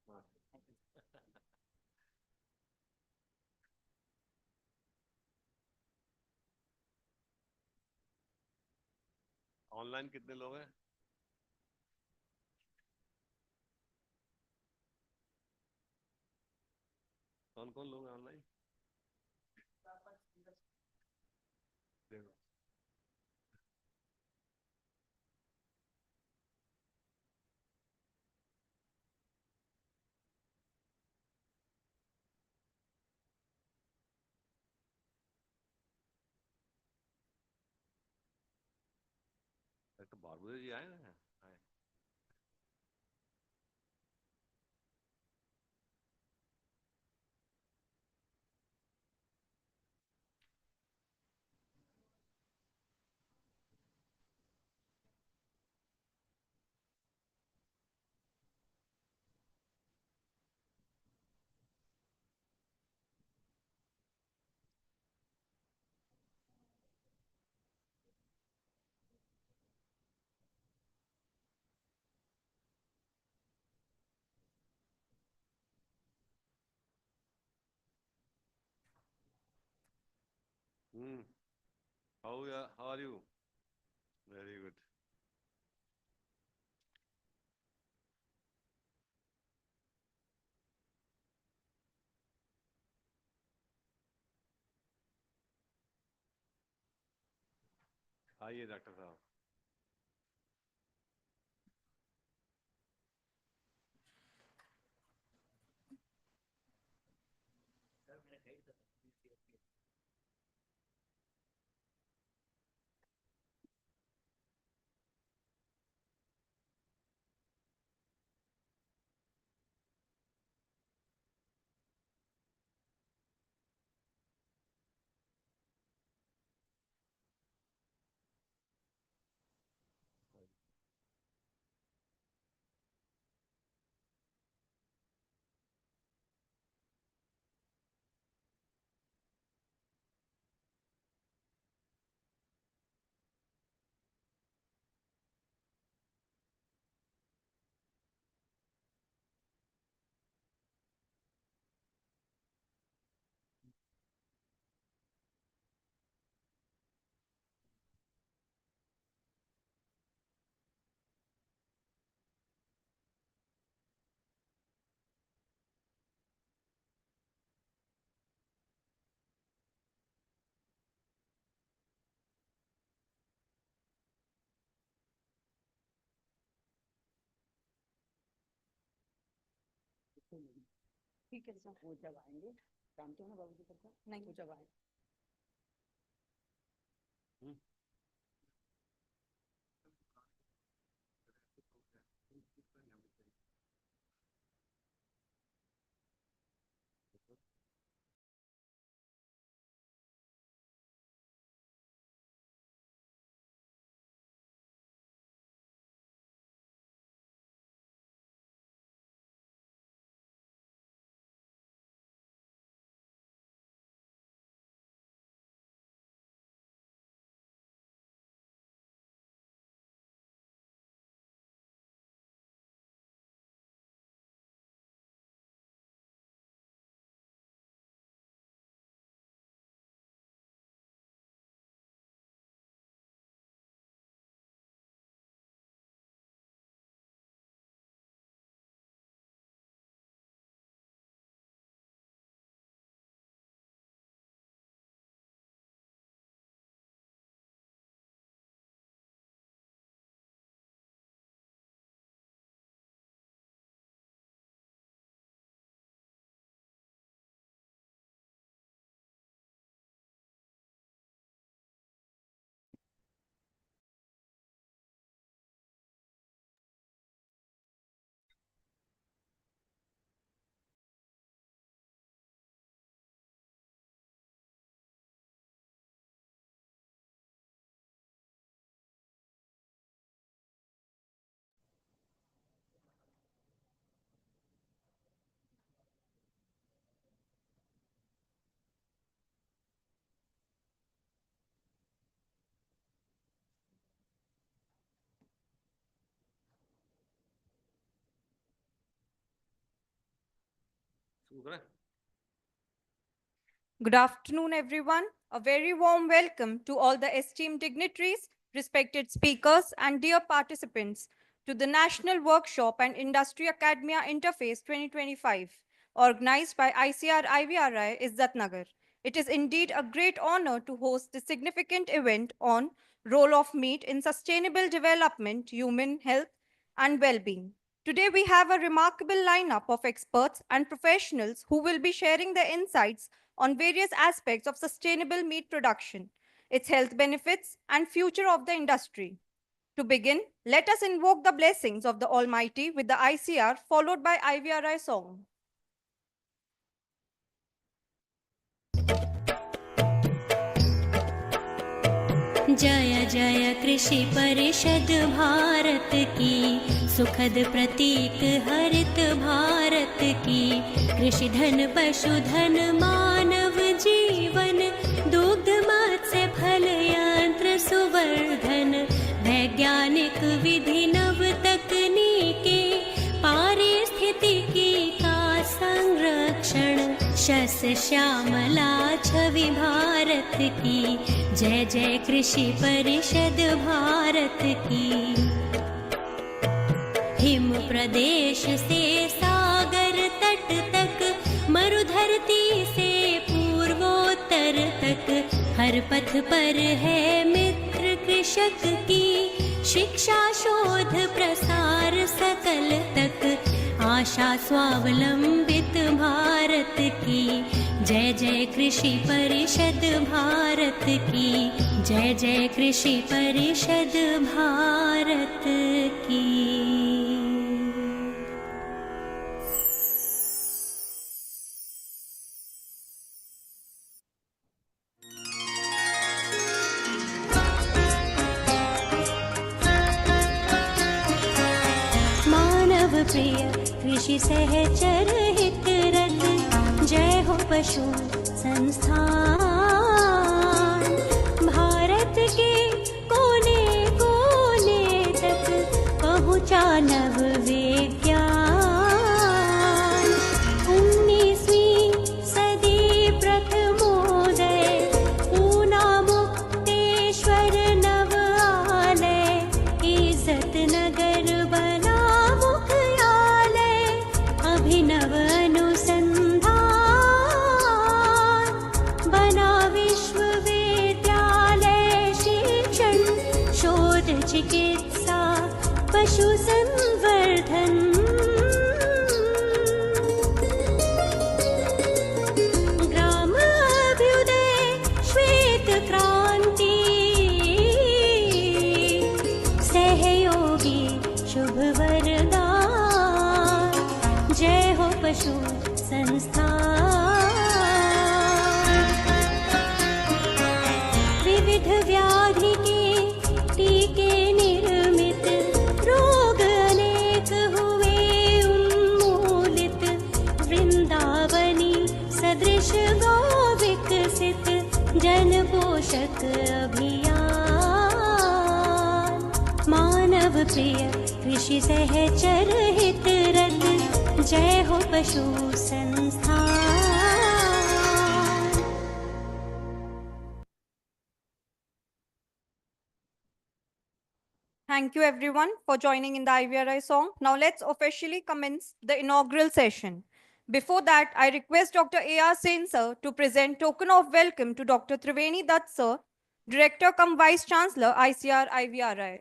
हाँ। ऑनलाइन कितने लोग हैं? कौन कौन लोग हैं ऑनलाइन? देखो। डॉक्टर बारबुदे जी आए हैं? आए। हम्म। How are you? Very good. आइए डॉक्टर साहब। ठीक है सर, वो जब आएंगे जानते हो ना बाबू जी को? नहीं, वो जब आए हम्म। करें? Good afternoon, everyone. A very warm welcome to all the esteemed dignitaries, respected speakers, and dear participants to the National Workshop and Industry Academia Interface 2025, organized by ICR IVRI Izzatnagar. It is indeed a great honor to host this significant event on role of meat in sustainable development, human health, and well-being. Today, we have a remarkable lineup of experts and professionals who will be sharing their insights on various aspects of sustainable meat production, its health benefits, and future of the industry. To begin, let us invoke the blessings of the Almighty with the ICR followed by IVRI song. जय जय कृषि परिषद भारत की सुखद प्रतीक हरित भारत की कृषि धन पशुधन मानव जीवन दुग्ध मत्स्य फल यंत्र सुवर्धन वैज्ञानिक विधि नव तकनीके पारिस्थितिकी का संरक्षण शस्य श्यामला छवि भारत की जय जय कृषि परिषद भारत की। हिम प्रदेश से सागर तट तक मरुधरती से पूर्वोत्तर तक हर पथ पर है मित्र कृषक की शिक्षा शोध प्रसार सकल तक आशा स्वावलंबित भारत की जय जय कृषि परिषद भारत की जय जय कृषि परिषद भारत की। मानव प्रिय कृषि सहचर हित रत जय हो पशु संस्थान भारत के कोने कोने तक पहुँचा नव विज्ञान 19वीं सदी प्रथमोदय पूना मुक्तेश्वर नव आलय इज्जत नगर बना अभिनव अनुसंधान बना विश्वविद्यालय शिक्षण शोध चिकित्सा पशु संवर्धन ग्राम अभ्युदय श्वेत क्रांति सहयोगी शुभ वरदान जय हो पशु संस्थान विविध व्याधि के टीके निर्मित रोग अनेक हुए उन्मूलित वृंदावनी सदृश गौ विकसित जन पोषक अभियान मानव प्रिय कृषि सहचर हित रत जय हो पशु संस्थान। Thank you everyone for joining in the IVRI song. Now let's officially commence the inaugural session. Before that, I request Dr. A.R. Sen sir to present token of welcome to Dr. Triveni Dutt sir, Director cum Vice Chancellor, ICR IVRI.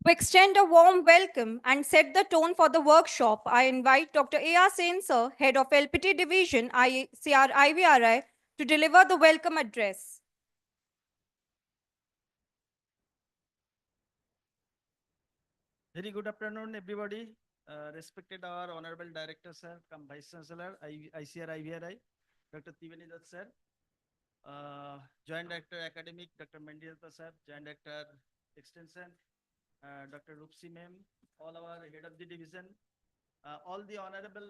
To extend a warm welcome and set the tone for the workshop, I invite Dr. A.R. Sen sir, Head of LPT Division, ICR IVRI, to deliver the welcome address. Very good afternoon, everybody. Respected our Honorable Director, sir, come Vice Chancellor, ICR IVRI, Dr. Triveni Dutt, sir, Joint Director Academic, Dr. Mendilata, sir, Joint Director Extension, Dr. Rupsi ma'am, all our head of the division, all the Honorable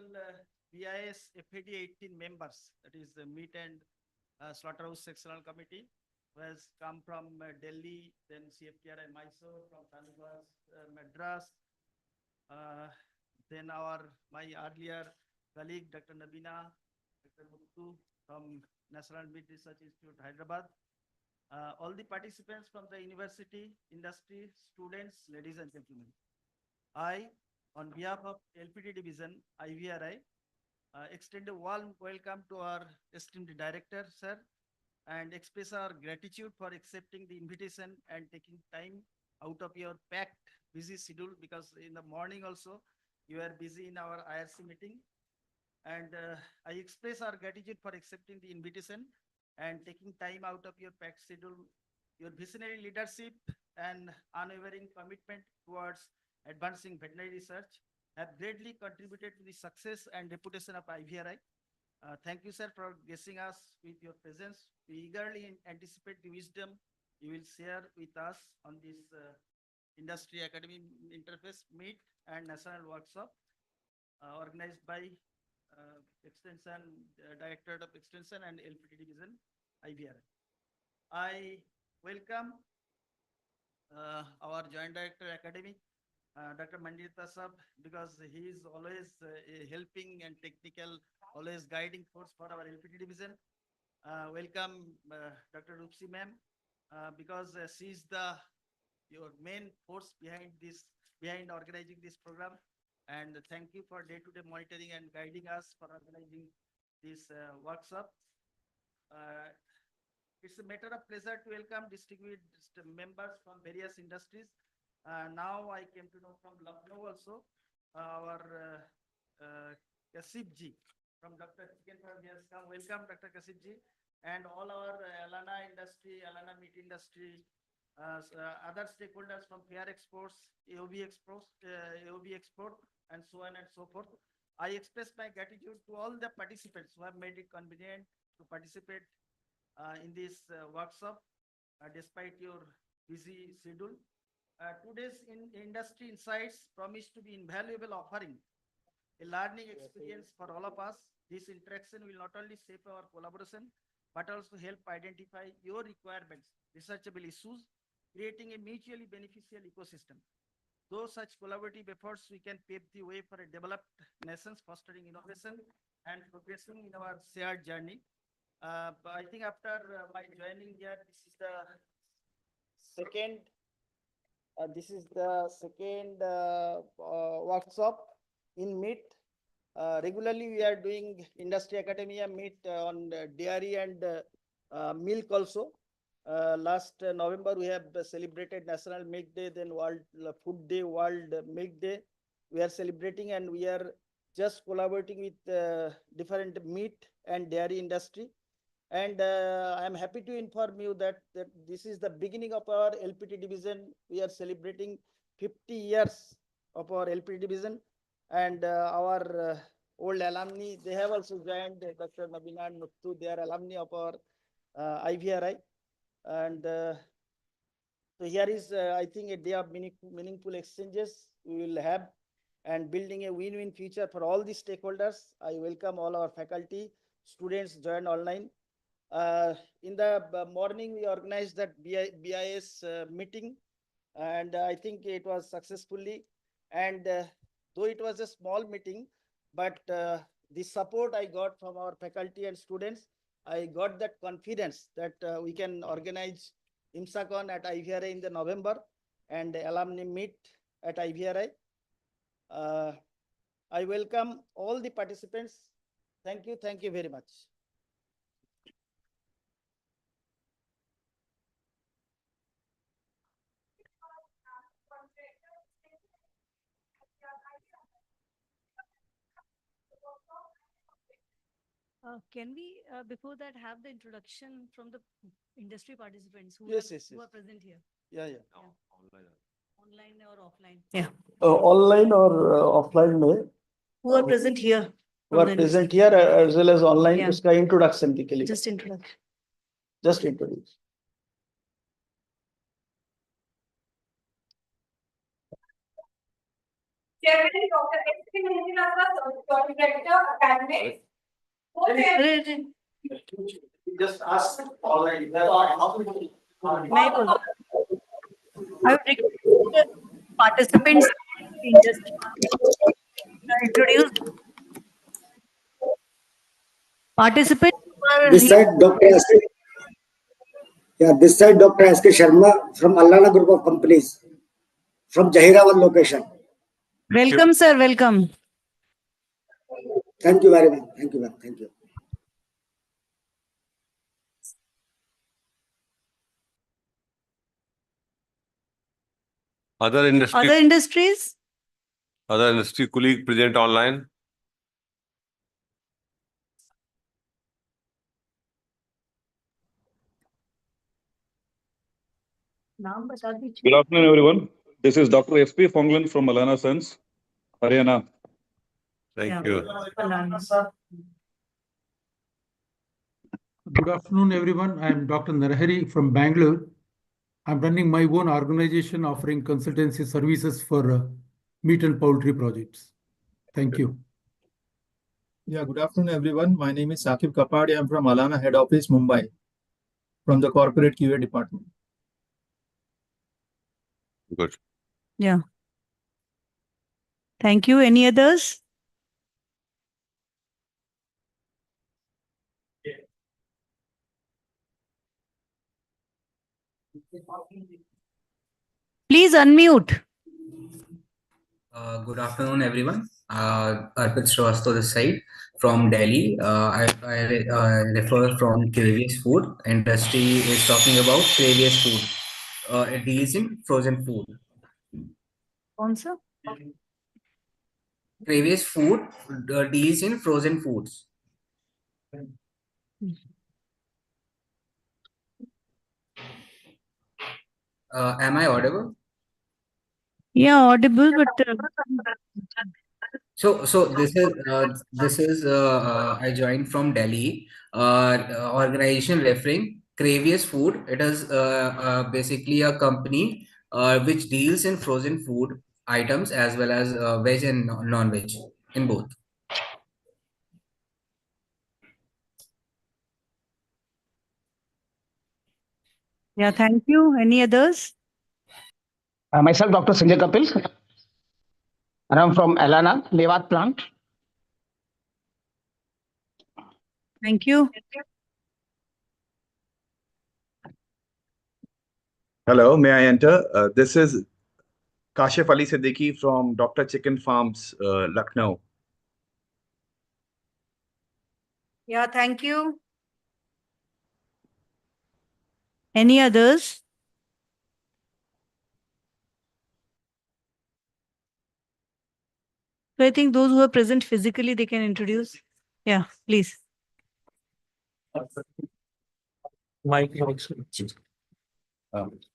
BIS FAD 18 members, that is the meat and Slaughterhouse Sectional Committee, who has come from Delhi, then CFTRI Mysore, from Talibas, Madras, then my earlier colleague, Dr. Nabina, Dr. Muttu from National Meat Research Institute, Hyderabad, all the participants from the university, industry, students, ladies and gentlemen. I, on behalf of LPT Division, IVRI, extend a warm welcome to our esteemed director, sir, and express our gratitude for accepting the invitation and taking time out of your packed, busy schedule, because in the morning also you are busy in our IRC meeting. And I express our gratitude for accepting the invitation and taking time out of your packed schedule. Your visionary leadership and unwavering commitment towards advancing veterinary research have greatly contributed to the success and reputation of IVRI. Thank you, sir, for gracing us with your presence. We eagerly anticipate the wisdom you will share with us on this Industry Academy Interface Meet and National Workshop organized by Extension, Directorate of Extension and LPT Division, IVRI. I welcome our Joint Director Academic, Dr. Mandita Sab, because he is always helping and technical, always guiding force for our LPT division. Welcome Dr. Rupsi ma'am, because she is your main force behind organizing this program. And thank you for day-to-day monitoring and guiding us for organizing this workshop. It's a matter of pleasure to welcome distinguished members from various industries. Now I came to know from Lucknow also, our Kasib ji from Dr. Chicken Farm has come. Welcome, Dr. Kasib ji, and all our Alana industry, Alana meat industry, other stakeholders from Fair Exports, AOB Export, and so on and so forth. I express my gratitude to all the participants who have made it convenient to participate in this workshop, despite your busy schedule. Today's industry insights promise to be invaluable offering, a learning experience for all of us. This interaction will not only shape our collaboration, but also help identify your requirements, researchable issues, creating a mutually beneficial ecosystem. Through such collaborative efforts, we can pave the way for a developed nations, fostering innovation and progressing in our shared journey. I think after my joining here, this is the second workshop in meat. Regularly, we are doing Industry Academia meet on dairy and milk also. Last November, we have celebrated National Milk Day, then World Food Day, World Milk Day. We are celebrating, and we are just collaborating with different meat and dairy industry. And I am happy to inform you that this is the beginning of our LPT division. We are celebrating 50 years of our LPT division, and our old alumni, they have also joined, Dr. Nabina and Muttu, they are alumni of our IVRI. And so here is, I think, a day of meaningful exchanges we will have, and building a win-win future for all the stakeholders. I welcome all our faculty, students join online. In the morning, we organized that BIS meeting, and I think it was successfully. And though it was a small meeting, but the support I got from our faculty and students, I got that confidence that we can organize IMSACON at IVRI in the November and alumni meet at IVRI. I welcome all the participants. Thank you very much. Can we, before that, have the introduction from the industry participants who, Yes, who are present here, Yeah. No, online. online or offline? Yeah. Online or offline में Who are present here? who are present here as well as online. Yeah. उसका introduction के लिए Just introduction. just introduce. Chairman Dr. S.K. Mahendra, Joint Director, Academics. Arey, arey. Just ask already. There are how many? मैं बोल- I would request the participants in just introduce participants who are This here. side, Dr. S.K. Yeah, this side, Dr. S.K. Sharma from Allana Group of Companies from Jahirawan location. Welcome, sir. Welcome. Thank you very much. Thank you, ma'am. Thank you. Other industry, Other industries? other industry colleague present online. नाम बता दीजिए. Good afternoon, everyone. This is Dr. S.P. Fonglan from Alana Sons, Haryana. Thank you. Good afternoon, everyone. I am Dr. Narahari from Bangalore. I'm running my own organization offering consultancy services for meat and poultry projects. Thank you. Yeah, good afternoon, everyone. My name is Sakib Kapadi. I'm from Alana Head Office, Mumbai, from the Corporate QA Department. Good. Yeah. Thank you. Any others? Please unmute. Good afternoon, everyone. Arpit Srivastava this side from Delhi. I refer from Previous Food. Industry is talking about Previous Food. It deals in frozen food. कौन सा? Previous Food deals in frozen foods. Am I audible? Yeah, audible, but So this is I joined from Delhi. Organization referring Previous Food. It is basically a company which deals in frozen food items as well as veg and non-veg in both. yeah, thank you. Any others? Myself, Dr. Sanjay Kapil, and I'm from Alana, Levat plant. Thank you. Hello, may I enter? This is Kashif Ali Siddiqui from Dr. Chicken Farms, Lucknow. Yeah, thank you. Any others? So I think those who are present physically, they can introduce. Yeah, please.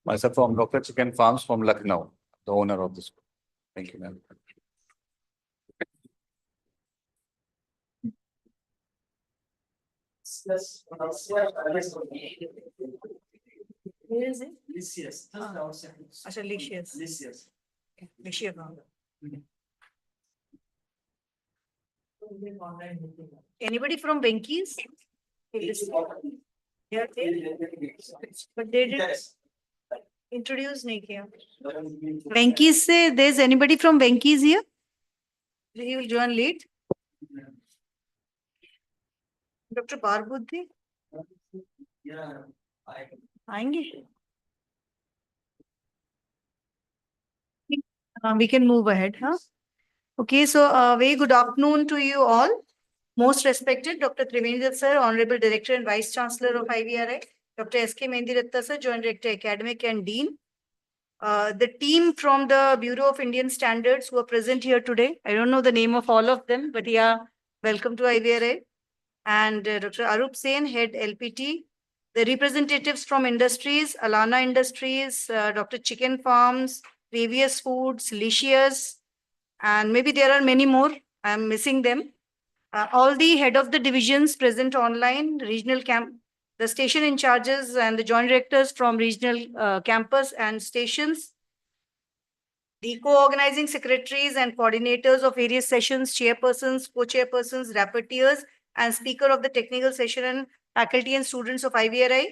Myself from Dr. Chicken Farms from Lucknow, the owner of this. Thank you, ma'am. Where is it? Licious. Asha, Licious. Licious. Licious. Anybody from Venki's? Yeah, but they did introduce नहीं किया. Venki's से there's anybody from Venki's here? He will join late. Dr. Parbuddhi? आएंगे? We can move ahead, huh? Okay, so very good afternoon to you all. Most respected Dr. Triveni sir, Honorable Director and Vice Chancellor of IVRI, Dr. S.K. Mendiratta sir, Joint Director Academic and Dean. The team from the Bureau of Indian Standards who are present here today. I don't know the name of all of them, but yeah, welcome to IVRI. And Dr. Arup Sen, Head LPT. The representatives from industries, Alana Industries, Dr. Chicken Farms, Previous Foods, Licious, and maybe there are many more. I'm missing them. All the head of the divisions present online, regional camp, the station in charges and the joint directors from regional campus and stations, the co-organizing secretaries and coordinators of various sessions, chairpersons, co-chairpersons, rapporteurs, and speaker of the technical session and faculty and students of IVRI.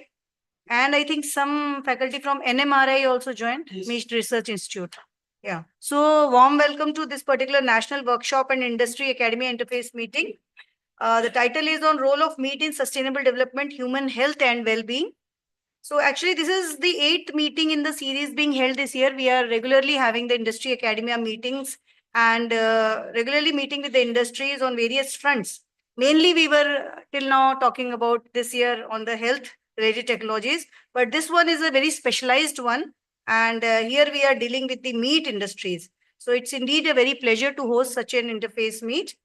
And I think some faculty from NMRI also joined, Meet Research Institute. Yeah. So warm welcome to this particular National Workshop and Industry Academy Interface meeting. The title is on role of meat in sustainable development, human health and well-being. So actually, this is the 8th meeting in the series being held this year. We are regularly having the industry academia meetings and regularly meeting with the industries on various fronts. Mainly, we were till now talking about this year on the health related technologies, but this one is a very specialized one. And here we are dealing with the meat industries. So it's indeed a very pleasure to host such an interface meet.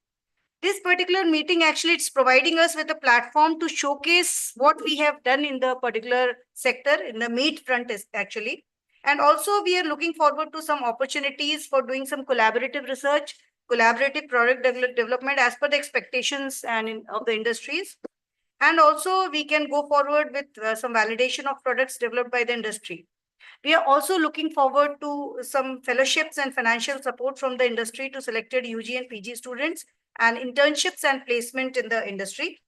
This particular meeting actually it's providing us with a platform to showcase what we have done in the particular sector in the meat front is actually. And also we are looking forward to some opportunities for doing some collaborative research, collaborative product development as per the expectations and of the industries. And also we can go forward with some validation of products developed by the industry. We are also looking forward to some fellowships and financial support from the industry to selected UG and PG students and internships and placement in the industry.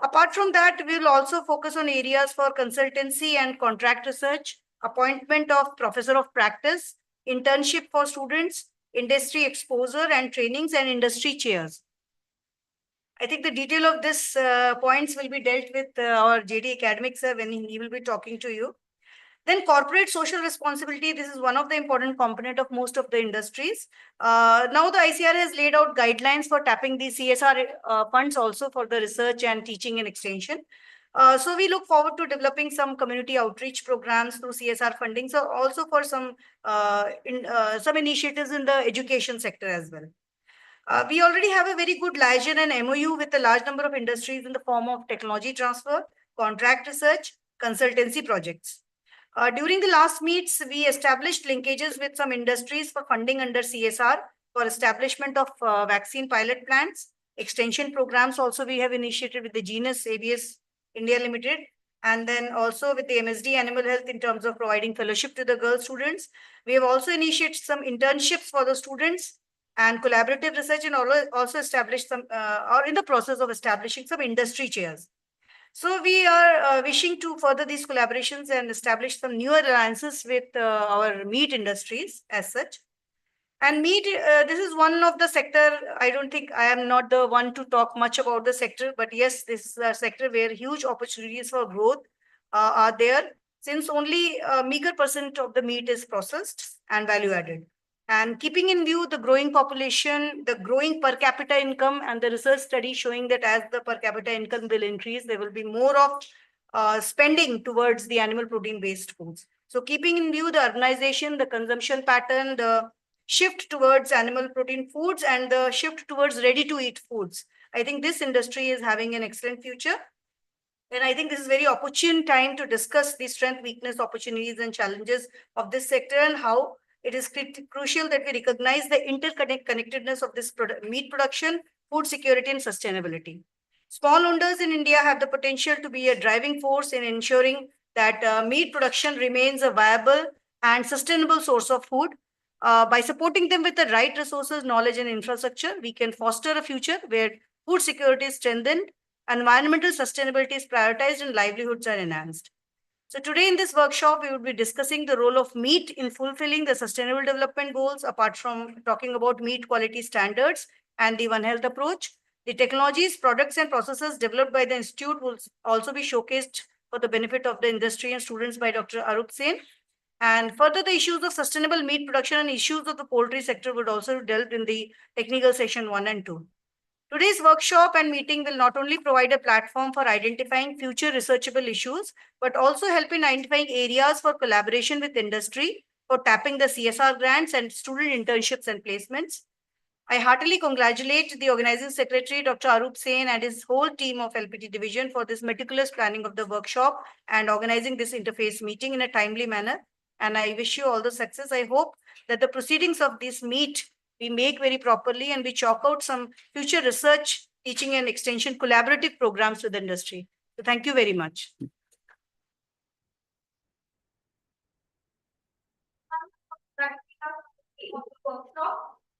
Apart from that, we will also focus on areas for consultancy and contract research, appointment of professor of practice, internship for students, industry exposure and trainings and industry chairs. I think the detail of this points will be dealt with our JD academic sir when he will be talking to you. Then corporate social responsibility, this is one of the important component of most of the industries. Now the ICR has laid out guidelines for tapping the CSR funds also for the research and teaching and extension. So we look forward to developing some community outreach programs through CSR funding. So also for some initiatives in the education sector as well. We already have a very good liaison and MOU with a large number of industries in the form of technology transfer, contract research, consultancy projects. During the last meets, we established linkages with some industries for funding under CSR for establishment of vaccine pilot plants, extension programs. Also, we have initiated with the Genus ABS India Limited, and then also with the MSD Animal Health in terms of providing fellowship to the girl students. We have also initiated some internships for the students and collaborative research, and also established some, or in the process of establishing some industry chairs. So we are wishing to further these collaborations and establish some newer alliances with our meat industries as such. And meat, this is one of the sector, I don't think I am not the one to talk much about the sector, but yes, this is a sector where huge opportunities for growth are there, since only a meager percent of the meat is processed and value added. And keeping in view the growing population, the growing per capita income, and the research study showing that as the per capita income will increase, there will be more of spending towards the animal protein based foods. So keeping in view the urbanization, the consumption pattern, the shift towards animal protein foods and the shift towards ready to eat foods, I think this industry is having an excellent future. And I think this is very opportune time to discuss the strength, weakness, opportunities and challenges of this sector and how it is crucial that we recognize the interconnectedness of this meat production, food security and sustainability. Small owners in India have the potential to be a driving force in ensuring that meat production remains a viable and sustainable source of food. By supporting them with the right resources, knowledge and infrastructure, we can foster a future where food security is strengthened, environmental sustainability is prioritized and livelihoods are enhanced. So today in this workshop, we will be discussing the role of meat in fulfilling the sustainable development goals, apart from talking about meat quality standards and the One Health approach. The technologies, products and processes developed by the Institute will also be showcased for the benefit of the industry and students by Dr. Arup Sen. And further, the issues of sustainable meat production and issues of the poultry sector would also be dealt in the technical session 1 and 2. Today's workshop and meeting will not only provide a platform for identifying future researchable issues, but also help in identifying areas for collaboration with industry for tapping the CSR grants and student internships and placements. I heartily congratulate the organizing secretary, Dr. Arup Sen, and his whole team of LPT division for this meticulous planning of the workshop and organizing this interface meeting in a timely manner. And I wish you all the success. I hope that the proceedings of this meet we make very properly and we chalk out some future research, teaching and extension collaborative programs with the industry. So thank you very much.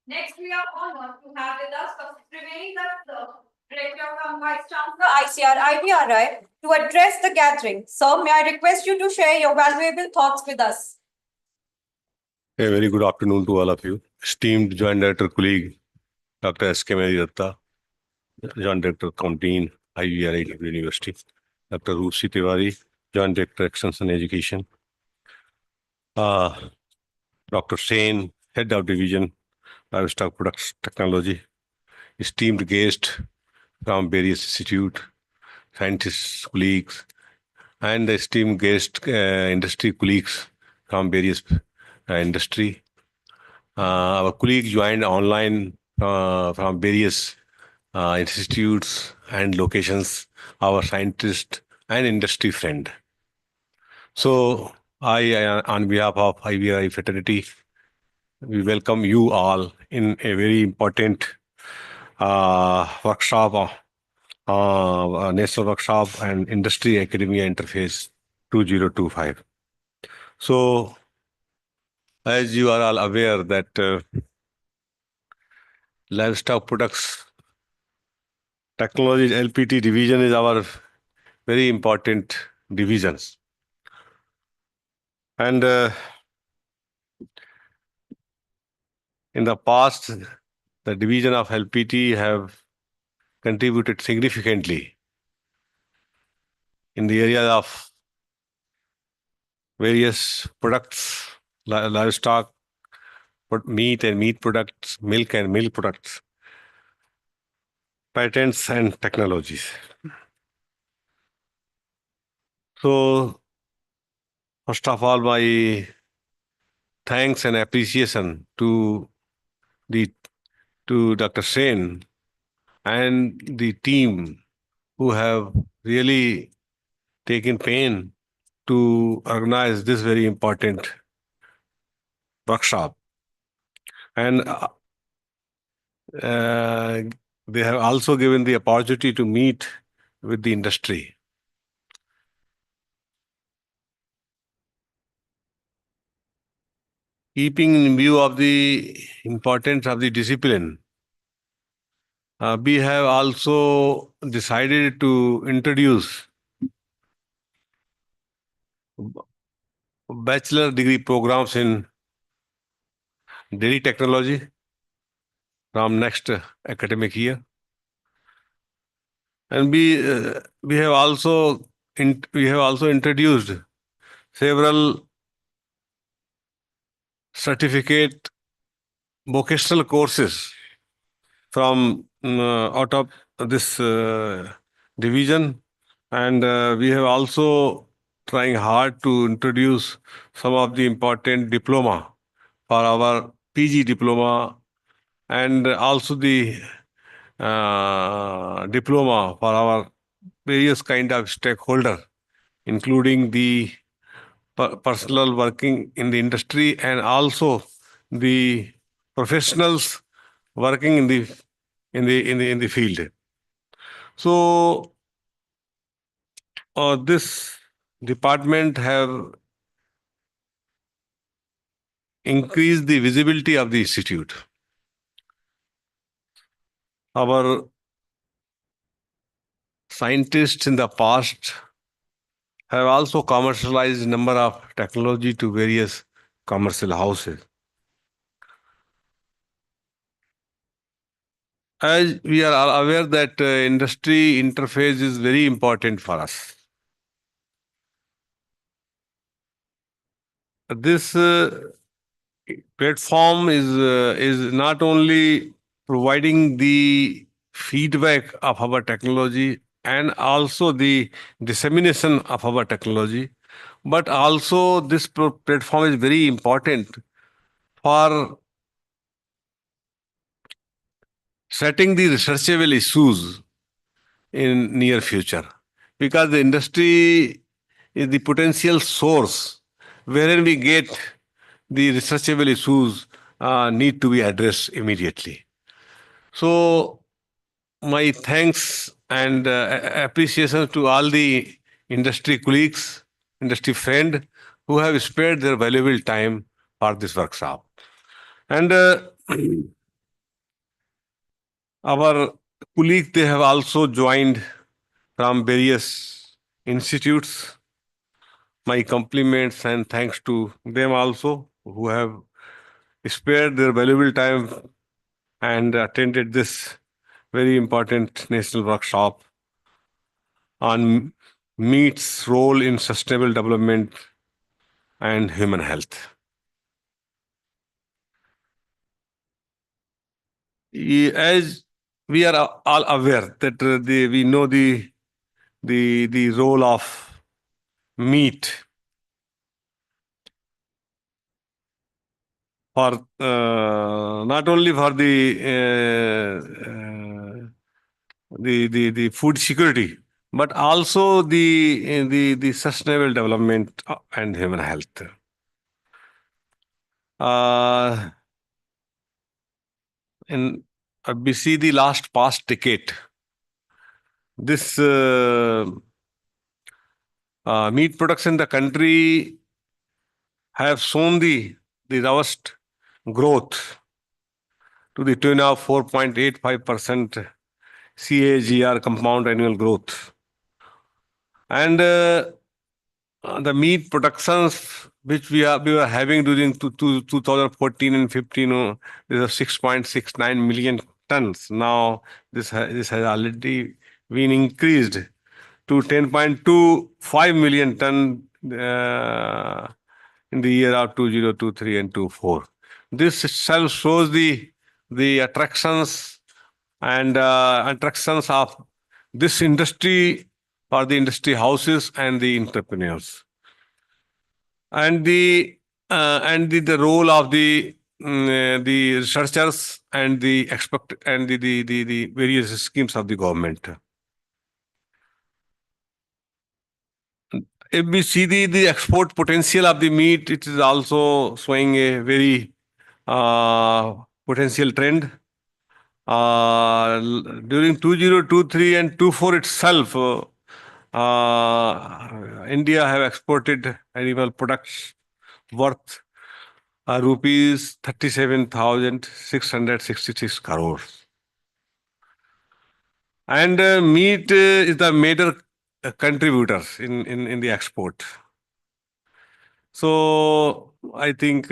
Next, we are honored to have with us Dr. Triveni Datta, Director from Vice Chancellor ICR IVRI, to address the gathering. Sir, may I request you to share your valuable thoughts with us? A very good afternoon to all of you. Esteemed Joint Director colleague, Dr. S.K. Mediratta, Joint Director Canteen, IVRI University, Dr. Rusi Tiwari, Joint Director Extension Education, Dr. Sen, Head of Division, Livestock Products Technology, esteemed guests from various institutes, scientists, colleagues, and esteemed guest industry colleagues from various industry. Our colleagues joined online from various institutes and locations, our scientists and industry friend. So on behalf of IVI fraternity, we welcome you all in a very important workshop, national workshop and industry academia interface 2025. So as you are all aware that livestock products technology LPT division is our very important divisions. And in the past, the division of LPT have contributed significantly in the area of various products, livestock, meat and meat products, milk and milk products, patents and technologies. So, first of all, my thanks and appreciation to Dr. Sen and the team who have really taken pain to organize this very important workshop. And they have also given the opportunity to meet with the industry. Keeping in view of the importance of the discipline, we have also decided to introduce bachelor degree programs in dairy technology from next academic year. And we have also introduced several certificate vocational courses from out of this division, and we have also trying hard to introduce some of the important diploma for our PG diploma and also the diploma for our various kind of stakeholder, including the personal working in the industry and also the professionals working in the field. So this department have increased the visibility of the institute. Our scientists in the past have also commercialized number of technology to various commercial houses. As we are all aware that industry interface is very important for us. This platform is not only providing the feedback of our technology and also the dissemination of our technology, but also this platform is very important for setting the researchable issues in near future, because the industry is the potential source wherein we get the researchable issues need to be addressed immediately. So my thanks and appreciation to all the industry colleagues, industry friends who have spared their valuable time for this workshop. And our colleagues, they have also joined from various institutes. My compliments and thanks to them also who have spared their valuable time and attended this very important national workshop on meat's role in sustainable development and human health. As we are all aware that we know the role of meat for not only for the food security, but also the sustainable development and human health. In we see the past decade, this meat products in the country have shown the robust growth to the tune of 4.85% CAGR, compound annual growth. And the meat productions which we were having during 2014 and 15 is of 6.69 million tons. Now this has already been increased to 10.25 million ton in the year of 2023 and 24. This itself shows the attractions and attractions of this industry for the industry houses and the entrepreneurs, and the role of the researchers and the the various schemes of the government. If we see the export potential of the meat, it is also showing a very potential trend. During 2023 and 24 itself, India have exported animal products worth rupees 37,666 crores. And meat is the major contributor in the export. So I think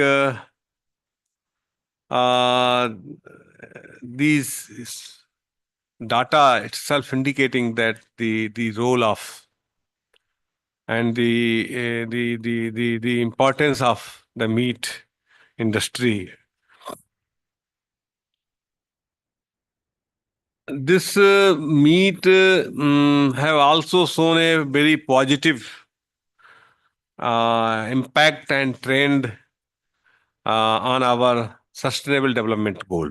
these data itself indicating that the role of and the importance of the meat industry. This meat have also shown a very positive impact and trend on our sustainable development goal.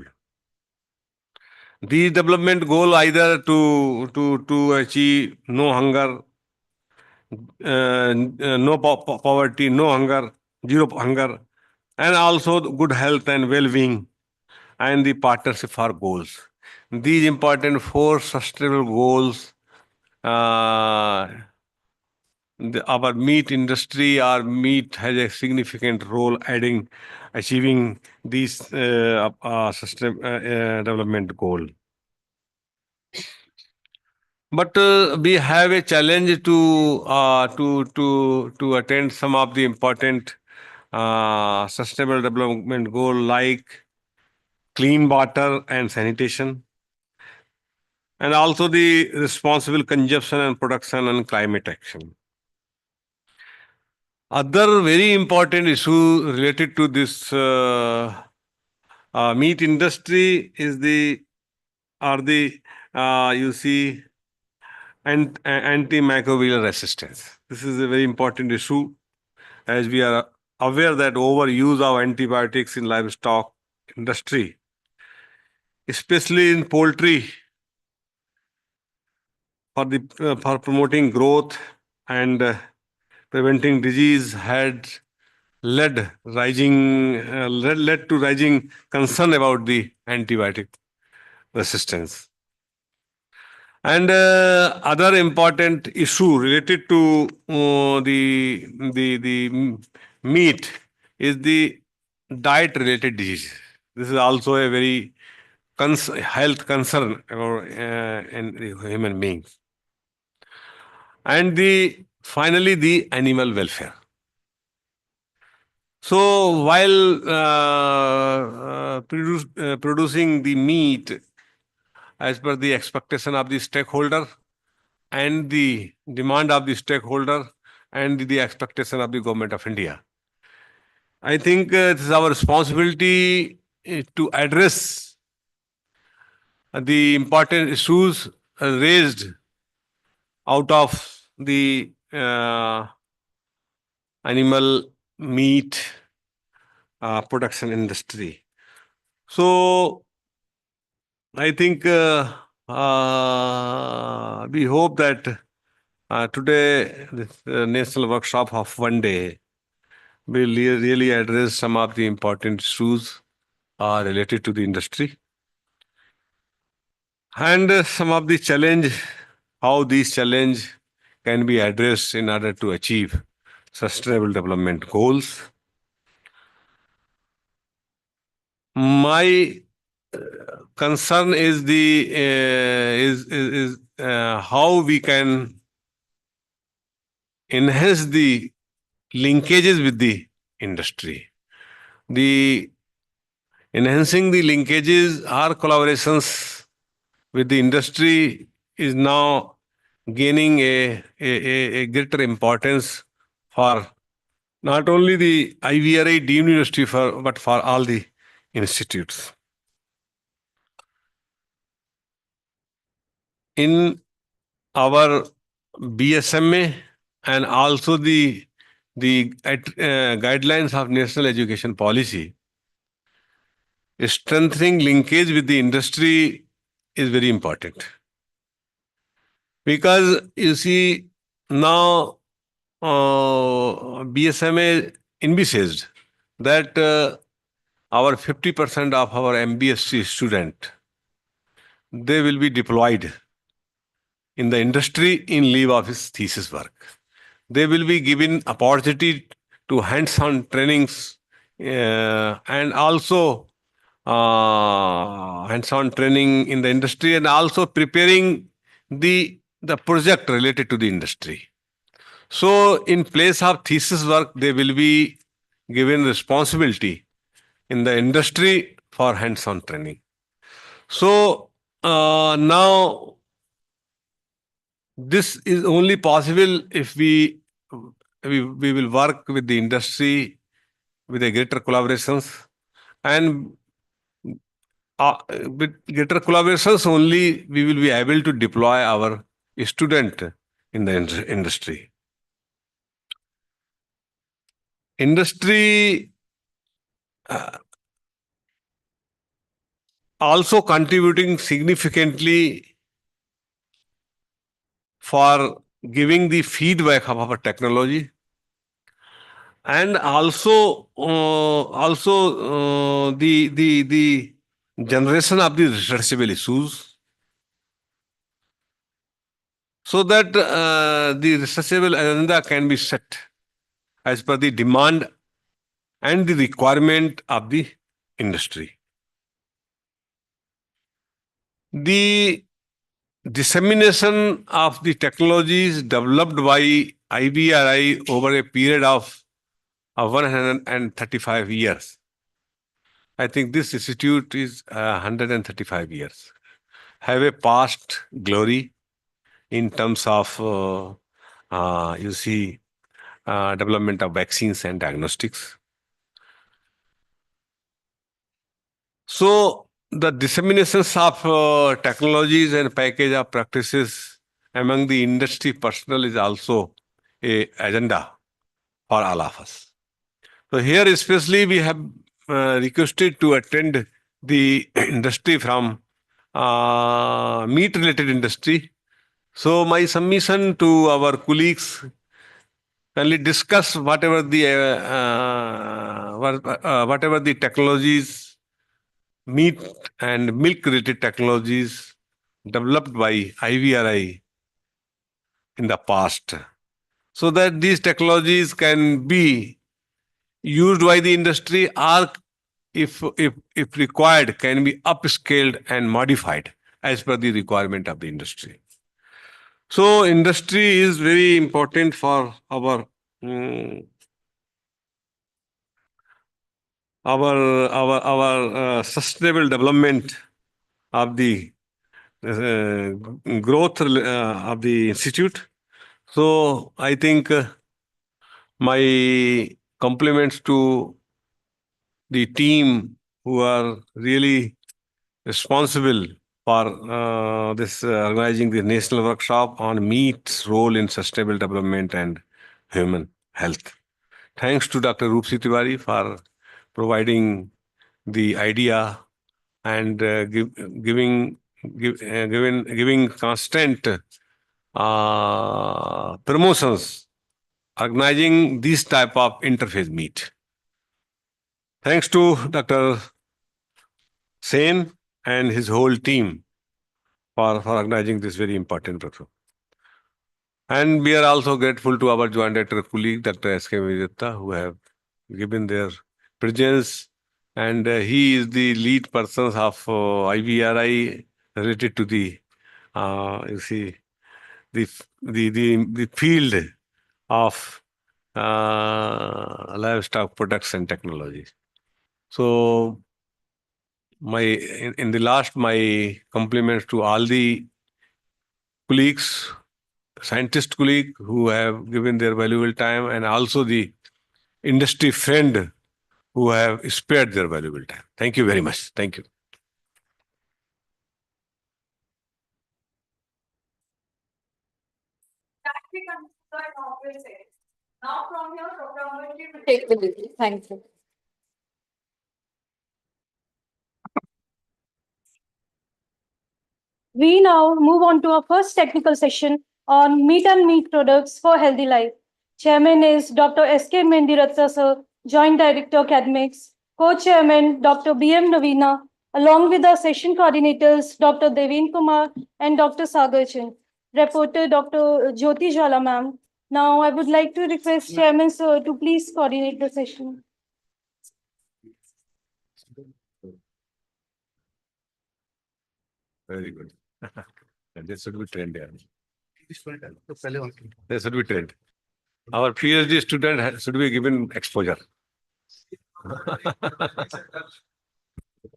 These development goal either to achieve no hunger, no poverty, no hunger, zero hunger, and also good health and well-being, and the partnership for goals. These important 4 sustainable goals, our meat industry, our meat has a significant role achieving these sustainable development goal. But we have a challenge to attend some of the important sustainable development goal like clean water and sanitation, and also the responsible consumption and production and climate action. Other very important issue related to this meat industry is you see antimicrobial resistance. This is a very important issue, as we are aware that overuse of antibiotics in livestock industry, especially in poultry, for promoting growth and preventing disease, had led to rising concern about the antibiotic resistance. And other important issue related to the meat is the diet related disease. This is also a very health concern in human beings. and finally the animal welfare. So while producing the meat as per the expectation of the stakeholder and the demand of the stakeholder and the expectation of the government of India, I think it is our responsibility to address the important issues raised out of the animal meat production industry. So I think we hope that today this national workshop of one day will really address some of the important issues related to the industry and some of the challenge, how these challenge can be addressed in order to achieve sustainable development goals. My concern is how we can enhance the linkages with the industry. The enhancing the linkages or collaborations with the industry is now gaining a greater importance for not only the IVRI deemed university but for all the institutes. In our BSMA and also the guidelines of national education policy, strengthening linkage with the industry is very important. Because you see now BSMA envisaged that our 50% of our MBSC student, they will be deployed in the industry in lieu of his thesis work. They will be given opportunity to hands-on trainings and also hands-on training in the industry and also preparing the project related to the industry. So in place of thesis work, they will be given responsibility in the industry for hands-on training. So now this is only possible if we will work with the industry with a greater collaborations, and with greater collaborations only we will be able to deploy our student in the industry. Industry also contributing significantly for giving the feedback of our technology and also the generation of the researchable issues, so that the researchable agenda can be set as per the demand and the requirement of the industry. The dissemination of the technologies developed by IBRI over a period of 135 years. I think this institute is 135 years. Have a past glory in terms of, you see, development of vaccines and diagnostics. So the disseminations of technologies and package of practices among the industry personnel is also a agenda for all of us. So here especially we have requested to attend the industry from meat related industry. So my submission to our colleagues, kindly discuss whatever the technologies, meat and milk related technologies developed by IVRI in the past, so that these technologies can be used by the industry or if required can be upscaled and modified as per the requirement of the industry. So industry is very important for our sustainable development of the growth of the institute. So I think my compliments to the team who are really responsible for this organizing the national workshop on meat's role in sustainable development and human health. Thanks to Dr. Roopsi Tiwari for providing the idea and giving constant promotions, organizing this type of interfaith meet. Thanks to Dr. Sen and his whole team for organizing this very important program. And we are also grateful to our joint director colleague, Dr. S.K. Medidatta, who have given their presence. And he is the lead person of IVRI related to the, you see, the field of livestock products and technology. So in the last, my compliments to all the colleagues, scientist colleagues who have given their valuable time, and also the industry friend who have spared their valuable time. Thank you very much. Thank you. Now from here, Dr. Amarji will take the lead. Thank you. We now move on to our first technical session on meat and meat products for healthy life. Chairman is Dr. S.K. Mendiratha, sir, Joint Director Academics. Co-chairman Dr. B.M. Navina, along with our session coordinators Dr. Devin Kumar and Dr. Sagar Chand. Reporter Dr. Jyoti Jala ma'am. Now I would like to request Chairman sir to please coordinate the session. Very good. This should be trend. This should be trend. Our PhD student should be given exposure.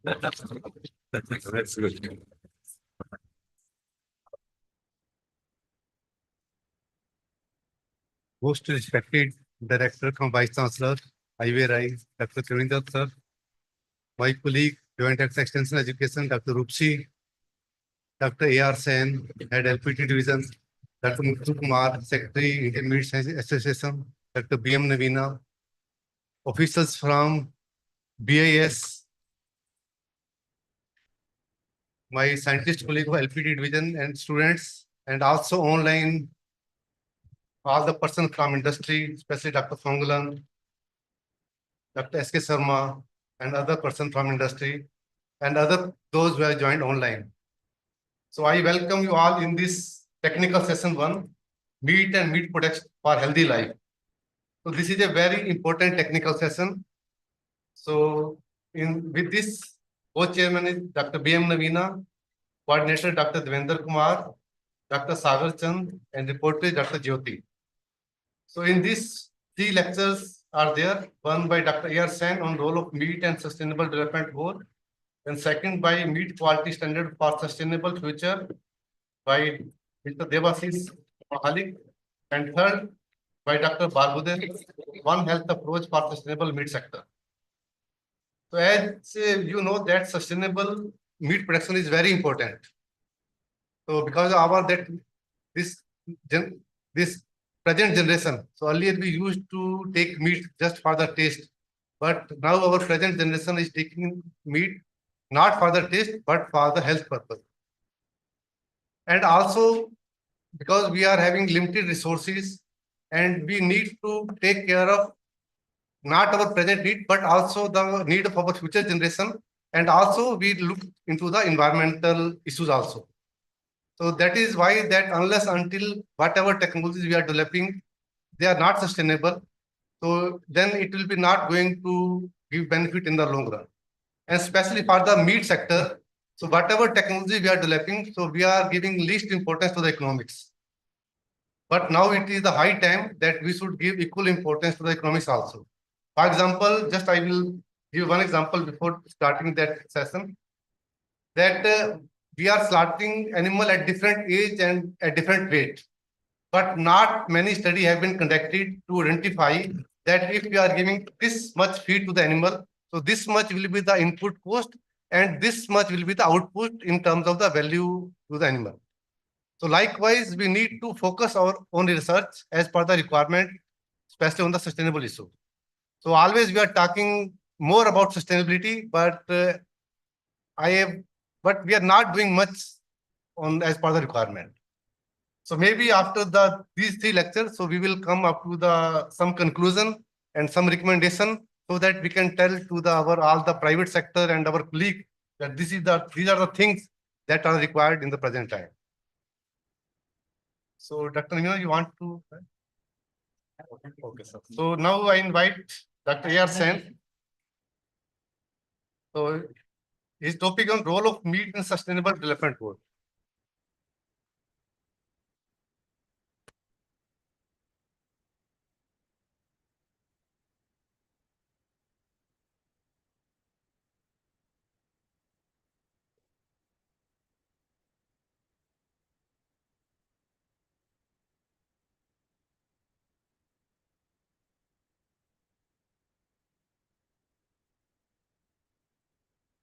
That's good. Most respected Director from Vice Chancellor, IVRI, Dr. Trivendra sir, my colleague, Joint Director Extension Education, Dr. Roopsi, Dr. A.R. Sen, Head LPT Division, Dr. Muthu Kumar, Secretary, Indian Meat Science Association, Dr. B.M. Navina, officials from BIS, my scientist colleague of LPT Division and students, and also online, all the persons from industry, especially Dr. Fongalan, Dr. S.K. Sharma, and other persons from industry, and those who have joined online. So I welcome you all in this technical session 1, meat and meat products for healthy life. So this is a very important technical session. So with this, co-chairman is Dr. B.M. Navina, coordinator Dr. Devendra Kumar, Dr. Sagar Chand, and reporter Dr. Jyoti. So in this, 3 lectures are there. One by Dr. A.R. Sen on role of meat and sustainable development goal, and second by meat quality standard for sustainable future by Mr. Devasis Mahalik, and third by Dr. Barbude, One Health Approach for Sustainable Meat Sector. So as you know that sustainable meat production is very important. So because of this present generation, so earlier we used to take meat just for the taste, but now our present generation is taking meat not for the taste, but for the health purpose. And also because we are having limited resources and we need to take care of not our present need, but also the need of our future generation. And also we look into the environmental issues also. So that is why that unless until whatever technologies we are developing, they are not sustainable. So then it will be not going to give benefit in the long run. And especially for the meat sector, so whatever technology we are developing, so we are giving least importance to the economics. But now it is the high time that we should give equal importance to the economics also. For example, just I will give one example before starting that session, that we are slaughtering animal at different age and at different weight. But not many studies have been conducted to identify that if we are giving this much feed to the animal, so this much will be the input cost and this much will be the output in terms of the value to the animal. So likewise, we need to focus our own research as per the requirement, especially on the sustainable issue. So always we are talking more about sustainability, but we are not doing much on as per the requirement. So maybe after these three lectures, so we will come up to some conclusion and some recommendation so that we can tell to all the private sector and our colleague that these are the things that are required in the present time. So Dr. Nino, you want to? Okay, sir. So now I invite Dr. A.R. Sen. So his topic on role of meat in sustainable development goals.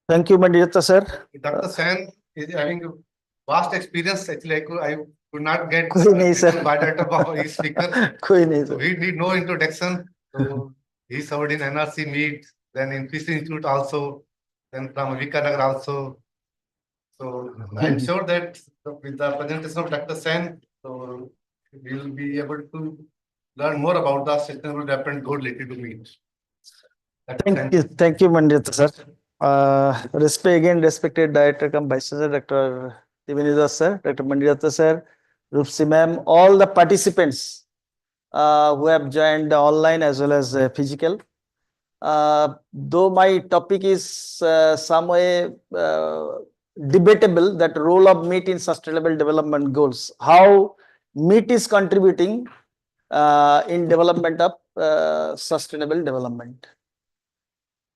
Thank you, Mandita sir. Dr. Sen is having a vast experience. Actually, I could not get कोई नहीं sir. biodata of his speaker. कोई नहीं So sir. he need no introduction. So he served in NRC meet, then in Peace Institute also, then from Vikanagar also. So I'm sure that with the presentation of Dr. Sen, so we will be able to learn more about the sustainable development goal related to meat. Thank you, Mandita sir. Respected Director come Vice Chancellor, Dr. Tivinida sir, Dr. Mandita sir, Rupsi ma'am, all the participants who have joined online as well as physical. Though my topic is some way debatable, that role of meat in sustainable development goals, how meat is contributing in development of sustainable development.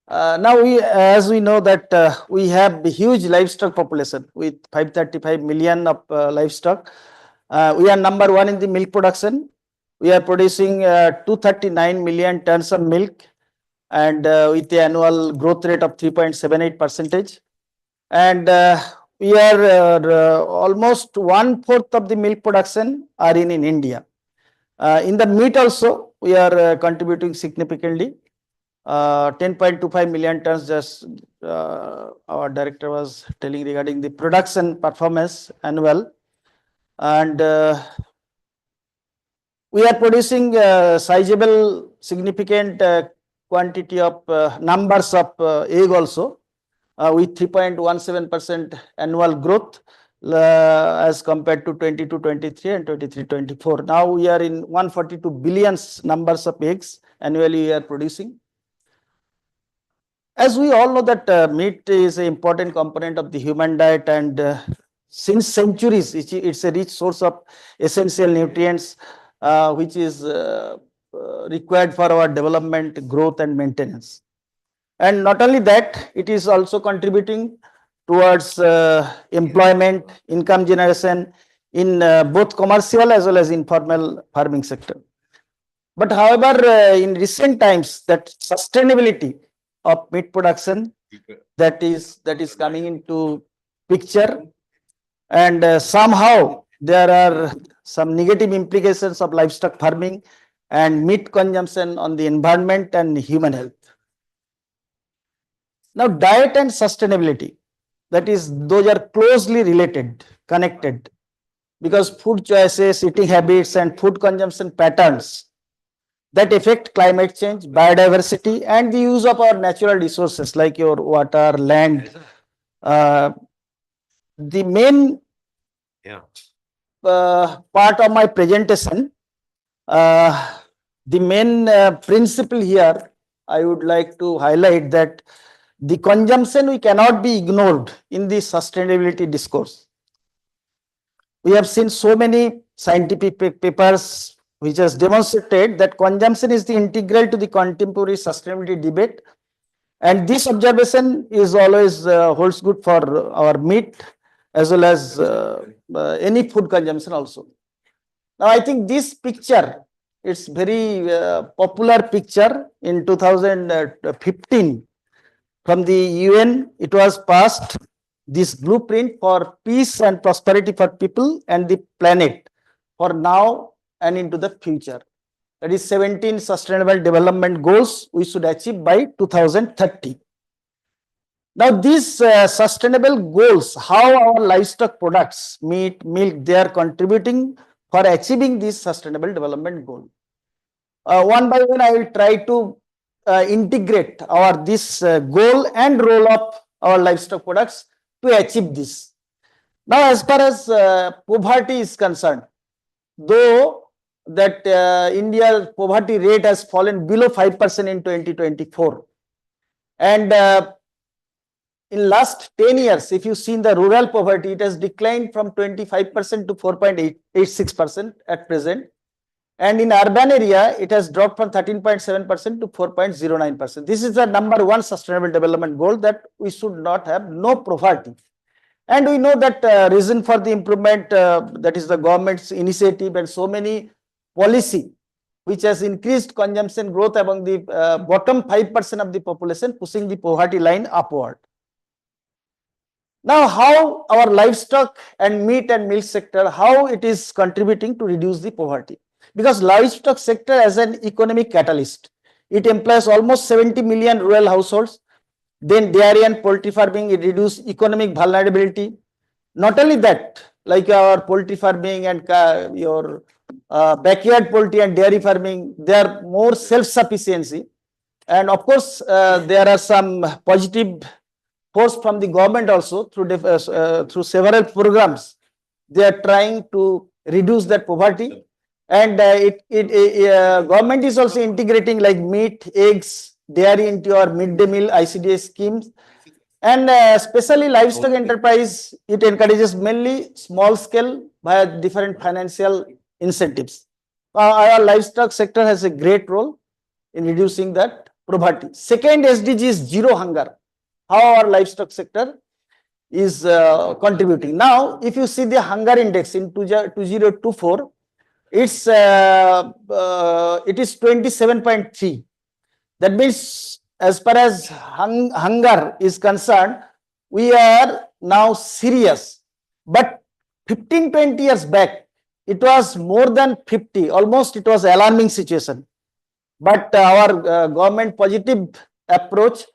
Now, as we know that we have a huge livestock population with 535 million of livestock. We are number one in the milk production. We are producing 239 million tons of milk and with the annual growth rate of 3.78%. And we are almost 1/4 of the milk production are in India. In the meat also, we are contributing significantly. 10.25 million tons, just our director was telling regarding the production performance annual. And we are producing sizable, significant quantity of numbers of egg also with 3.17% annual growth as compared to 22-23 and 23-24. Now we are in 142 billion numbers of eggs annually we are producing. As we all know that meat is an important component of the human diet, and since centuries, it's a rich source of essential nutrients which is required for our development, growth and maintenance. And not only that, it is also contributing towards employment, income generation in both commercial as well as informal farming sector. But however, in recent times, that sustainability of meat production that is coming into picture, and somehow there are some negative implications of livestock farming and meat consumption on the environment and human health. Now, diet and sustainability, those are closely related, connected, because food choices, eating habits and food consumption patterns that affect climate change, biodiversity and the use of our natural resources like your water, land. The main part of my presentation, the main principle here, I would like to highlight that the consumption we cannot be ignored in the sustainability discourse. We have seen so many scientific papers which has demonstrated that consumption is the integral to the contemporary sustainability debate. And this observation is always holds good for our meat as well as any food consumption also. Now, I think this picture, it's very popular picture in 2015 from the UN. It was passed, this blueprint for peace and prosperity for people and the planet for now and into the future. That is 17 sustainable development goals we should achieve by 2030. Now, these sustainable goals, how our livestock products, meat, milk, they are contributing for achieving this sustainable development goal. One by one, I will try to integrate our this goal and role of our livestock products to achieve this. Now, as far as poverty is concerned, though that India's poverty rate has fallen below 5% in 2024, and in last 10 years, if you see in the rural poverty, it has declined from 25% to 4.86% at present. And in urban area, it has dropped from 13.7% to 4.09%. This is the number one sustainable development goal, that we should not have no poverty. And we know that reason for the improvement, that is the government's initiative and so many policy, which has increased consumption growth among the bottom 5% of the population, pushing the poverty line upward. Now, how our livestock and meat and milk sector, how it is contributing to reduce the poverty? Because livestock sector as an economic catalyst, it employs almost 70 million rural households. Then dairy and poultry farming, it reduces economic vulnerability. Not only that, like our poultry farming and your backyard poultry and dairy farming, they are more self-sufficiency. And of course, there are some positive force from the government also through several programs. They are trying to reduce that poverty. And government is also integrating like meat, eggs, dairy into your midday meal ICDA schemes. And especially livestock enterprise, it encourages mainly small scale via different financial incentives. Our livestock sector has a great role in reducing that poverty. Second SDG is zero hunger. How our livestock sector is contributing. Now, if you see the hunger index in 2024, it is 27.3. That means, as far as hunger is concerned, we are now serious. But 15-20 years back, it was more than 50. Almost it was alarming situation. But our government positive approach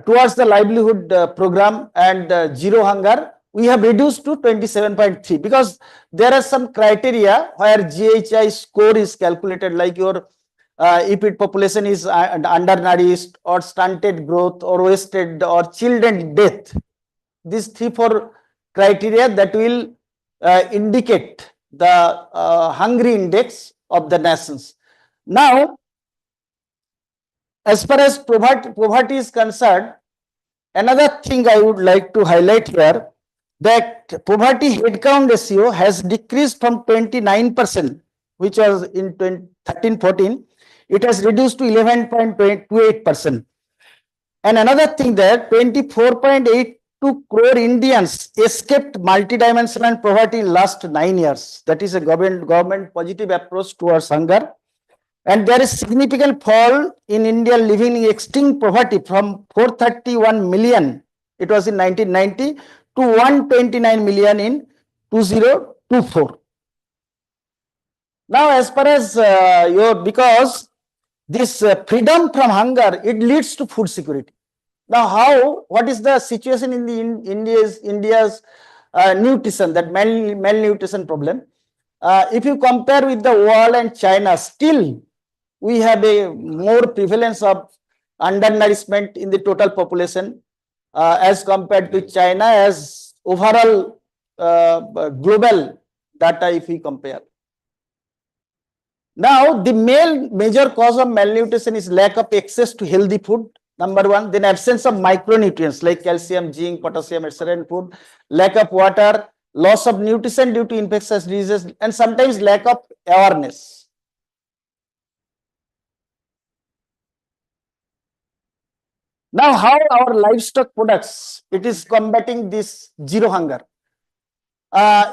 towards the livelihood program and zero hunger, we have reduced to 27.3, because there are some criteria where GHI score is calculated, like your if its population is undernourished or stunted growth or wasted or children death. These 3-4 criteria that will indicate the hungry index of the nations. Now, as far as poverty is concerned, another thing I would like to highlight here, that poverty headcount ratio has decreased from 29%, which was in 2013-14, it has reduced to 11.28%. And another thing, that 24.82 crore Indians escaped multidimensional poverty in last 9 years. That is a government positive approach towards hunger. And there is significant fall in India living in extreme poverty from 431 million, it was in 1990, to 129 million in 2024. Now, as far as because this freedom from hunger, it leads to food security. Now, what is the situation in the India's nutrition, that malnutrition problem? If you compare with the world and China, still we have a more prevalence of undernourishment in the total population as compared to China, as overall global data if we compare. Now, the major cause of malnutrition is lack of access to healthy food, number one. Then absence of micronutrients like calcium, zinc, potassium, etc. in food, lack of water, loss of nutrition due to infectious diseases, and sometimes lack of awareness. Now, how our livestock products, it is combating this zero hunger.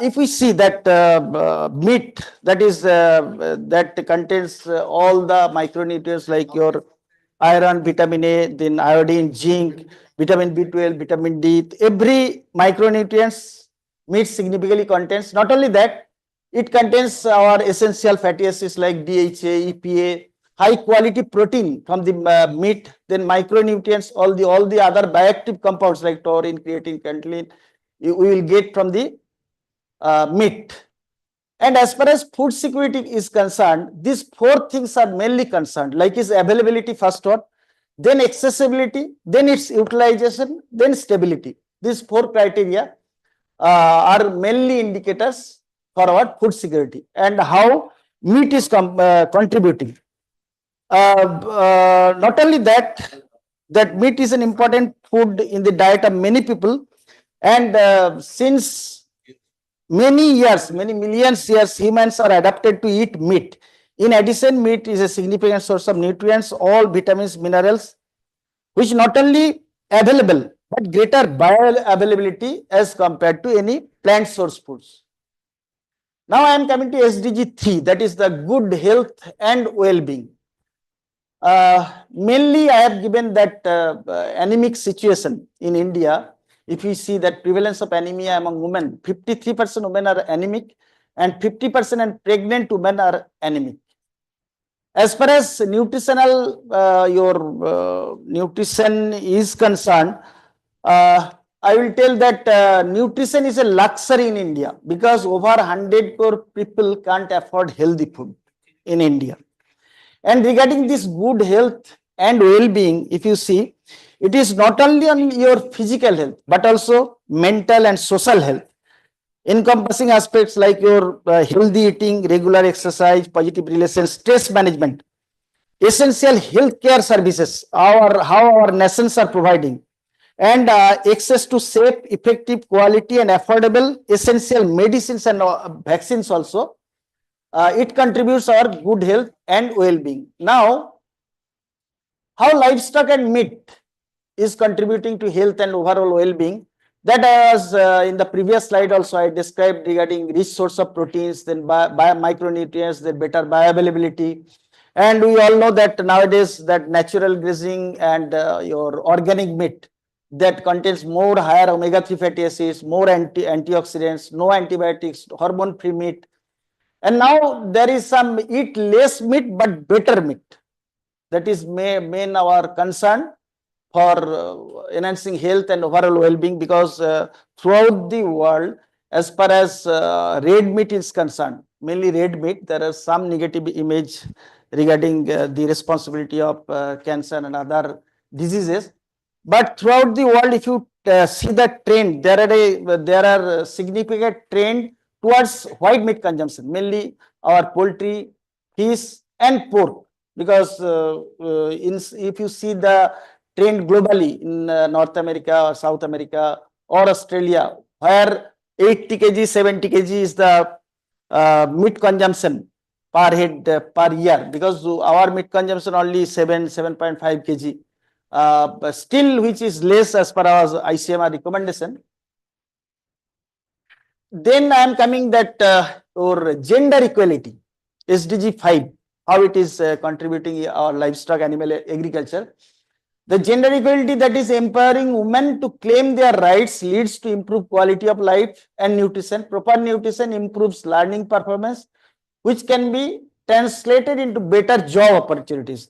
If we see that meat that contains all the micronutrients like your iron, vitamin A, then iodine, zinc, vitamin B12, vitamin D, every micronutrients meat significantly contains. Not only that, it contains our essential fatty acids like DHA, EPA, high quality protein from the meat, then micronutrients, all the other bioactive compounds like taurine, creatine, cantine, we will get from the meat. And as far as food security is concerned, these four things are mainly concerned, like its availability first one, then accessibility, then its utilization, then stability. These four criteria are mainly indicators for our food security and how meat is contributing. Not only that, that meat is an important food in the diet of many people, and since many years, many millions years, humans are adapted to eat meat. In addition, meat is a significant source of nutrients, all vitamins, minerals, which not only available, but greater bioavailability as compared to any plant source foods. Now I am coming to SDG 3, that is the good health and well-being. Mainly I have given that anemic situation in India. If we see that prevalence of anemia among women, 53% women are anemic and 50% and pregnant women are anemic. As far as nutritional, nutrition is concerned, I will tell that nutrition is a luxury in India because over 100 crore people can't afford healthy food in India. And regarding this good health and well-being, if you see, it is not only on your physical health, but also mental and social health, encompassing aspects like your healthy eating, regular exercise, positive relations, stress management, essential healthcare services, how our nations are providing, and access to safe, effective, quality, and affordable essential medicines and vaccines also. It contributes our good health and well-being. Now, how livestock and meat is contributing to health and overall well-being, that was in the previous slide also I described regarding rich source of proteins, then micronutrients, then better bioavailability. And we all know that nowadays that natural grazing and your organic meat that contains more higher omega-3 fatty acids, more antioxidants, no antibiotics, hormone-free meat. And now there is some eat less meat but better meat. That is main our concern for enhancing health and overall well-being, because throughout the world, as far as red meat is concerned, mainly red meat, there is some negative image regarding the responsibility of cancer and other diseases. But throughout the world, if you see the trend, there are significant trend towards white meat consumption, mainly our poultry, fish, and pork. Because if you see the trend globally in North America or South America or Australia, where 80 kg, 70 kg is the meat consumption per head per year, because our meat consumption only 7.5 kg, but still which is less as per our ICMR recommendation. Then I am coming that or gender equality, SDG 5, how it is contributing our livestock animal agriculture. The gender equality, that is empowering women to claim their rights, leads to improved quality of life and nutrition. Proper nutrition improves learning performance, which can be translated into better job opportunities.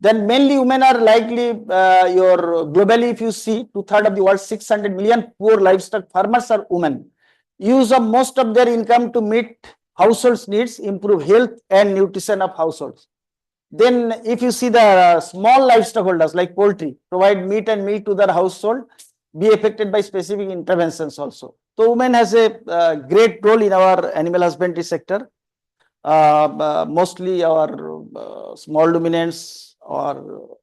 Then mainly women are likely, globally if you see, 2/3 of the world, 600 million poor livestock farmers are women. Use of most of their income to meet households needs, improve health and nutrition of households. Then if you see the small livestock holders like poultry, provide meat and milk to their household, be affected by specific interventions also. So women has a great role in our animal husbandry sector, mostly our small ruminants or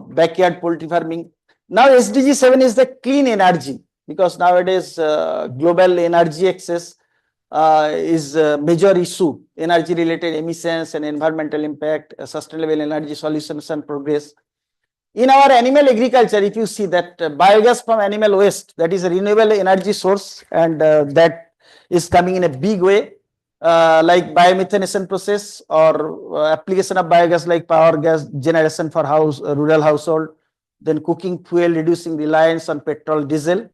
backyard poultry farming. Now SDG 7 is the clean energy. because nowadays global energy access is a major issue, energy related emissions and environmental impact, sustainable energy solutions and progress. In our animal agriculture, if you see that biogas from animal waste, that is a renewable energy source, and that is coming in a big way, like biomethanation process or application of biogas like power gas generation for rural household, then cooking fuel, reducing reliance on petrol, diesel.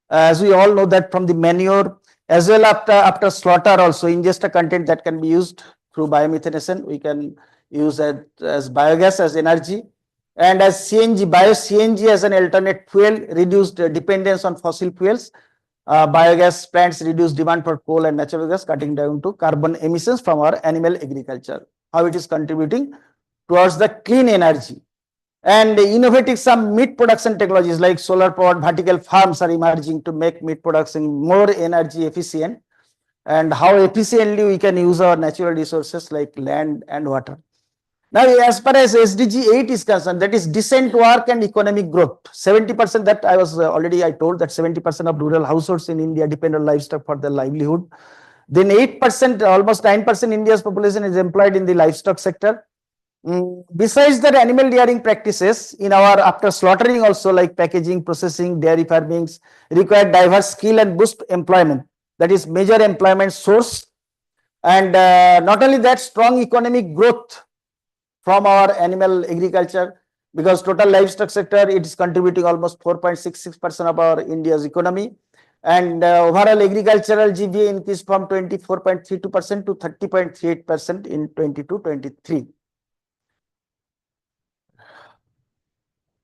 As we all know that from the manure, as well after slaughter also, ingesta content that can be used through biomethanation, we can use it as biogas as energy. And as CNG, bio-CNG as an alternate fuel, reduced dependence on fossil fuels. Biogas plants reduce demand for coal and natural gas, cutting down to carbon emissions from our animal agriculture. How it is contributing towards the clean energy. And innovative some meat production technologies like solar powered vertical farms are emerging to make meat production more energy efficient, and how efficiently we can use our natural resources like land and water. Now, as far as SDG 8 is concerned, that is decent work and economic growth. 70% that I was I told that 70% of rural households in India depend on livestock for their livelihood. Then 8%, almost 9% India's population is employed in the livestock sector. Besides that, animal rearing practices in our after slaughtering also like packaging, processing, dairy farmings require diverse skill and boost employment. That is major employment source. And not only that, strong economic growth from our animal agriculture, because total livestock sector, it is contributing almost 4.66% of our India's economy. And overall agricultural GVA increased from 24.32% to 30.38% in 22-23.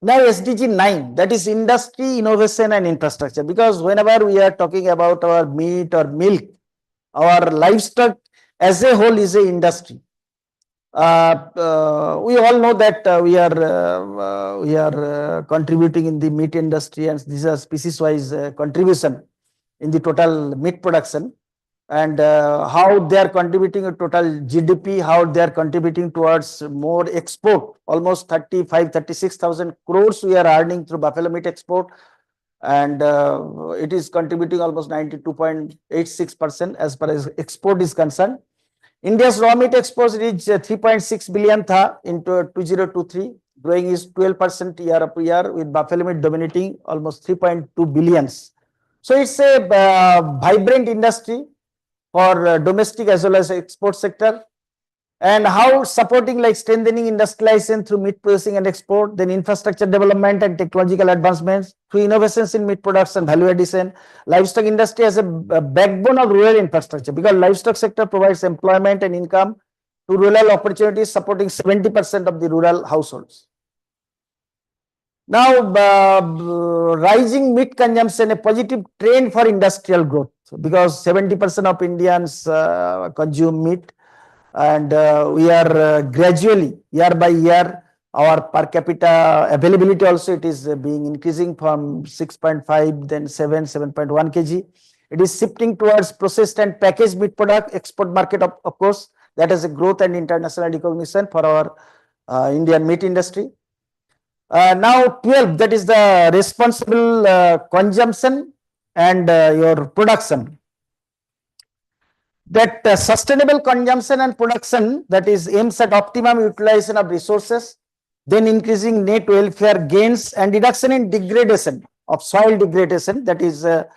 Now SDG 9, that is industry, innovation and infrastructure, because whenever we are talking about our meat or milk, our livestock as a whole is a industry. We all know that we are contributing in the meat industry, and these are species-wise contribution in the total meat production, and how they are contributing to total GDP, how they are contributing towards more export. Almost 36,000 crores we are earning through buffalo meat export, and it is contributing almost 92.86% as far as export is concerned. India's raw meat exports reached 3.6 billion in 2023, growing is 12% year up year, with buffalo meat dominating almost 3.2 billions. So it's a vibrant industry for domestic as well as export sector. And how supporting like strengthening industrialization through meat processing and export, then infrastructure development and technological advancements through innovations in meat production, value addition. Livestock industry as a backbone of rural infrastructure, because livestock sector provides employment and income to rural opportunities, supporting 70% of the rural households. Now, rising meat consumption, a positive trend for industrial growth, because 70% of Indians consume meat. And we are gradually, year by year, our per capita availability also, it is being increasing from 6.5, then 7.1 kg. It is shifting towards processed and packaged meat product export market, of course. That is a growth and international recognition for our Indian meat industry. Now 12, that is the responsible consumption and your production. That sustainable consumption and production, that is aims at optimum utilization of resources, then increasing net welfare gains and reduction in degradation of soil degradation, that is there.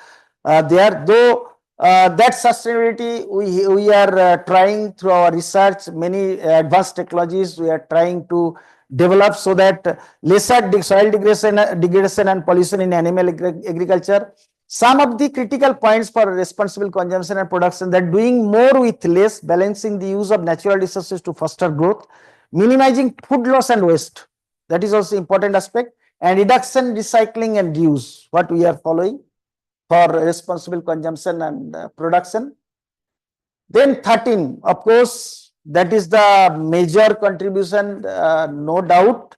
Though that sustainability we are trying through our research, many advanced technologies we are trying to develop so that lesser soil degradation and pollution in animal agriculture. Some of the critical points for responsible consumption and production, that doing more with less, balancing the use of natural resources to foster growth, minimizing food loss and waste. That is also important aspect, and reduction, recycling and reuse, what we are following for responsible consumption and production. Then 13, of course, that is the major contribution, no doubt.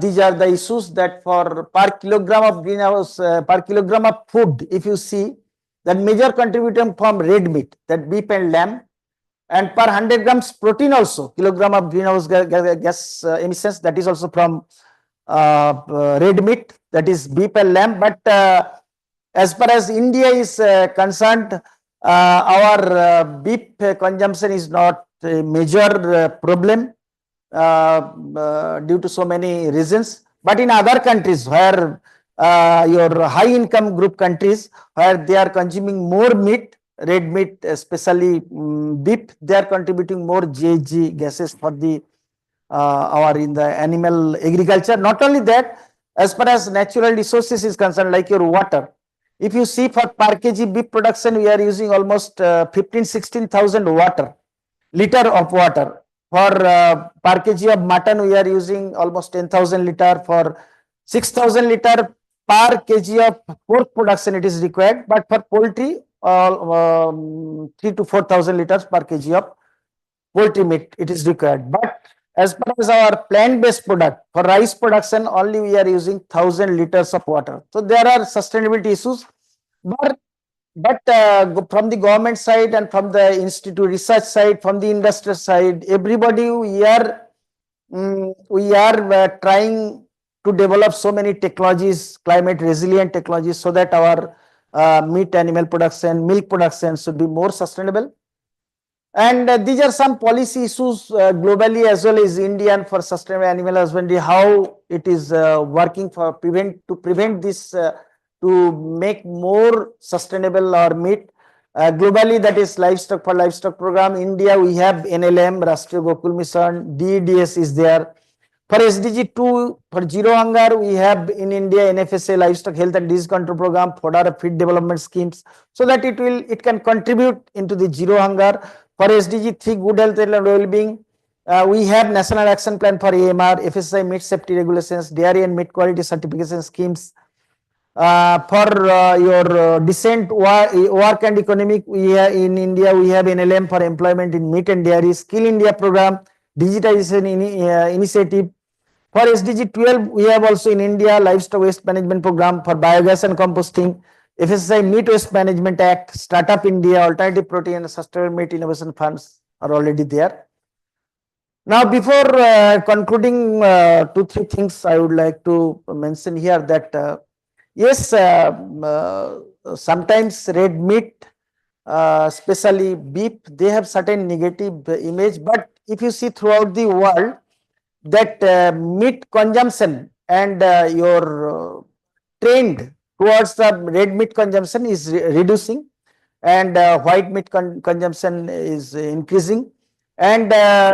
These are the issues that for per kilogram of greenhouse, per kilogram of food, if you see, that major contribution from red meat, that beef and lamb, and per 100 grams protein also, kilogram of greenhouse gas emissions, that is also from red meat, that is beef and lamb. But As far as India is concerned, our beef consumption is not a major problem due to so many reasons. But in other countries where your high income group countries where they are consuming more meat, red meat, especially beef, they are contributing more GHG gases for the our in the animal agriculture. Not only that, as far as natural resources is concerned, like your water, if you see for per kg beef production, we are using almost 15,000-16,000 liter of water. For per kg of mutton, we are using almost 10,000 liter. For 6,000 liter per kg of pork production, it is required. But for poultry, 3 to 4,000 liters per kg of poultry meat, it is required. But as far as our plant-based product, for rice production, only we are using 1,000 liters of water. So there are sustainability issues. But from the government side and from the institute research side, from the industrial side, everybody we are trying to develop so many technologies, climate resilient technologies, so that our meat animal production, milk production should be more sustainable. And these are some policy issues globally as well as Indian for sustainable animal husbandry, how it is working for prevent this to make more sustainable our meat. Globally, that is livestock for livestock program. India, we have NLM, Rashtriya Gokul Mission, DEDS is there. For SDG 2, for zero hunger, we have in India NFSA, Livestock Health and Disease Control Program, fodder feed development schemes, so that it can contribute into the zero hunger. For SDG 3, good health and well-being, we have National Action Plan for AMR, FSI meat safety regulations, dairy and meat quality certification schemes. For your decent work and economic, we have in India, we have NLM for employment in meat and dairy, Skill India program, digitization initiative. For SDG 12, we have also in India livestock waste management program for biogas and composting, FSI Meat Waste Management Act, Startup India, Alternative Protein and Sustainable Meat Innovation Funds are already there. Now, before concluding 2-3 things, I would like to mention here that yes, sometimes red meat, especially beef, they have certain negative image. But if you see throughout the world, that meat consumption and your trend towards the red meat consumption is reducing, and white meat consumption is increasing, and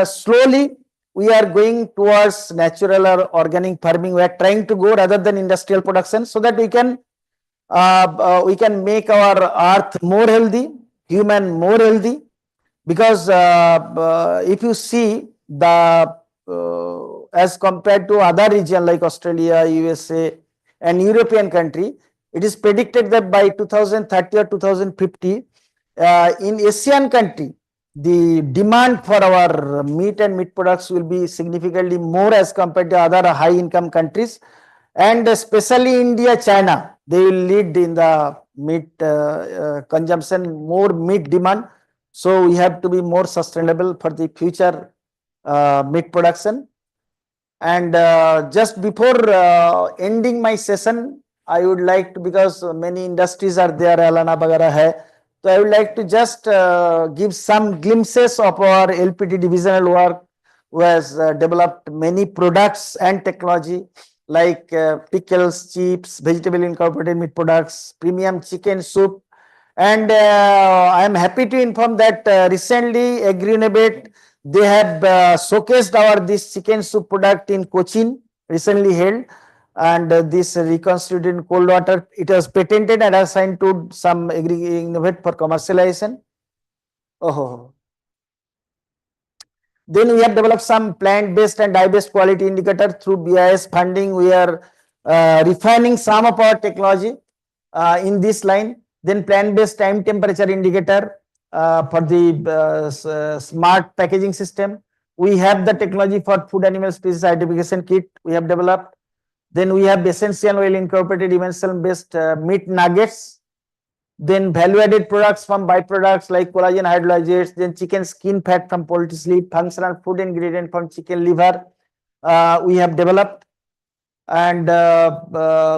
slowly we are going towards natural or organic farming. We are trying to go rather than industrial production, so that we can make our earth more healthy, human more healthy. Because if you see the as compared to other region like Australia, USA and European country, it is predicted that by 2030 or 2050, in Asian country, the demand for our meat and meat products will be significantly more as compared to other high income countries, and especially India, China, they will lead in the meat consumption, more meat demand. So we have to be more sustainable for the future meat production. And just before ending my session, I would like to, because many industries are there, Alana Bagara hai, so I would like to just give some glimpses of our LPT divisional work, who has developed many products and technology like pickles, chips, vegetable incorporated meat products, premium chicken soup. And I am happy to inform that recently AgriInnovate, they have showcased this chicken soup product in Cochin, recently held, and this reconstituted in cold water, it was patented and assigned to some AgriInnovate for commercialization. Oh. Then we have developed some plant-based and dye-based quality indicator through BIS funding. We are refining some of our technology in this line. Then plant-based time temperature indicator for the smart packaging system. We have the technology for food animal species identification kit we have developed. Then we have essential oil incorporated emulsion-based meat nuggets. Then value-added products from byproducts like collagen hydrolysates, then chicken skin fat from poultry sleeve, functional food ingredient from chicken liver we have developed. And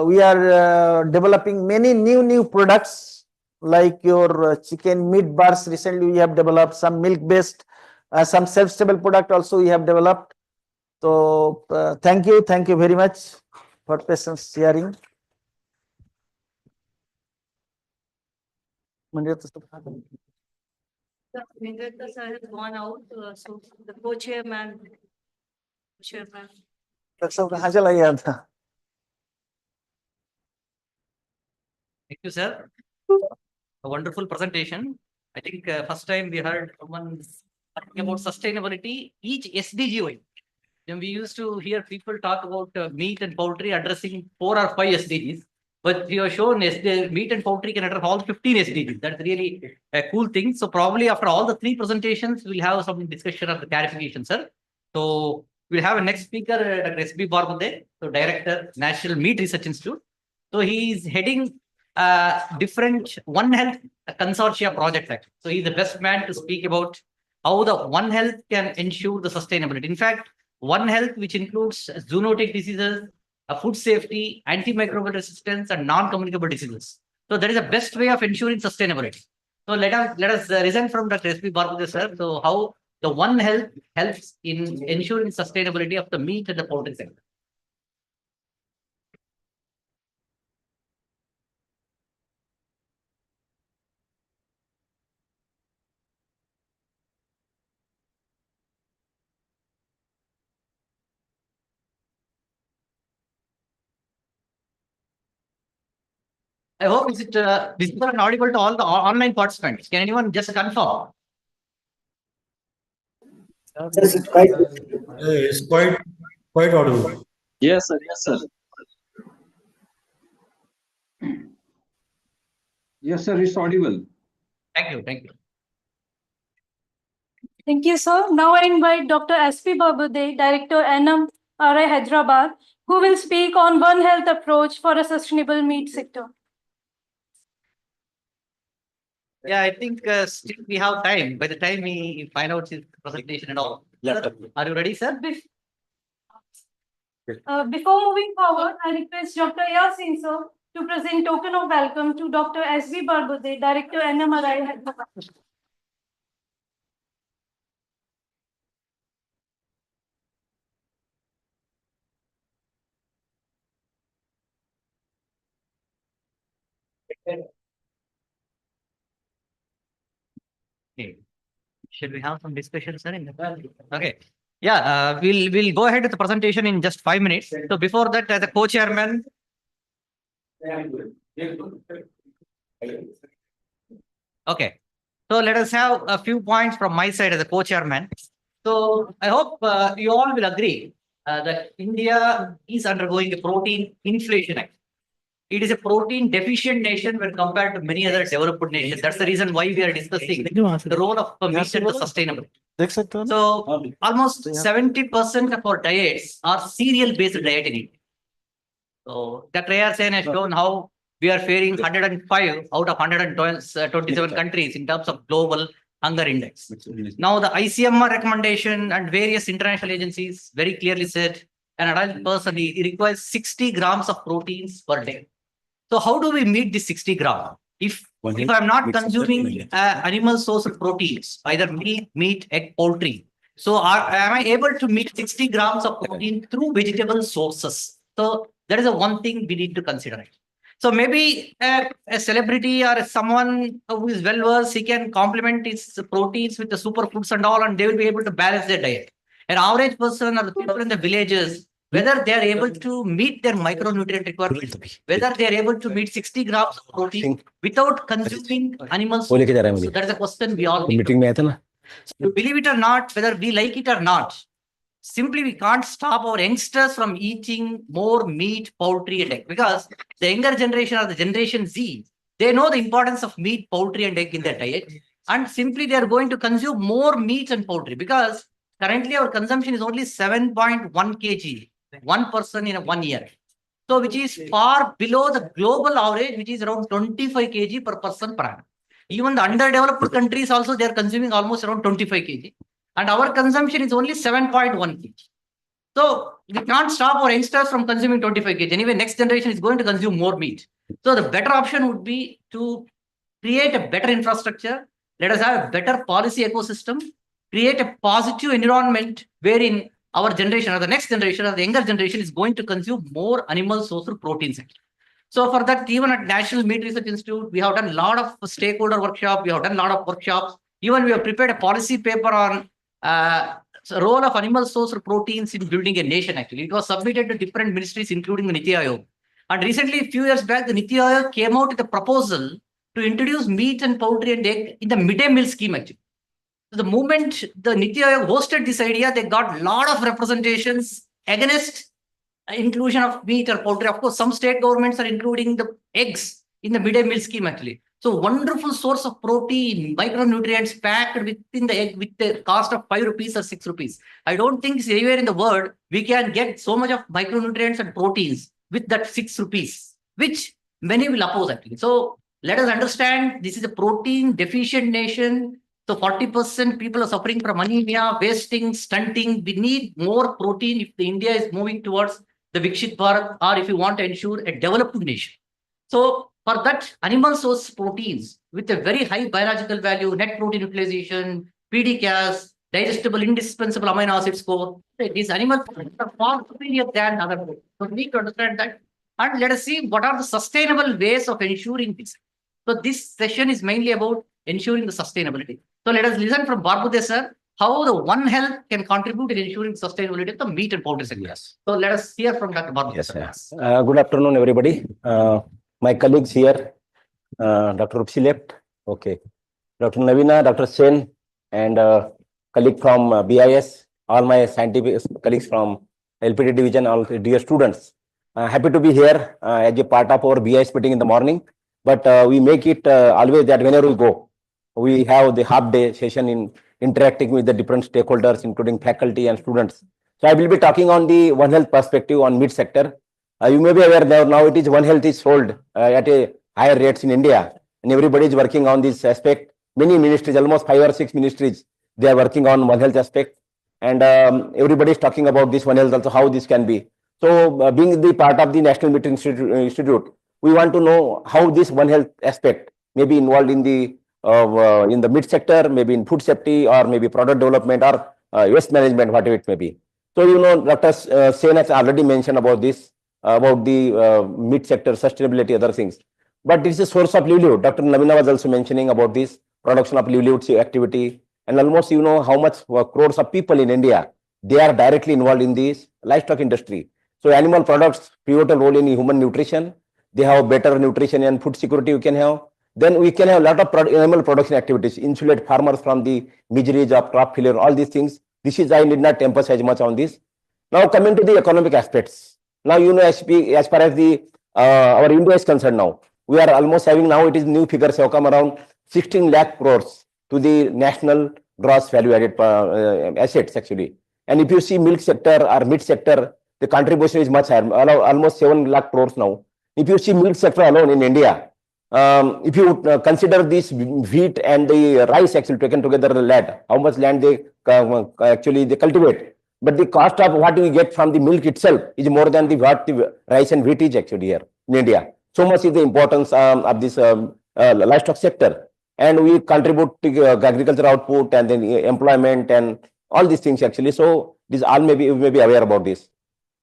we are developing many new products like your chicken meat bars. Recently, we have developed some milk-based, some self-stable product also we have developed. So thank you very much for patience sharing. Mandiratta sir has gone out, so the co-chairman. सब कहाँ चला गया था? Thank you, sir. A wonderful presentation. I think first time we heard someone talking about sustainability, each SDG. Then we used to hear people talk about meat and poultry addressing 4 or 5 SDGs. But you have shown meat and poultry can address all 15 SDGs. That's really a cool thing. So probably after all the 3 presentations, we'll have some discussion of the clarification, sir. So we'll have a next speaker, Dr. S.B. Barbade, so Director, National Meat Research Institute. So he is heading different One Health consortia project. So he's the best man to speak about how the One Health can ensure the sustainability. In fact, One Health, which includes zoonotic diseases, food safety, antimicrobial resistance, and non-communicable diseases. So that is the best way of ensuring sustainability. So let us listen from Dr. S.B. Barbade, sir. So how the One Health helps in ensuring sustainability of the meat and the poultry sector. I hope is it visible and audible to all the online participants. Can anyone just confirm? Yes, it's quite. It's quite audible. Yes, sir. Yes, sir. Yes, sir. It's audible. Thank you. Thank you. Thank you, sir. Now I invite Dr. S.P. Barbade, Director, NMRI Hyderabad, who will speak on One Health approach for a sustainable meat sector. Yeah, I think still we have time. By the time we find out his presentation and all. Sir, are you ready, sir? Before moving forward, I request Dr. Yasin, sir, to present token of welcome to Dr. S.B. Barbade, Director, NMRI Hyderabad. Okay. Should we have some discussion, sir? Okay. Yeah, we'll go ahead with the presentation in just 5 minutes. So before that, as a co-chairman. Okay. So let us have a few points from my side as a co-chairman. So I hope you all will agree that India is undergoing a protein inflation. It is a protein deficient nation when compared to many other developed nations. That's the reason why we are discussing the role of meat and the sustainability. So almost 70% of our diets are cereal-based diet in India. So Dr. Sen has shown how we are faring 105 out of 127 countries in terms of global hunger index. Now the ICMR recommendation and various international agencies very clearly said an adult person he requires 60 grams of proteins per day. So how do we meet this 60 gram? If I'm not consuming animal source of proteins, either meat, egg, poultry, so am I able to meet 60 grams of protein through vegetable sources? So that is the one thing we need to consider. So maybe a celebrity or someone who is well versed, he can complement his proteins with the superfoods and all, and they will be able to balance their diet. An average person or the people in the villages, whether they are able to meet their micronutrient requirements, whether they are able to meet 60 grams of protein without consuming animal sources. So that is a question we all need to. So believe it or not, whether we like it or not, simply we can't stop our youngsters from eating more meat, poultry, and egg, because the younger generation or the generation Z, they know the importance of meat, poultry, and egg in their diet, and simply they are going to consume more meat and poultry, because currently our consumption is only 7.1 kg, one person in 1 year. So which is far below the global average, which is around 25 kg per person per annum. Even the underdeveloped countries also, they are consuming almost around 25 kg. And our consumption is only 7.1 kg. So we can't stop our youngsters from consuming 25 kg. Anyway, next generation is going to consume more meat. So the better option would be to create a better infrastructure. Let us have a better policy ecosystem, create a positive environment wherein our generation or the next generation or the younger generation is going to consume more animal sourced proteins. So for that, even at National Meat Research Institute, we have done a lot of stakeholder workshop. We have done a lot of workshops. Even we have prepared a policy paper on role of animal sourced proteins in building a nation. Actually, it was submitted to different ministries, including the Niti Aayog. And recently, a few years back, the Niti Aayog came out with a proposal to introduce meat and poultry and egg in the midday meal scheme. Actually, so the moment the Niti Aayog hosted this idea, they got a lot of representations against inclusion of meat or poultry. Of course, some state governments are including the eggs in the midday meal scheme actually. So wonderful source of protein, micronutrients packed within the egg with the cost of 5 rupees or 6 rupees. I don't think anywhere in the world we can get so much of micronutrients and proteins with that 6 rupees, which many will oppose actually. So let us understand this is a protein deficient nation. So 40% people are suffering from anemia, wasting, stunting. We need more protein if the India is moving towards the Vikshit Bharat, or if you want to ensure a developed nation. So for that, animal source proteins with a very high biological value, net protein utilization, PDCAS, digestible, indispensable amino acid score, these animal proteins are far superior than other proteins. So we need to understand that. And let us see what are the sustainable ways of ensuring this. So this session is mainly about ensuring the sustainability. So let us listen from Barbude sir, how the One Health can contribute in ensuring sustainability of the meat and poultry sector. Yes. So let us hear from Dr. Barbude. Yes, sir. Good afternoon, everybody. My colleagues here, Dr. Rupsi left. Okay. Dr. Navina, Dr. Sen, and colleague from BIS, all my scientific colleagues from LPT division, all dear students. Happy to be here as a part of our BIS meeting in the morning. But we make it always that whenever we go, we have the half day session in interacting with the different stakeholders, including faculty and students. So I will be talking on the One Health perspective on meat sector. You may be aware that now it is One Health is sold at a higher rates in India, and everybody is working on this aspect. Many ministries, almost 5 or 6 ministries, they are working on One Health aspect, and everybody is talking about this One Health also, how this can be. So being the part of the National Meat Institute, we want to know how this One Health aspect may be involved in the meat sector, maybe in food safety, or maybe product development, or waste management, whatever it may be. So, you know, Dr. Sen has already mentioned about this, about the meat sector, sustainability, other things. But it is a source of livelihood. Dr. Navina was also mentioning about this production of livelihood activity. And almost, you know, how much crores of people in India, they are directly involved in this livestock industry. So animal products, pivotal role in human nutrition. They have better nutrition and food security we can have. Then we can have a lot of animal production activities, insulate farmers from the miseries of crop failure, all these things. This is, I need not emphasize much on this. Now coming to the economic aspects. Now, you know, as far as the our India is concerned now, we are almost having now, it is new figures have come around 16 lakh crores to the national gross value added assets actually. And if you see milk sector or meat sector, the contribution is much higher, almost 7 lakh crores now. If you see milk sector alone in India, if you consider this wheat and the rice actually taken together, the land, how much land they actually they cultivate, but the cost of what we get from the milk itself is more than what the rice and wheat is actually here in India. So much is the importance of this livestock sector, and we contribute to agriculture output and then employment and all these things actually. So this all we may be aware about this.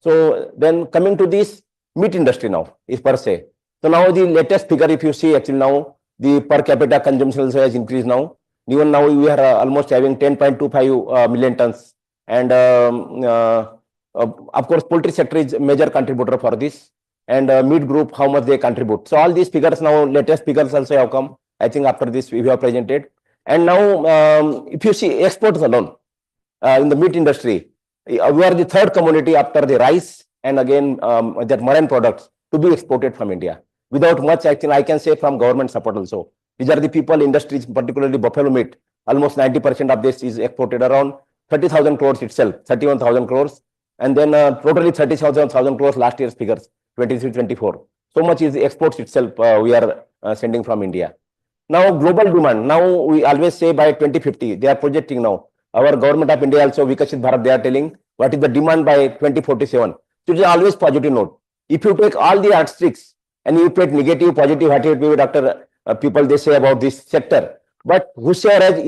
So then coming to this meat industry now is per se. So now the latest figure, if you see actually now the per capita consumption also has increased now. Even now we are almost having 10.25 million tons. And of course, poultry sector is a major contributor for this. And meat group, how much they contribute. So all these figures now, latest figures also have come. I think after this we have presented. And now if you see exports alone in the meat industry, we are the third commodity after the rice and again that marine products to be exported from India. Without much action, I can say from government support also. These are the people, industries, particularly buffalo meat. Almost 90% of this is exported, around 30,000 crores itself, 31,000 crores. And then totally 30,000 crores last year's figures, 23-24. So much is the exports itself we are sending from India. Now global demand, now we always say by 2050, they are projecting now. Our government of India also, Vikshit Bharat, they are telling what is the demand by 2047. So it is always positive note. If you take all the asterisks and you take negative, positive, whatever maybe doctor people they say about this sector, but whosoever has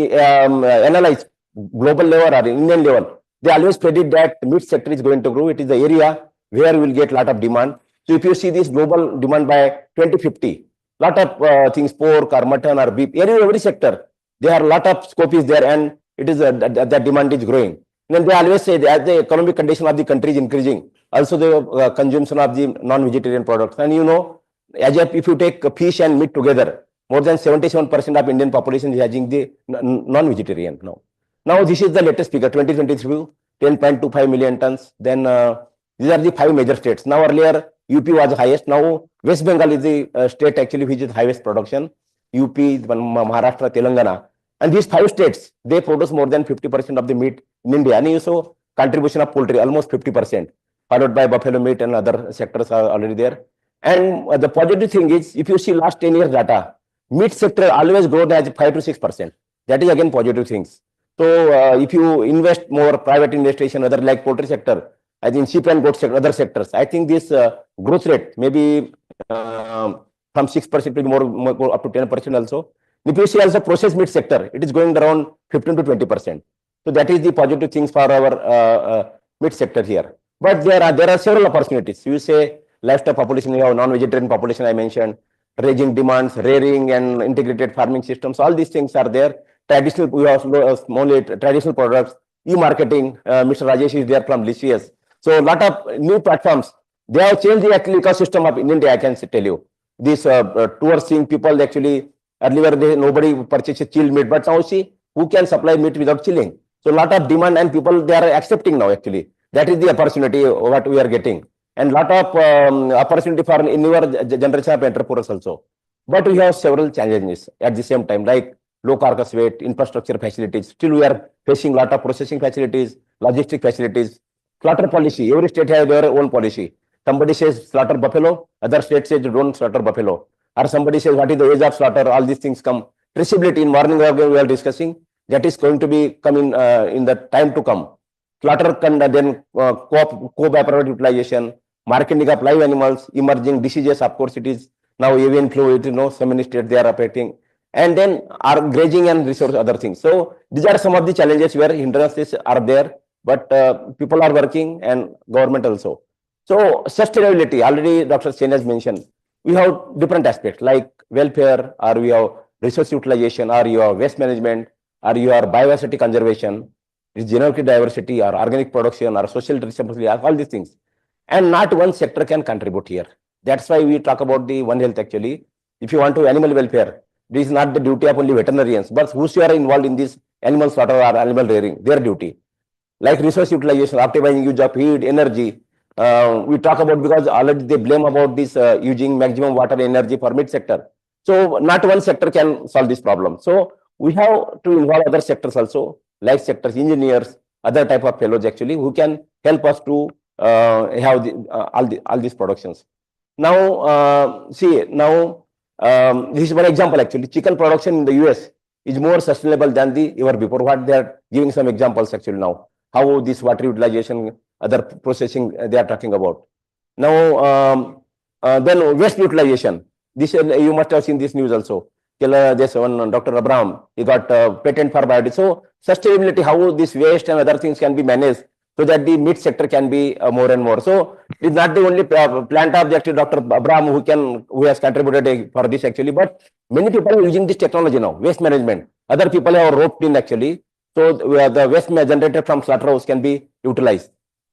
analyzed global level or Indian level, they always predict that meat sector is going to grow. It is the area where we will get lot of demand. So if you see this global demand by 2050, lot of things, pork or mutton or beef, every sector, there are lot of scope is there, and it is that demand is growing. Then they always say that as the economic condition of the country is increasing, also the consumption of the non-vegetarian products. And you know, if you take fish and meat together, more than 77% of Indian population is having the non-vegetarian now. Now this is the latest figure, 2023, 10.25 million tons. Then these are the 5 major states. Now earlier UP was highest. Now West Bengal is the state actually which is highest production. UP, Maharashtra, Telangana. And these 5 states, they produce more than 50% of the meat in India. And also contribution of poultry, almost 50%, followed by buffalo meat and other sectors are already there. And the positive thing is, if you see last 10 years data, meat sector always grown as 5 to 6%. That is again positive things. So if you invest more private investment, other like poultry sector, I think sheep and goat sector, other sectors, I think this growth rate maybe from 6% to more up to 10% also. If you see also processed meat sector, it is going around 15 to 20%. So that is the positive things for our meat sector here. But there are several opportunities. You say livestock population, you have non-vegetarian population I mentioned, raising demands, rearing and integrated farming systems, all these things are there. Traditional, we have small traditional products, e-marketing, Mr. Rajesh is there from Lycius. So a lot of new platforms, they have changed the actual ecosystem of in India, I can tell you. This towards seeing people actually, earlier nobody purchases chilled meat, but now see who can supply meat without chilling. So a lot of demand and people, they are accepting now actually. That is the opportunity what we are getting. And lot of opportunity for newer generation of entrepreneurs also. But we have several challenges at the same time, like low carcass weight, infrastructure facilities. Still we are facing lot of processing facilities, logistic facilities, slaughter policy. Every state has their own policy. Somebody says slaughter buffalo, other state says don't slaughter buffalo. Or somebody says what is the age of slaughter, all these things come. Traceability in morning we are discussing, that is going to be coming in the time to come. Slaughter can then co-byproduct utilization, marketing of live animals, emerging diseases, of course it is now avian flu, it is so many states they are operating. And then our grazing and resource other things. So these are some of the challenges where hindrances are there, but people are working and government also. So sustainability, already Dr. Sen has mentioned, we have different aspects like welfare, or we have resource utilization, or you have waste management, or you have biodiversity conservation, genetic diversity, or organic production, or social responsibility, all these things. And not one sector can contribute here. That's why we talk about the One Health actually. If you want to animal welfare, this is not the duty of only veterinarians, but whosoever are involved in this animal slaughter or animal rearing, their duty. Like resource utilization, optimizing use of feed, energy. We talk about because already they blame about this using maximum water energy for meat sector. So not one sector can solve this problem. So we have to involve other sectors also, like sectors, engineers, other type of fellows actually, who can help us to have all these productions. Now, see, now this is one example actually. Chicken production in the US is more sustainable than the ever before. What they are giving some examples actually now. How this water utilization, other processing they are talking about. Now, then waste utilization. This you must have seen this news also. This one Dr. Abraham, he got patent for biodiversity. So sustainability, how this waste and other things can be managed so that the meat sector can be more and more. So it's not the only plant objective Dr. Abraham who has contributed for this actually, but many people are using this technology now, waste management. Other people have roped in actually. So the waste generated from slaughterhouse can be utilized.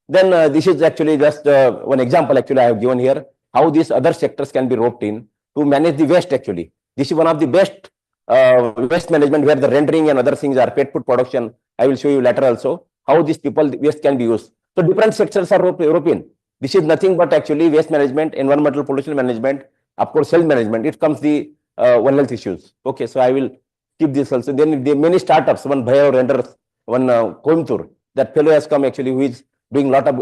Then this is actually just one example actually I have given here, how these other sectors can be roped in to manage the waste actually. This is one of the best waste management where the rendering and other things are pet food production. I will show you later also how these people waste can be used. So different sectors are European. This is nothing but actually waste management, environmental pollution management, of course health management. It comes the One Health issues. Okay, so I will keep this also. Then the many startups, one Bhayo renders, one Coimbatore, that fellow has come actually who is doing a lot of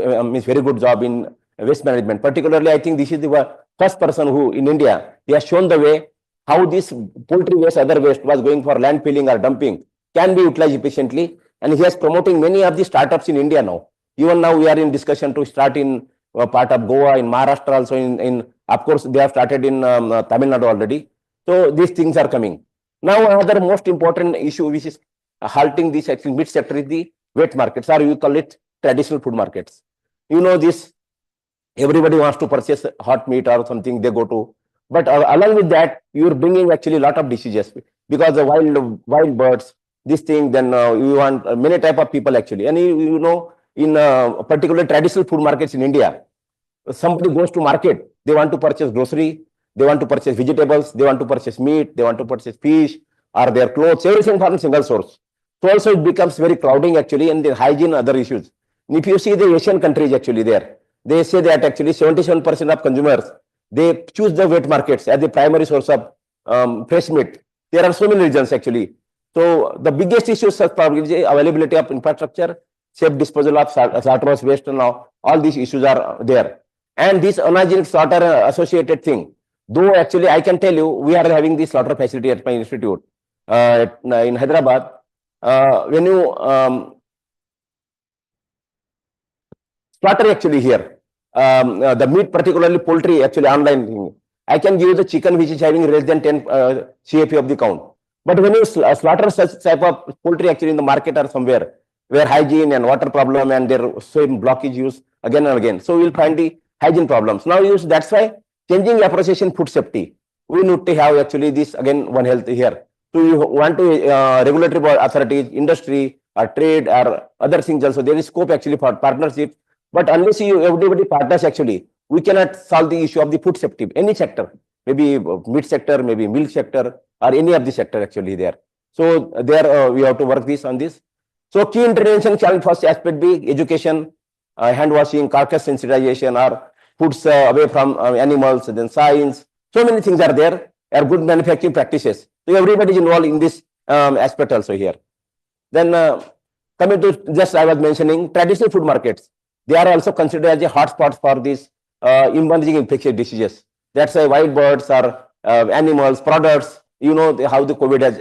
very good job in waste management. Particularly, I think this is the first person who in India, he has shown the way how this poultry waste, other waste was going for landfilling or dumping can be utilized efficiently. And he is promoting many of the startups in India now. Even now we are in discussion to start in part of Goa, in Maharashtra also, in of course they have started in Tamil Nadu already. So these things are coming. Now another most important issue which is halting this actually meat sector is the wet markets, or we call it traditional food markets. You know this, everybody wants to purchase hot meat or something they go to, but along with that you are bringing actually a lot of diseases because the wild birds, this thing, then you want many type of people actually. And you know, in particular traditional food markets in India, somebody goes to market, they want to purchase grocery, they want to purchase vegetables, they want to purchase meat, they want to purchase fish or their clothes, everything from single source. So also it becomes very crowding actually, and the hygiene, other issues. And if you see the Asian countries actually there, they say that actually 77% of consumers, they choose the wet markets as the primary source of fresh meat. There are so many reasons actually. So the biggest issue is probably the availability of infrastructure, safe disposal of slaughterhouse waste, and all these issues are there. And this unhygienic slaughter associated thing, though actually I can tell you, we are having this slaughter facility at my institute in Hyderabad. When you slaughter actually here, the meat, particularly poultry, actually online, I can give you the chicken which is having less than 10 CAP of the count. But when you slaughter such type of poultry actually in the market or somewhere where hygiene and water problem and their same blockage used again and again, so we will find the hygiene problems. Now that's why changing approach in food safety, we need to have actually this again One Health here. So you want to regulatory authorities, industry or trade or other things also, there is scope actually for partnership. But unless everybody partners actually, we cannot solve the issue of the food safety, any sector, maybe meat sector, maybe milk sector, or any of the sector actually there. So there we have to work on this. So key intervention can first aspect be education, hand washing, carcass sensitization, or foods away from animals, then science. So many things are there, are good manufacturing practices. So everybody is involved in this aspect also here. Then coming to just I was mentioning traditional food markets, they are also considered as a hotspot for these emerging infectious diseases. That's why wild birds or animals, products, you know how the COVID has,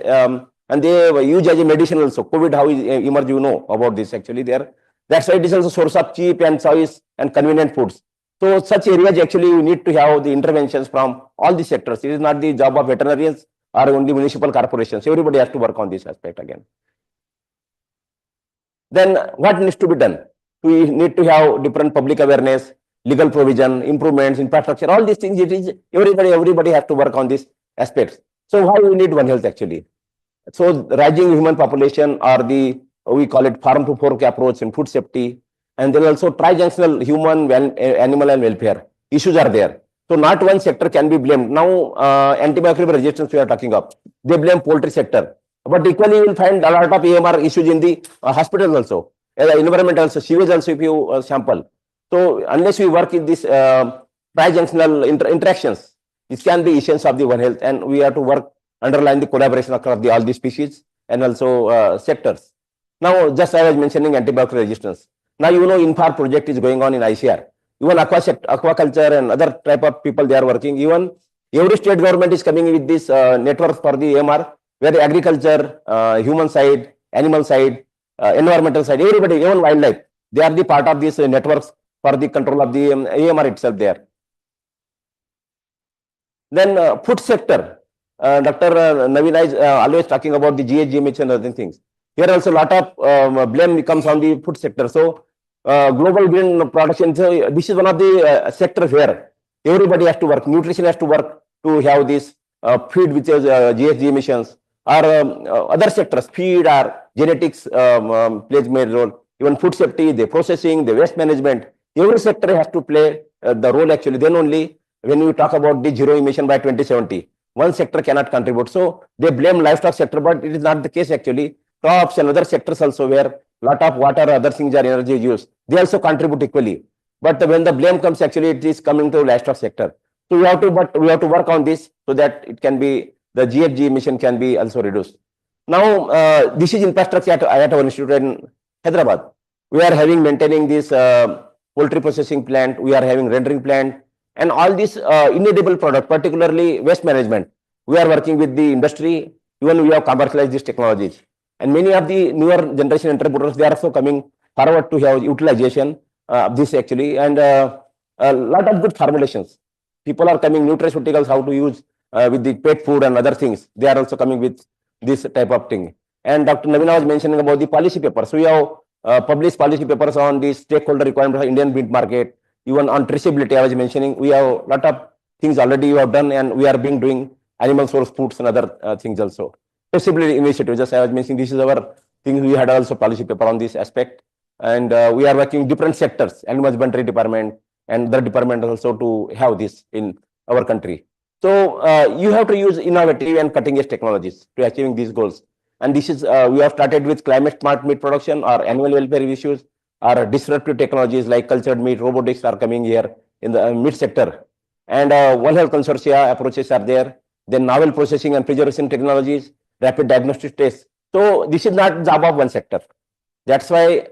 and they use as a medicine also. COVID, how it emerged, you know about this actually there. That's why it is also source of cheap and choice and convenient foods. So such areas actually we need to have the interventions from all the sectors. It is not the job of veterinarians or only municipal corporations. Everybody has to work on this aspect again. Then what needs to be done? We need to have different public awareness, legal provision, improvements, infrastructure, all these things. It is everybody has to work on these aspects. So why we need One Health actually? So rising human population, or we call it farm to fork approach in food safety, and then also trijunctional human, animal and welfare issues are there. So not one sector can be blamed. Now antimicrobial resistance we are talking of, they blame poultry sector, but equally you will find a lot of AMR issues in the hospitals also, environment also, sewage also if you sample. So unless we work in this trijunctional interactions, this can be issues of the One Health, and we have to work underline the collaboration across all the species and also sectors. Now, just I was mentioning antibiotic resistance. Now, you know, INFAR project is going on in ICR. Even aquaculture and other type of people, they are working. Even every state government is coming with this network for the AMR, where the agriculture, human side, animal side, environmental side, everybody, even wildlife, they are the part of these networks for the control of the AMR itself there. Then food sector. Dr. Navina is always talking about the GHGMH and other things. Here also a lot of blame comes on the food sector. So global green production, so this is one of the sectors where everybody has to work. Nutrition has to work to have this feed which is GHG emissions, or other sectors, feed or genetics plays major role. Even food safety, the processing, the waste management, every sector has to play the role actually. Then only when we talk about the zero emission by 2070, one sector cannot contribute. So they blame livestock sector, but it is not the case actually. Crops and other sectors also where lot of water, other things are energy used, they also contribute equally. But when the blame comes, actually it is coming to livestock sector. So we have to work on this so that it can be, the GHG emission can be also reduced. Now this is infrastructure at our institute in Hyderabad. We are maintaining this poultry processing plant, we are having rendering plant, and all these inedible product, particularly waste management. We are working with the industry, even we have commercialized these technologies. And many of the newer generation entrepreneurs, they are also coming forward to have utilization of this actually, and a lot of good formulations. People are coming, nutraceuticals, how to use with the pet food and other things. They are also coming with this type of thing. And Dr. Navina was mentioning about the policy papers. So we have published policy papers on the stakeholder requirement of Indian meat market. Even on traceability, I was mentioning, we have a lot of things already you have done, and we are doing animal source foods and other things also. Traceability initiative, just I was mentioning, this is our thing. We had also policy paper on this aspect, and we are working different sectors, animal husbandry department and the department also to have this in our country. So you have to use innovative and cutting edge technologies to achieving these goals. And this is, we have started with climate smart meat production or animal welfare issues, or disruptive technologies like cultured meat, robotics are coming here in the meat sector. And One Health Consortia approaches are there. Then novel processing and preservation technologies, rapid diagnostic tests. So this is not job of one sector. That's why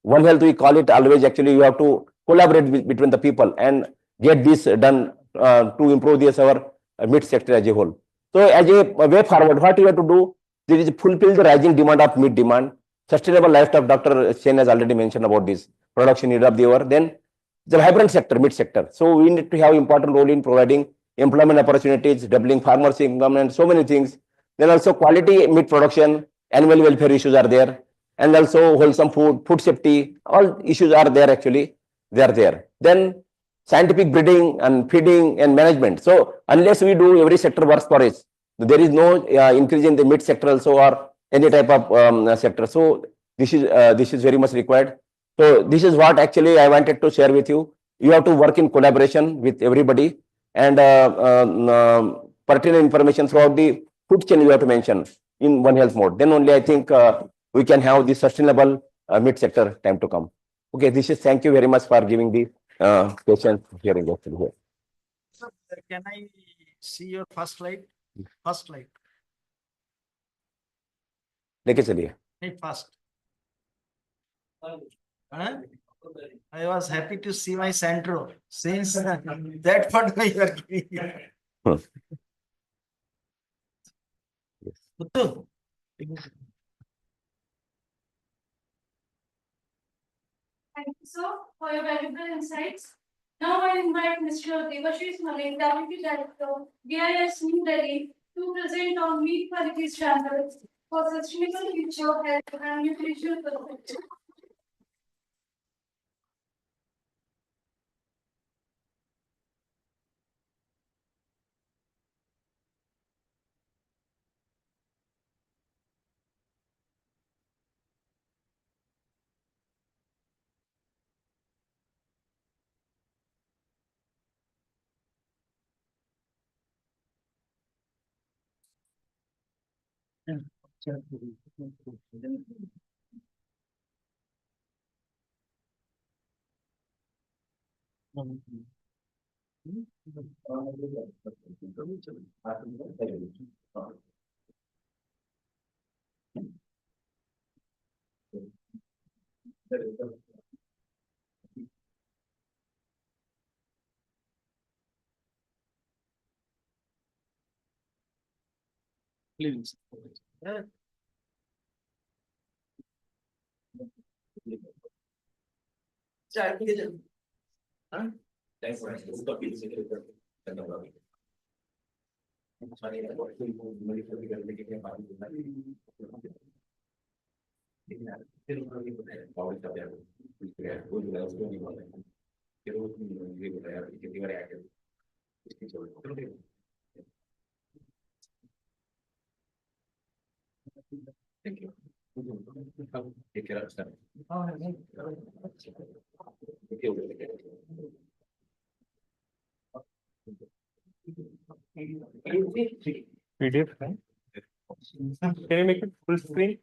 One Health, we call it always, actually you have to collaborate between the people and get this done to improve this our meat sector as a whole. So as a way forward, what you have to do, there is fulfill the rising demand of meat demand. Sustainable lifestyle, Dr. Chen has already mentioned about this production need of the hour. Then the vibrant sector, meat sector. So we need to have important role in providing employment opportunities, doubling farmers' income, and so many things. Then also quality meat production, animal welfare issues are there, and also wholesome food safety, all issues are there actually. They are there. Then scientific breeding and feeding and management. So unless we do, every sector works for us. There is no increase in the meat sector also or any type of sector. So this is very much required. So this is what actually I wanted to share with you. You have to work in collaboration with everybody, and pertinent information throughout the food chain you have to mention in One Health mode. Then only I think we can have the sustainable meat sector time to come. Okay, this is, thank you very much for giving the patient hearing actually here. So, can I see your first slide? First slide. लेके चलिए. Hey, first. Huh? I was happy to see my centro since that what we are giving. Puttu. Thank you, sir, for your valuable insights. Now I invite Mr. Devashish Malik, Deputy Director, BIS New Delhi, to present on meat quality standards for sustainable future health and nutrition perspective. Please. Thank you. Take care of stuff. PDF, right? Can you make it full screen?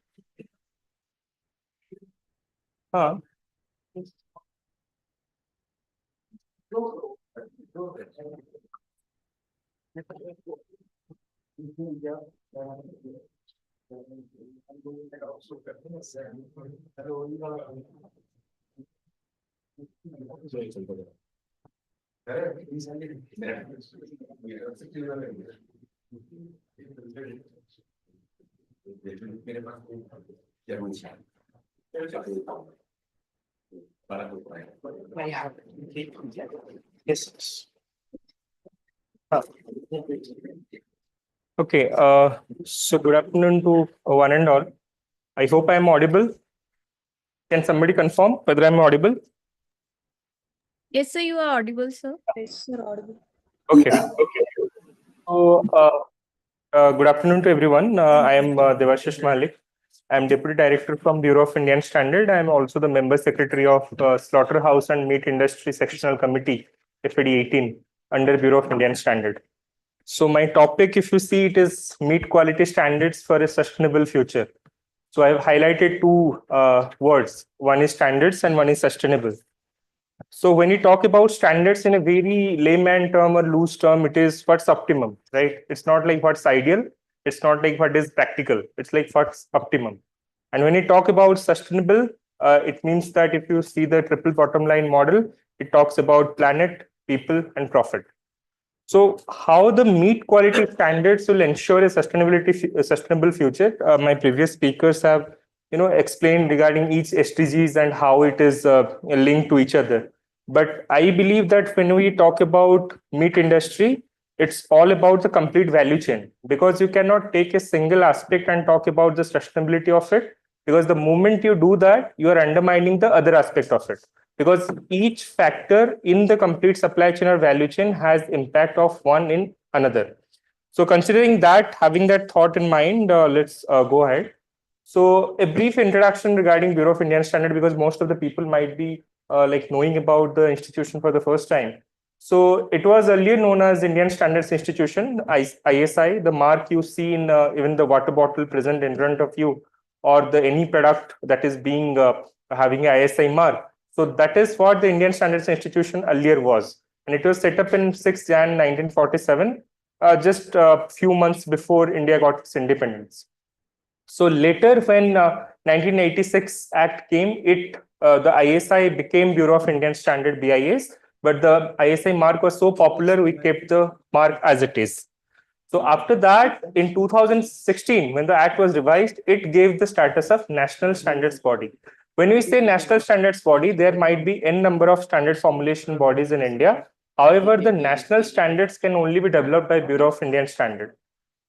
Yes. Okay, so good afternoon to one and all. I hope I am audible. Can somebody confirm whether I am audible? Yes, sir, you are audible, sir. Yes, sir, audible. Okay. So, good afternoon to everyone. I am Devashish Malik. I am Deputy Director from Bureau of Indian Standard. I am also the Member Secretary of Slaughterhouse and Meat Industry Sectional Committee, FAD 18, under Bureau of Indian Standard. So my topic, if you see, it is meat quality standards for a sustainable future. So I have highlighted two words. One is standards and one is sustainable. So when you talk about standards in a very layman term or loose term, it is what's optimum, right? It's not like what's ideal. It's not like what is practical. It's like what's optimum. And when you talk about sustainable, it means that if you see the triple bottom line model, it talks about planet, people, and profit. So how the meat quality standards will ensure a sustainable future? My previous speakers have explained regarding each SDGs and how it is linked to each other. But I believe that when we talk about meat industry, it's all about the complete value chain, because you cannot take a single aspect and talk about the sustainability of it, because the moment you do that, you are undermining the other aspect of it, because each factor in the complete supply chain or value chain has impact of one in another. So considering that, having that thought in mind, let's go ahead. So a brief introduction regarding Bureau of Indian Standard, because most of the people might be like knowing about the institution for the first time. So it was earlier known as Indian Standards Institution, ISI. The mark you see in even the water bottle present in front of you, or the any product that is being having a ISI mark. So that is what the Indian Standards Institution earlier was. And it was set up in 6 Jan 1947, just a few months before India got its independence. So later, when 1986 Act came, the ISI became Bureau of Indian Standard, BIS, but the ISI mark was so popular, we kept the mark as it is. So after that, in 2016, when the Act was revised, it gave the status of National Standards Body. When we say National Standards Body, there might be n number of standard formulation bodies in India. However, the national standards can only be developed by Bureau of Indian Standard.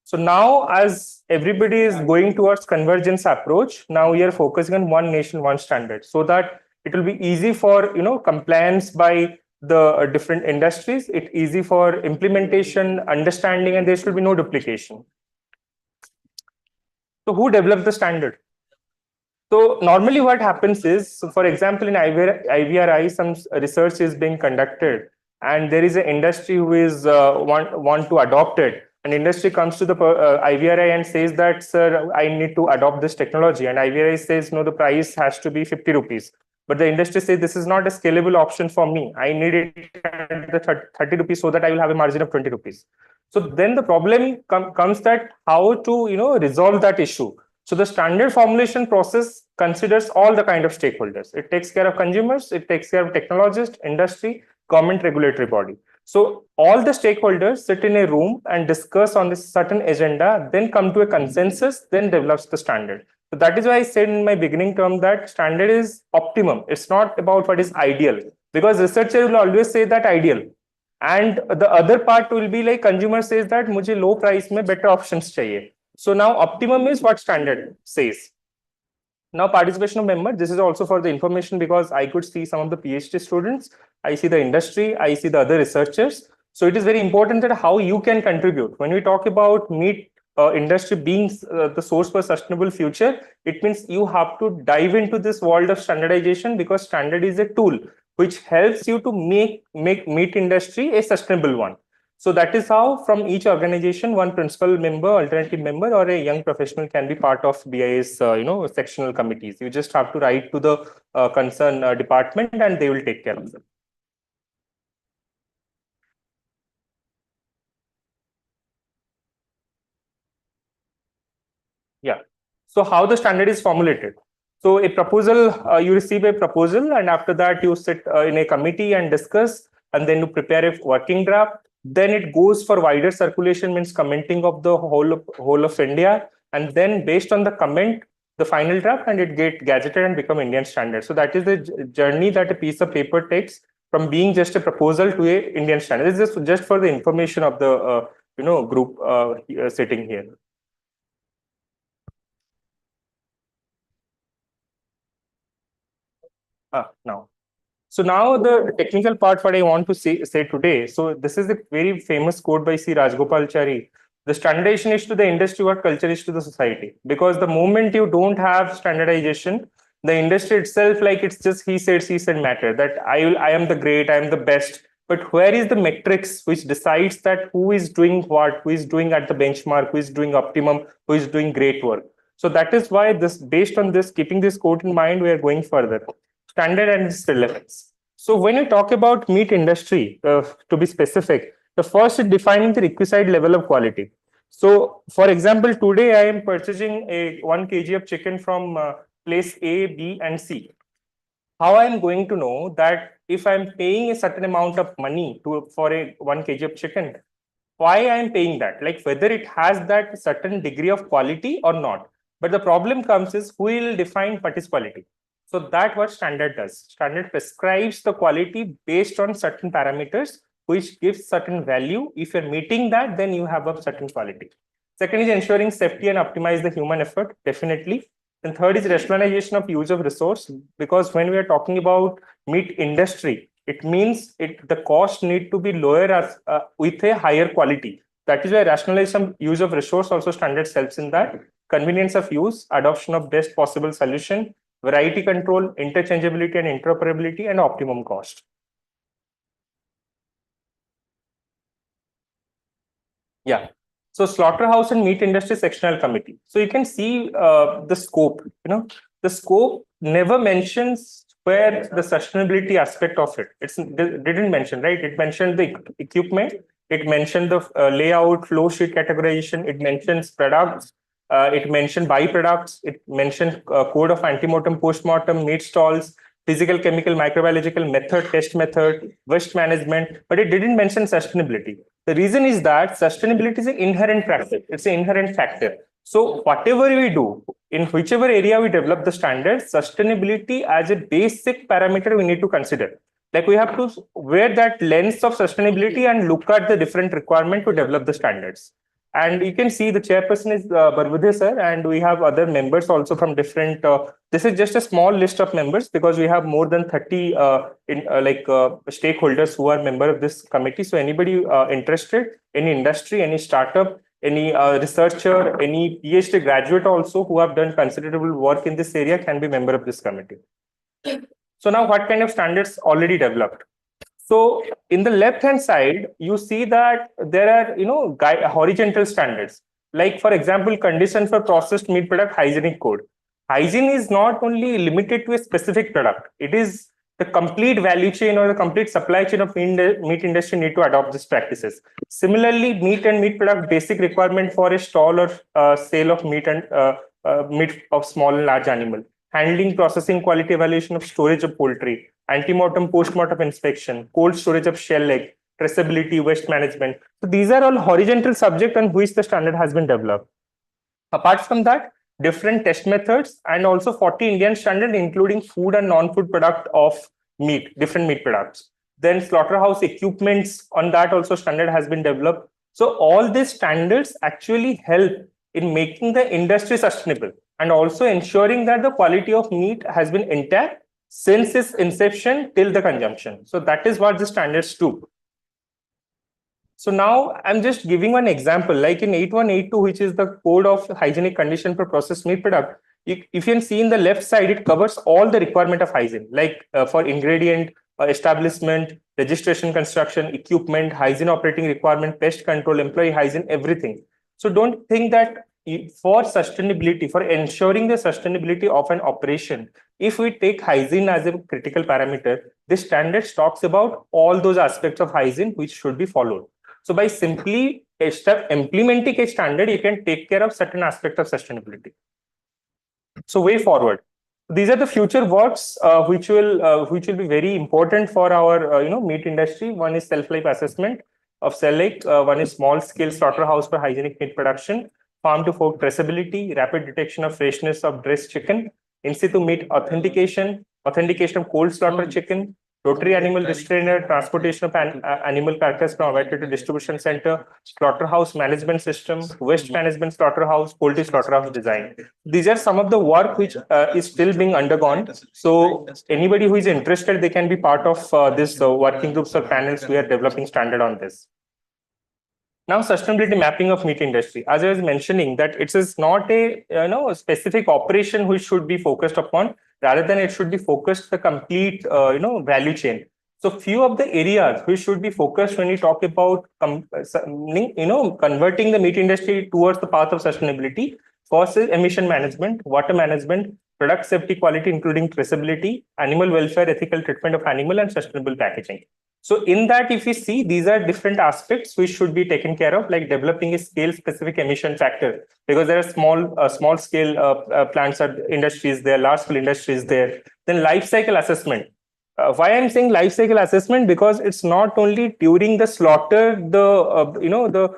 So now, as everybody is going towards convergence approach, now we are focusing on one nation, one standard, so that it will be easy for compliance by the different industries. It's easy for implementation, understanding, and there should be no duplication. So who developed the standard? So normally what happens is, so for example, in IVRI, some research is being conducted, and there is an industry who is want to adopt it. An industry comes to the IVRI and says that, sir, I need to adopt this technology. And IVRI says, no, the price has to be 50 rupees. But the industry says, this is not a scalable option for me. I need it at the 30 rupees so that I will have a margin of 20 rupees. So then the problem comes that how to resolve that issue. So the standard formulation process considers all the kind of stakeholders. It takes care of consumers, it takes care of technologists, industry, government regulatory body. So all the stakeholders sit in a room and discuss on this certain agenda, then come to a consensus, then develops the standard. So that is why I said in my beginning term that standard is optimum. It's not about what is ideal, because researcher will always say that ideal. And the other part will be like consumer says that mujhe low price mein better options chahiye. So now optimum is what standard says. Now participation of members, this is also for the information, because I could see some of the PhD students, I see the industry, I see the other researchers. So it is very important that how you can contribute. When we talk about meat industry being the source for sustainable future, it means you have to dive into this world of standardization, because standard is a tool which helps you to make meat industry a sustainable one. So that is how from each organization, one principal member, alternative member, or a young professional can be part of BIS, sectional committees. You just have to write to the concerned department and they will take care of it. Yeah. So how the standard is formulated. So a proposal, you receive a proposal, and after that you sit in a committee and discuss, and then you prepare a working draft. Then it goes for wider circulation, means commenting of the whole of India. And then based on the comment, the final draft, and it get gazetted and become Indian standard. So that is the journey that a piece of paper takes from being just a proposal to a Indian standard. This is just for the information of the group sitting here. Now. So now the technical part what I want to say today. So this is a very famous quote by C. Rajgopalachari. The standardization is to the industry what culture is to the society. Because the moment you don't have standardization, the industry itself, like it's just he said matter, that I am the great, I am the best. But where is the metrics which decides that who is doing what, who is doing at the benchmark, who is doing optimum, who is doing great work. So that is why this, based on this, keeping this quote in mind, we are going further. Standard and its relevance. So when you talk about meat industry, to be specific, the first is defining the requisite level of quality. So for example, today I am purchasing a 1 kg of chicken from place A, B, and C. How I am going to know that if I am paying a certain amount of money for a 1 kg of chicken, why I am paying that? Like whether it has that certain degree of quality or not. But the problem comes is who will define what is quality. So that's what standard does. Standard prescribes the quality based on certain parameters, which gives certain value. If you're meeting that, then you have a certain quality. Second is ensuring safety and optimize the human effort, definitely. And third is rationalization of use of resource, because when we are talking about meat industry, it means the cost need to be lower as with a higher quality. That is why rationalization use of resource also standards helps in that. Convenience of use, adoption of best possible solution, variety control, interchangeability and interoperability, and optimum cost. Yeah. So slaughterhouse and meat industry sectional committee. So you can see the scope. The scope never mentions where the sustainability aspect of it. It didn't mention, right? It mentioned the equipment. It mentioned the layout, flow sheet categorization. It mentions products. It mentioned byproducts. It mentioned code of antemortem, postmortem, meat stalls, physical, chemical, microbiological method, test method, waste management, but it didn't mention sustainability. The reason is that sustainability is an inherent factor. It's an inherent factor. So whatever we do, in whichever area we develop the standards, sustainability as a basic parameter we need to consider. Like we have to wear that lens of sustainability and look at the different requirement to develop the standards. And you can see the chairperson is Barbudhe sir, and we have other members also from different. This is just a small list of members because we have more than 30 stakeholders who are member of this committee. So anybody interested, any industry, any startup, any researcher, any PhD graduate also who have done considerable work in this area can be member of this committee. So now what kind of standards already developed? So in the left-hand side, you see that there are, horizontal standards. Like for example, condition for processed meat product hygienic code. Hygiene is not only limited to a specific product. It is the complete value chain or the complete supply chain of meat industry need to adopt these practices. Similarly, meat and meat product basic requirement for a stall or sale of meat and meat of small and large animal. Handling, processing, quality evaluation of storage of poultry, antemortem, postmortem inspection, cold storage of shell egg, traceability, waste management. So these are all horizontal subjects on which the standard has been developed. Apart from that, different test methods and also 40 Indian standards, including food and non-food product of meat, different meat products. Then slaughterhouse equipments, on that also standard has been developed. So all these standards actually help in making the industry sustainable and also ensuring that the quality of meat has been intact since its inception till the consumption. So that is what the standards do. So now I'm just giving one example, like in 8182, which is the code of hygienic condition for processed meat product. If you can see in the left side, it covers all the requirement of hygiene, like for ingredient, establishment, registration, construction, equipment, hygiene operating requirement, pest control, employee hygiene, everything. So don't think that for sustainability, for ensuring the sustainability of an operation, if we take hygiene as a critical parameter, this standard talks about all those aspects of hygiene which should be followed. So by simply implementing a standard, you can take care of certain aspect of sustainability. So way forward, these are the future works which will be very important for our meat industry. One is shelf life assessment of cell egg. One is small scale slaughterhouse for hygienic meat production. farm to fork traceability, rapid detection of freshness of dressed chicken, in situ meat authentication of cold slaughter chicken, rotary animal restrainer, transportation of animal carcass from abattoir to distribution center, slaughterhouse management system, waste management slaughterhouse, poultry slaughterhouse design. These are some of the work which is still being undergone. So anybody who is interested, they can be part of this working groups or panels. We are developing standard on this. Now, sustainability mapping of meat industry. As I was mentioning, that it is not a a specific operation which should be focused upon. Rather than it should be focused the complete value chain. So few of the areas which should be focused when we talk about converting the meat industry towards the path of sustainability. First is emission management, water management, product safety quality, including traceability, animal welfare, ethical treatment of animal, and sustainable packaging. So in that, if we see, these are different aspects which should be taken care of, like developing a scale-specific emission factor, because there are small-scale plants or industries there, large-scale industries there. Then life cycle assessment. Why I'm saying life cycle assessment? Because it's not only during the slaughter, the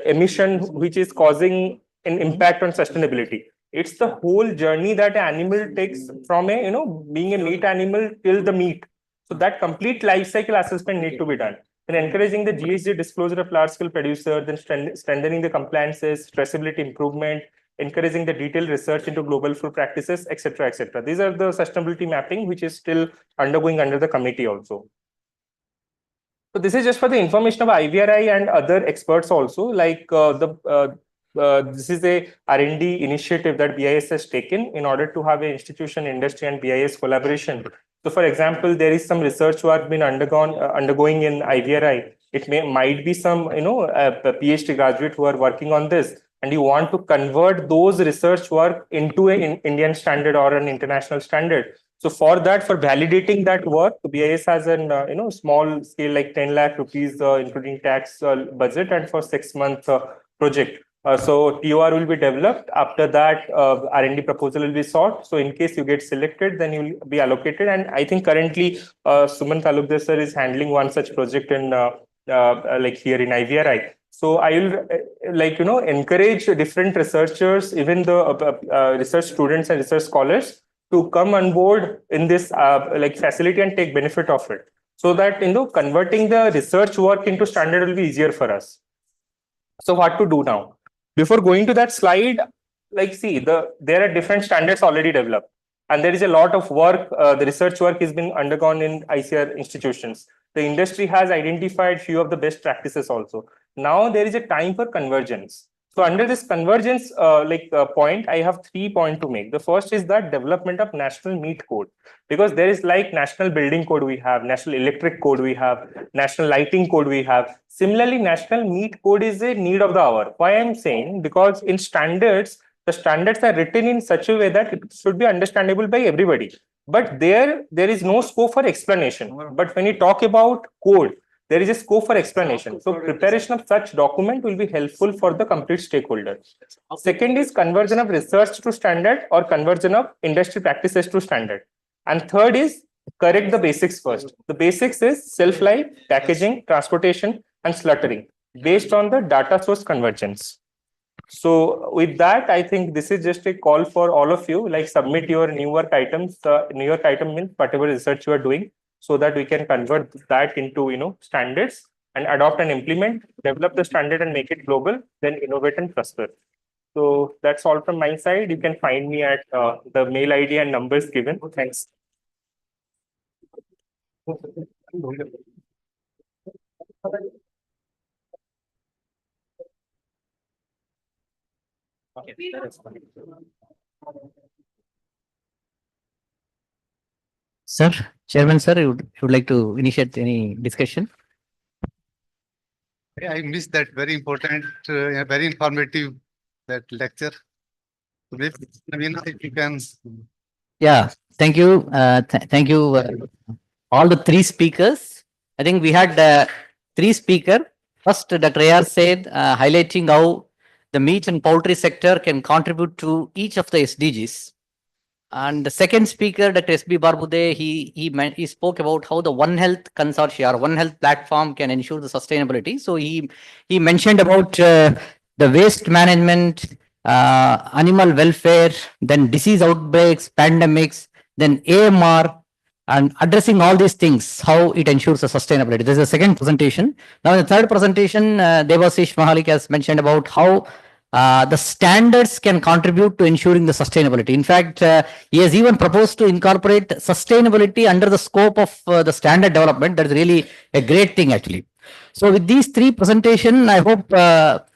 emission which is causing an impact on sustainability. It's the whole journey that an animal takes from being a meat animal till the meat. So that complete life cycle assessment need to be done. Then encouraging the GHG disclosure of large scale producer, then strengthening the compliances, traceability improvement, encouraging the detailed research into global food practices, etc., etc. These are the sustainability mapping, which is still undergoing under the committee also. So this is just for the information of IVRI and other experts also, like this is a R&D initiative that BIS has taken in order to have an institution, industry, and BIS collaboration. So, for example, there is some research work been undergoing in IVRI. It might be some PhD graduate who are working on this, and you want to convert those research work into an Indian standard or an international standard. So, for that, for validating that work, BIS has an small scale like 10 lakh rupees, including tax budget, and for 6-month project. So TOR will be developed. After that, R&D proposal will be sought. So in case you get selected, then you will be allocated. And I think currently Suman Talukdar sir is handling one such project in like here in IVRI. So I will encourage different researchers, even the research students and research scholars, to come on board in this facility and take benefit of it. So that converting the research work into standard will be easier for us. So what to do now? Before going to that slide, there are different standards already developed, and there is a lot of work. The research work is being undergone in ICR institutions. The industry has identified few of the best practices also. Now there is a time for convergence. So under this convergence point, I have 3 points to make. The first is that development of national meat code, because there is like national building code we have, national electric code we have, national lighting code we have. Similarly, national meat code is a need of the hour. Why I'm saying? Because in standards, the standards are written in such a way that it should be understandable by everybody. But there is no scope for explanation. But when you talk about code, there is a scope for explanation. So preparation of such document will be helpful for the complete stakeholder. Second is conversion of research to standard or conversion of industry practices to standard. And third is correct the basics first. The basics is shelf life, packaging, transportation, and slaughtering based on the data source convergence. So with that, I think this is just a call for all of you, like submit your new work items, new work item means whatever research you are doing, so that we can convert that into standards and adopt and implement, develop the standard and make it global, then innovate and prosper. So that's all from my side. You can find me at the mail ID and numbers given. Thanks. Sir, Chairman, sir, you would like to initiate any discussion? I missed that very important, very informative that lecture. If you can. Yeah, thank you. Thank you, all the 3 speakers. I think we had 3 speakers. First, Dr. A.R. said, highlighting how the meat and poultry sector can contribute to each of the SDGs. And the second speaker, Dr. S.B. Barbude, he spoke about how the One Health consortia or One Health platform can ensure the sustainability. So he mentioned about the waste management, animal welfare, then disease outbreaks, pandemics, then AMR, and addressing all these things, how it ensures the sustainability. This is the second presentation. Now, in the third presentation, Devashish Mahalik has mentioned about how the standards can contribute to ensuring the sustainability. In fact, he has even proposed to incorporate sustainability under the scope of the standard development. That is really a great thing, actually. So with these three presentations, I hope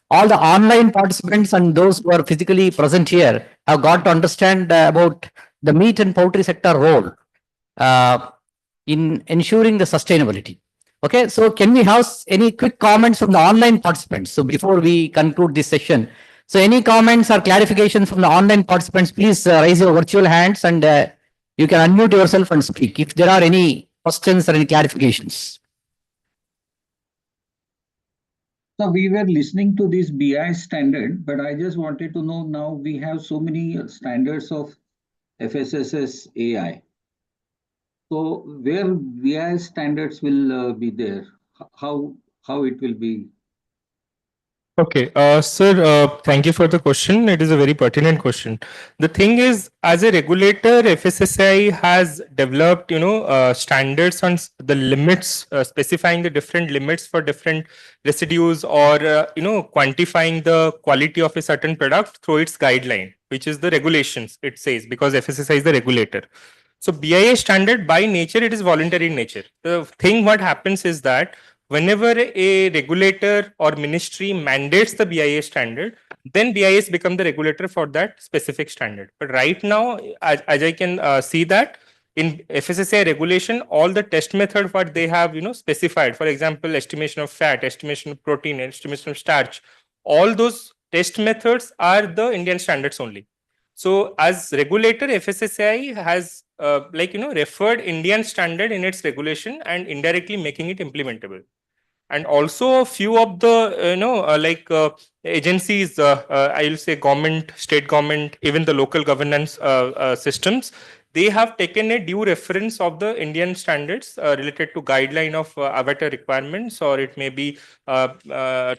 all the online participants and those who are physically present here have got to understand about the meat and poultry sector role in ensuring the sustainability. Okay, so can we have any quick comments from the online participants? So before we conclude this session, so any comments or clarifications from the online participants, please raise your virtual hands and you can unmute yourself and speak if there are any questions or any clarifications. So we were listening to this BIS standard, but I just wanted to know, now we have so many standards of FSSS AI. So where BIS standards will be there? How it will be? Okay, sir, thank you for the question. It is a very pertinent question. The thing is, as a regulator, FSSAI has developed, standards on the limits, specifying the different limits for different residues, or quantifying the quality of a certain product through its guideline, which is the regulations. It says, because FSSAI is the regulator. So BIS standard by nature, it is voluntary in nature. The thing what happens is that whenever a regulator or ministry mandates the BIS standard, then BIS become the regulator for that specific standard. But right now, as I can see that in FSSAI regulation, all the test method what they have specified, for example, estimation of fat, estimation of protein, estimation of starch, all those test methods are the Indian standards only. So as regulator, FSSAI has referred Indian standard in its regulation and indirectly making it implementable. And also a few of the agencies, I will say government, state government, even the local governance systems, they have taken a due reference of the Indian standards related to guideline of avatar requirements, or it may be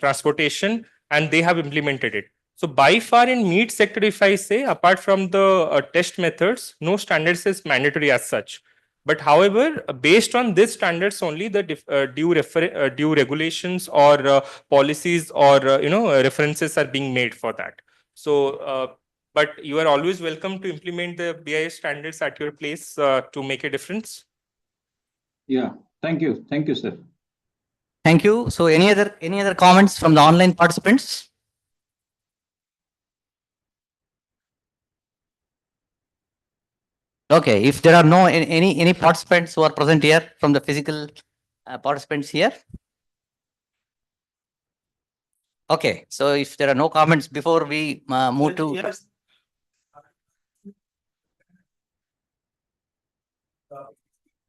transportation, and they have implemented it. So by far in meat sector, if I say, apart from the test methods, no standards is mandatory as such. But however, based on these standards only, the due regulations or policies or references are being made for that. So, but you are always welcome to implement the BIS standards at your place to make a difference. Yeah, thank you, sir. Thank you. So, any other comments from the online participants? Okay, if there are no any participants who are present here from the physical participants here. Okay, so if there are no comments before we move to. Yes.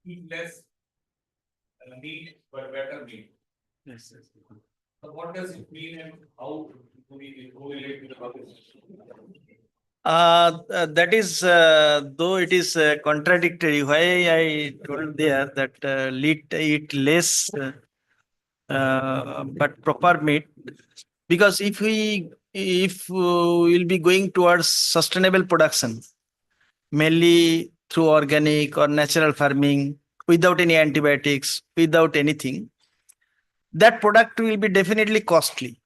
Eat less meat, but better meat. Yes. So what does it mean, and how do we relate to the public? That is, though it is contradictory, why I told there that eat less but proper meat, because if we'll be going towards sustainable production, mainly through organic or natural farming, without any antibiotics, without anything, that product will be definitely costly,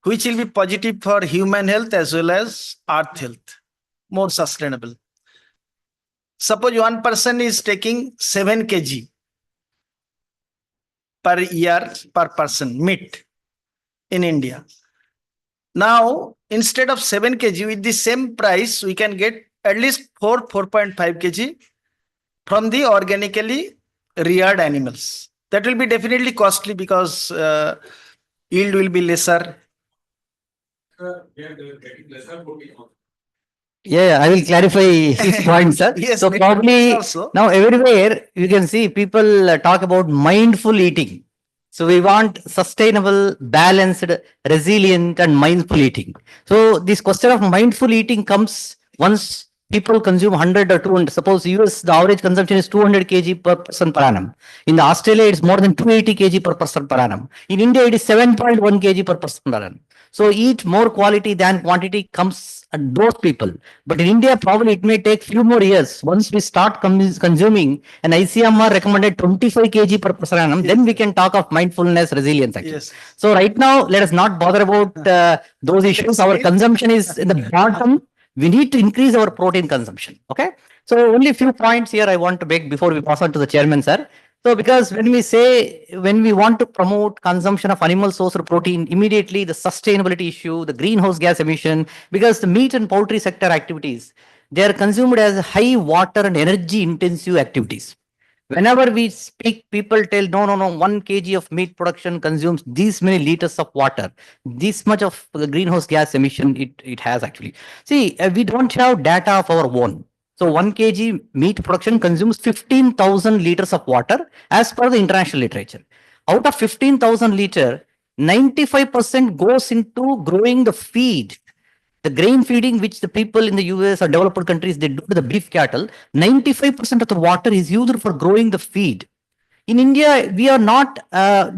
which will be positive for human health as well as earth health, more sustainable. Suppose one person is taking 7 kg per year per person meat in India. Now, instead of 7 kg, with the same price, we can get at least 4.5 kg from the organically reared animals. That will be definitely costly because yield will be lesser. Yeah, I will clarify his point, sir. Yes, so probably also. Now everywhere you can see people talk about mindful eating. So we want sustainable, balanced, resilient, and mindful eating. So this question of mindful eating comes once people consume 100 or 200. Suppose US, the average consumption is 200 kg per person per annum. In the Australia, it's more than 280 kg per person per annum. In India, it is 7.1 kg per person per annum. So eat more quality than quantity comes at those people. But in India, probably it may take few more years. Once we start consuming an ICMR recommended 25 kg per person annum, then we can talk of mindfulness, resilience actually. Yes. So right now, let us not bother about those issues. Our consumption is in the bottom. We need to increase our protein consumption. Okay. So only a few points here I want to make before we pass on to the chairman, sir. So because when we want to promote consumption of animal sourced protein, immediately the sustainability issue, the greenhouse gas emission, because the meat and poultry sector activities, they are consumed as high water and energy intensive activities. Whenever we speak, people tell, no, 1 kg of meat production consumes these many liters of water, this much of the greenhouse gas emission it has actually. See, we don't have data of our own. So 1 kg meat production consumes 15,000 liters of water as per the international literature. Out of 15,000 liter, 95% goes into growing the feed. The grain feeding which the people in the US or developed countries, they do to the beef cattle, 95% of the water is used for growing the feed. In India, we are not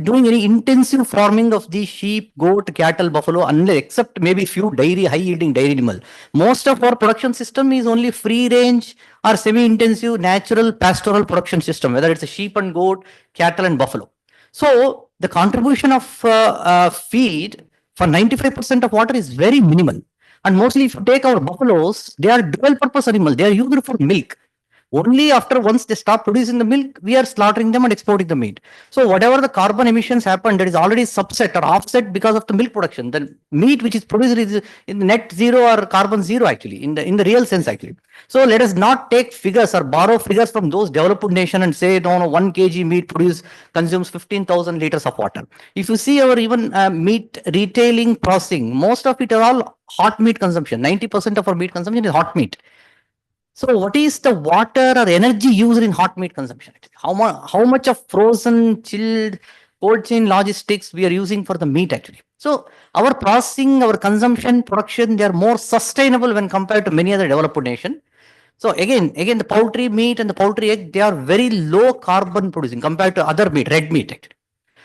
doing any intensive farming of the sheep, goat, cattle, buffalo, unless except maybe few dairy, high yielding dairy animal. Most of our production system is only free range or semi-intensive natural pastoral production system, whether it's a sheep and goat, cattle and buffalo. So the contribution of feed for 95% of water is very minimal. And mostly if you take our buffaloes, they are dual purpose animal. They are used for milk. Only after once they stop producing the milk, we are slaughtering them and exporting the meat. So whatever the carbon emissions happen, that is already subset or offset because of the milk production. The meat which is produced is in net zero or carbon zero actually, in the real sense actually. So let us not take figures or borrow figures from those developed nation and say, no, 1 kg meat consumes 15,000 liters of water. If you see our even meat retailing processing, most of it are all hot meat consumption. 90% of our meat consumption is hot meat. So what is the water or energy used in hot meat consumption? How much of frozen, chilled, cold chain logistics we are using for the meat actually? So our processing, our consumption, production, they are more sustainable when compared to many other developed nation. So again, the poultry meat and the poultry egg, they are very low carbon producing compared to other meat, red meat actually.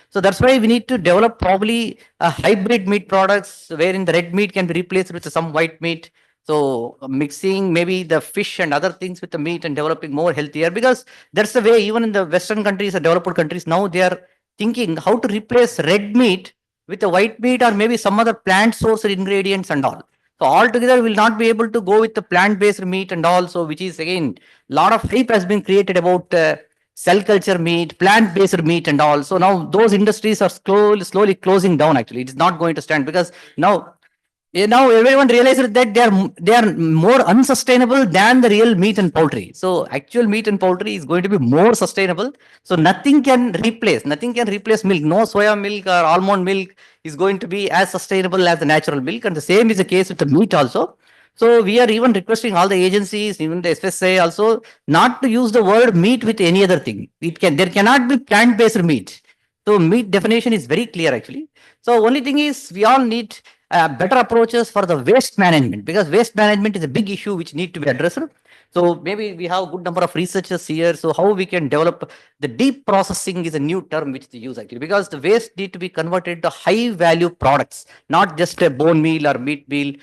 So that's why we need to develop probably a hybrid meat products wherein the red meat can be replaced with some white meat. So mixing maybe the fish and other things with the meat and developing more healthier, because that's the way even in the Western countries or developed countries now they are thinking how to replace red meat with a white meat or maybe some other plant sourced ingredients and all. So altogether we will not be able to go with the plant-based meat and also, which is again, lot of hype has been created about cell culture meat, plant-based meat and all. So now those industries are slowly closing down actually. It's not going to stand because now everyone realizes that they are more unsustainable than the real meat and poultry. So actual meat and poultry is going to be more sustainable. So nothing can replace milk. No soya milk or almond milk is going to be as sustainable as the natural milk. And the same is the case with the meat also. So we are even requesting all the agencies, even the FSA also, not to use the word meat with any other thing. There cannot be plant-based meat. So meat definition is very clear actually. So only thing is we all need better approaches for the waste management, because waste management is a big issue which need to be addressed. So maybe we have a good number of researchers here. So how we can develop the deep processing is a new term which they use actually, because the waste need to be converted to high value products, not just a bone meal or meat meal.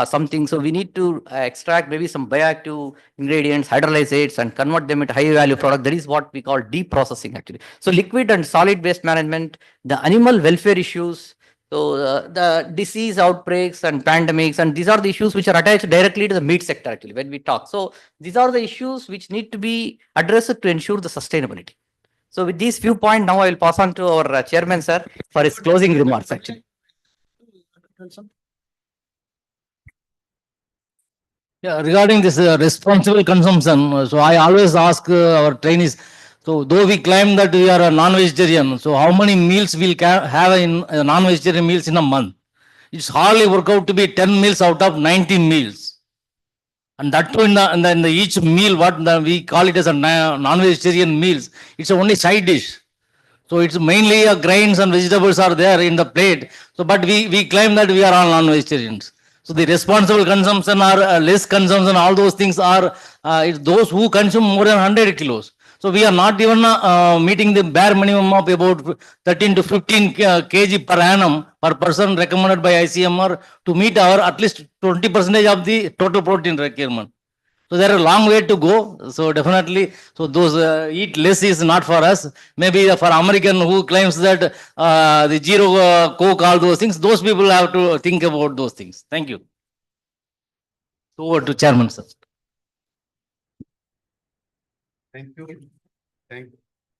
Something. So we need to extract maybe some bioactive ingredients, hydrolysates, and convert them into high value product. That is what we call deep processing actually. So liquid and solid waste management, the animal welfare issues, so the disease outbreaks and pandemics, and these are the issues which are attached directly to the meat sector actually when we talk. So these are the issues which need to be addressed to ensure the sustainability. So with these few points, now I will pass on to our chairman, sir, for his closing remarks actually. Yeah, regarding this responsible consumption, so I always ask our trainees, so though we claim that we are a non-vegetarian, so how many meals we'll have in non-vegetarian meals in a month? It's hardly work out to be 10 meals out of 19 meals. And that too in the each meal, we call it as a non-vegetarian meals, it's only side dish. So it's mainly grains and vegetables are there in the plate. So, but we claim that we are all non-vegetarians. So the responsible consumption or less consumption, all those things are it's those who consume more than 100 kilos. So we are not even meeting the bare minimum of about 13 to 15 kg per annum per person recommended by ICMR to meet our at least 20% of the total protein requirement. So there are a long way to go. So definitely, so those eat less is not for us. Maybe for American who claims that the zero Coke, all those things, those people have to think about those things. Thank you. So over to Chairman, sir. Thank you. Thank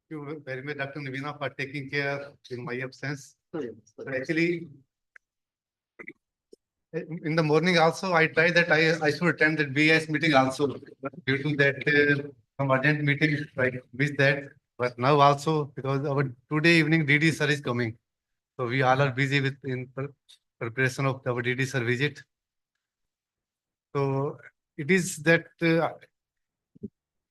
you very much, Dr. Navina, for taking care in my absence. Actually, in the morning also, I tried that I should attend the BIS meeting also. Due to that, some urgent meeting, I missed that. But now also, because our today evening DD sir is coming. So we all are busy with in preparation of our DD sir visit. So it is that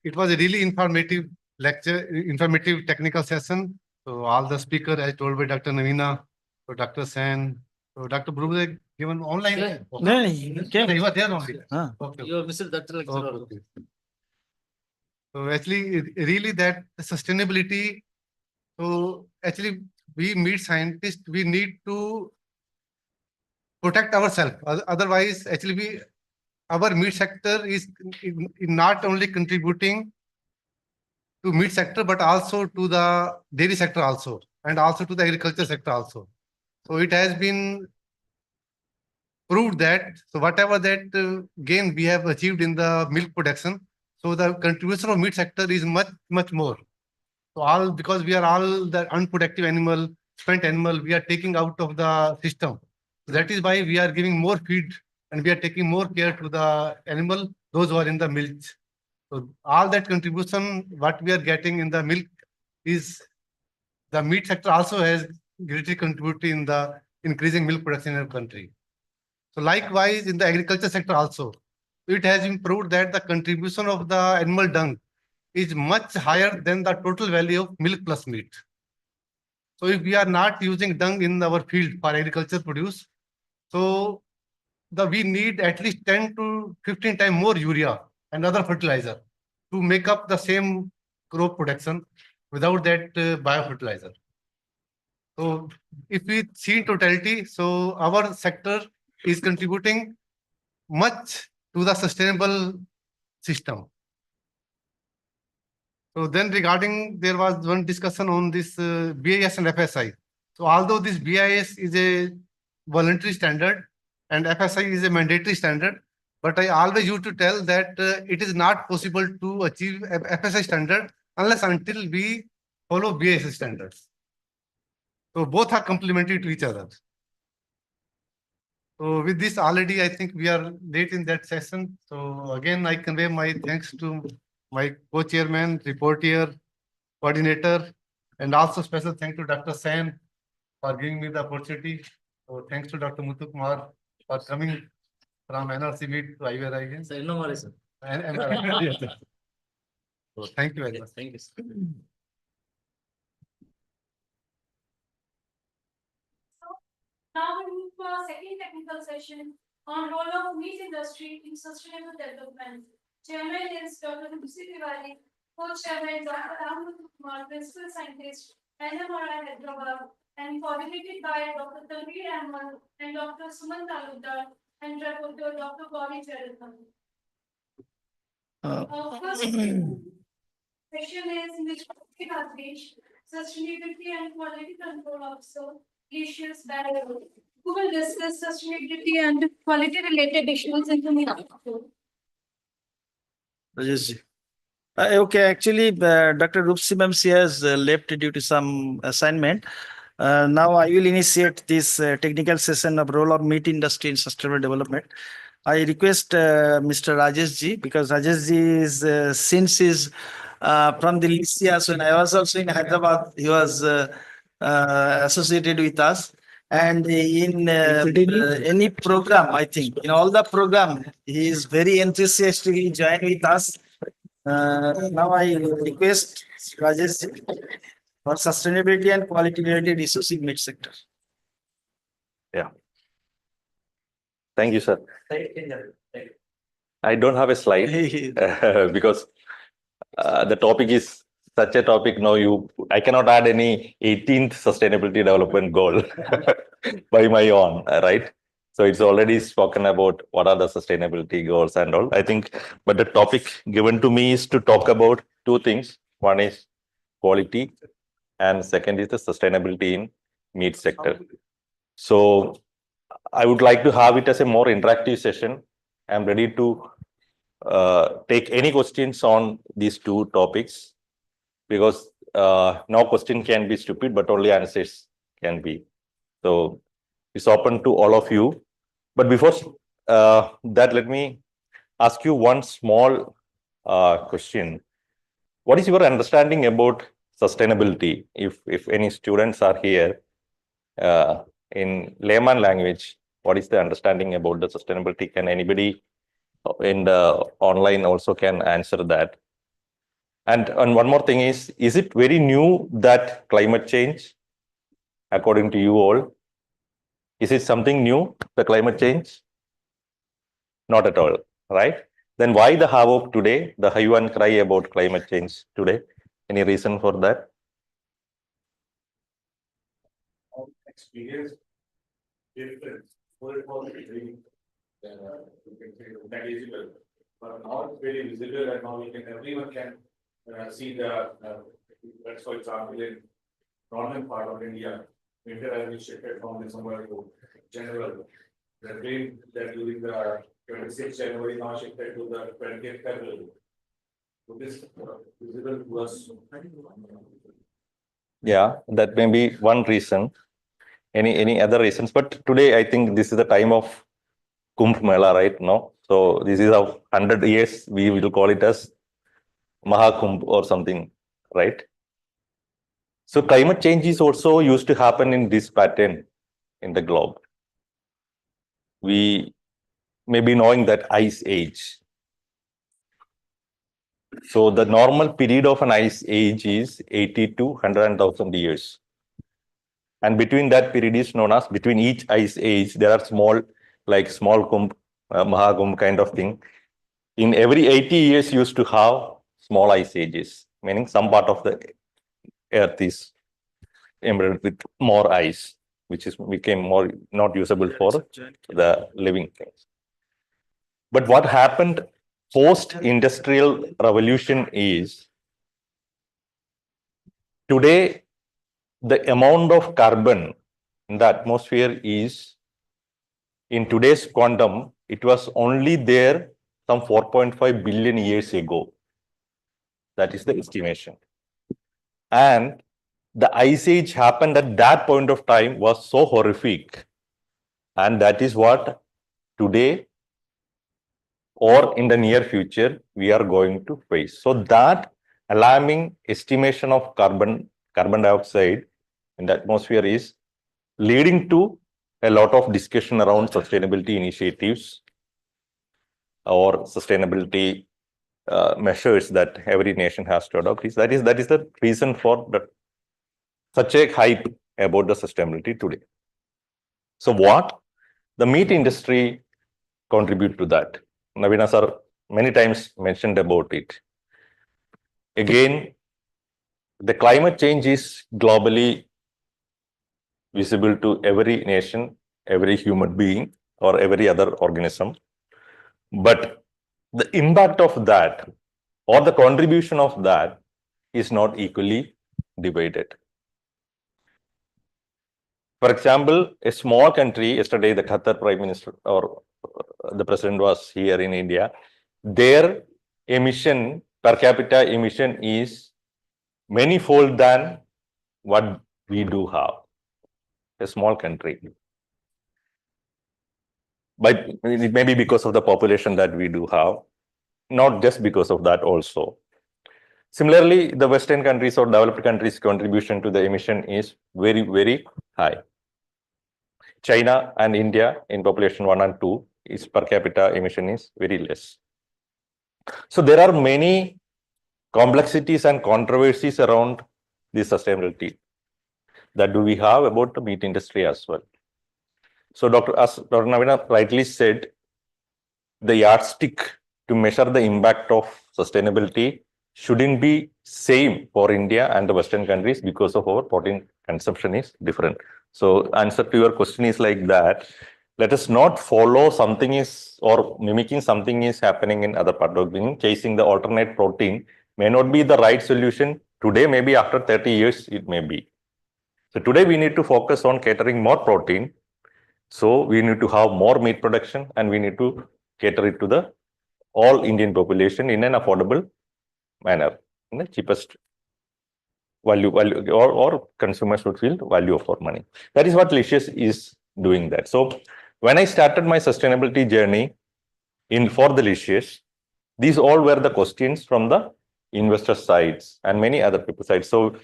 it was a really informative lecture, informative technical session. So all the speakers, as told by Dr. Navina, so Dr. Sen, so Dr. Brugge given online. Yeah. Okay. No, he came. So he was there only. Okay. You have missed that lecture. Okay. So actually, really that sustainability. So actually, we meet scientists, we need to protect ourselves. Otherwise, actually, our meat sector is not only contributing to meat sector, but also to the dairy sector also, and also to the agriculture sector also. So it has been proved that, so whatever that gain we have achieved in the milk production, so the contribution of meat sector is much, much more. So all, because we are all the unproductive animal, spent animal, we are taking out of the system. So that is why we are giving more feed and we are taking more care to the animal, those who are in the milk. So all that contribution, what we are getting in the milk is the meat sector also has greatly contributed in the increasing milk production in our country. So likewise in the agriculture sector also, it has been proved that the contribution of the animal dung is much higher than the total value of milk plus meat. So if we are not using dung in our field for agriculture produce, so we need at least 10 to 15 times more urea and other fertilizer to make up the same crop production without that biofertilizer. So if we see in totality, so our sector is contributing much to the sustainable system. So then regarding, there was one discussion on this BIS and FSI. So although this BIS is a voluntary standard and FSI is a mandatory standard, but I always used to tell that it is not possible to achieve FSI standard unless until we follow BIS standards. So both are complementary to each other. So with this already, I think we are late in that session. So again, I convey my thanks to my co-chairman, reporter, coordinator, and also special thanks to Dr. Sen for giving me the opportunity. So thanks to Dr. Muthu Kumar for coming from NRC meet to IVRI. Sir, no worries, sir. Yes, sir. So thank you very much. Thank you, sir. Now we move to our second technical session on role of meat industry in sustainable development. Chairman is Dr. Lucy Tiwari, co-chairman Dr. Ram Kumar, principal scientist, NMRI Hyderabad, and coordinated by Dr. Tanveer Ahmed and Dr. Suman Talukdar and Dr. Gauri Charathan. Our first session is Mr. Rajesh, Sustainability and Quality Control Officer, Precious Barrow, who will discuss sustainability and quality related issues in the meat sector. Okay, actually, Dr. Rupsi ma'am, she has left due to some assignment. Now I will initiate this technical session of role of meat industry in sustainable development. I request Mr. Rajesh ji, because Rajesh ji is since he's from the Lycia, so when I was also in Hyderabad, he was associated with us. And in any program, I think, in all the program, he is very enthusiastically joined with us. Now I request Rajesh for sustainability and quality related issues in meat sector. Yeah. Thank you, sir. I don't have a slide because the topic is such a topic, no, I cannot add any 18th sustainability development goal by my own, right? So it's already spoken about what are the sustainability goals and all. I think, but the topic given to me is to talk about two things. One is quality, and second is the sustainability in meat sector. So I would like to have it as a more interactive session. I'm ready to take any questions on these two topics, because no question can be stupid, but only answers can be. So it's open to all of you. But before that, let me ask you one small question. What is your understanding about sustainability? If any students are here, in layman language, what is the understanding about the sustainability? Can anybody in the online also can answer that? And one more thing is it very new that climate change, according to you all? Is it something new, the climate change? Not at all, right? Then why the havoc today, the hue and cry about climate change today? Any reason for that? Experience different. Negligible, but now it's very visible, and now everyone can see the. That's for example in northern part of India, winter has been shifted from December to January. The rain that during the 26th January now shifted to the 20th February. So this visible to us. Yeah, that may be one reason. Any other reasons? But today I think this is the time of Kumbh Mela, right? No, so this is of 100 years. We will call it as Mahakumbh or something, right? So climate change is also used to happen in this pattern in the globe. We may be knowing that ice age. So the normal period of an ice age is 80 to 100,000 years. And between that period is known as, between each ice age, there are small, like small Kumbh, Mahakumbh kind of thing. In every 80 years, used to have small ice ages, meaning some part of the earth is embedded with more ice, which is became more not usable for the living things. But what happened post-industrial revolution is, today the amount of carbon in the atmosphere is, in today's quantum, it was only there some 4.5 billion years ago. That is the estimation. And the ice age happened at that point of time was so horrific. And that is what today or in the near future we are going to face. So that alarming estimation of carbon dioxide in the atmosphere is leading to a lot of discussion around sustainability initiatives or sustainability measures that every nation has to adopt. That is the reason for such a hype about the sustainability today. So what the meat industry contribute to that? Navina sir many times mentioned about it. Again, the climate change is globally visible to every nation, every human being, or every other organism. But the impact of that or the contribution of that is not equally divided. For example, a small country, yesterday the Qatar Prime Minister or the President was here in India, their emission, per capita emission is many-fold than what we do have. A small country. But it may be because of the population that we do have, not just because of that also. Similarly, the Western countries or developed countries' contribution to the emission is very, very high. China and India in population 1 and 2, its per capita emission is very less. So there are many complexities and controversies around the sustainability that do we have about the meat industry as well. So Dr. Navina rightly said, the yardstick to measure the impact of sustainability shouldn't be same for India and the Western countries because of our protein consumption is different. So answer to your question is like that. Let us not follow something is or mimicking something is happening in other part of the world. Chasing the alternate protein may not be the right solution today. Maybe after 30 years it may be. So today we need to focus on catering more protein. So we need to have more meat production and we need to cater it to the all Indian population in an affordable manner, in the cheapest value or consumers would feel value for money. That is what Licious is doing that. So when I started my sustainability journey for the Licious, these all were the questions from the investor sides and many other people sides. So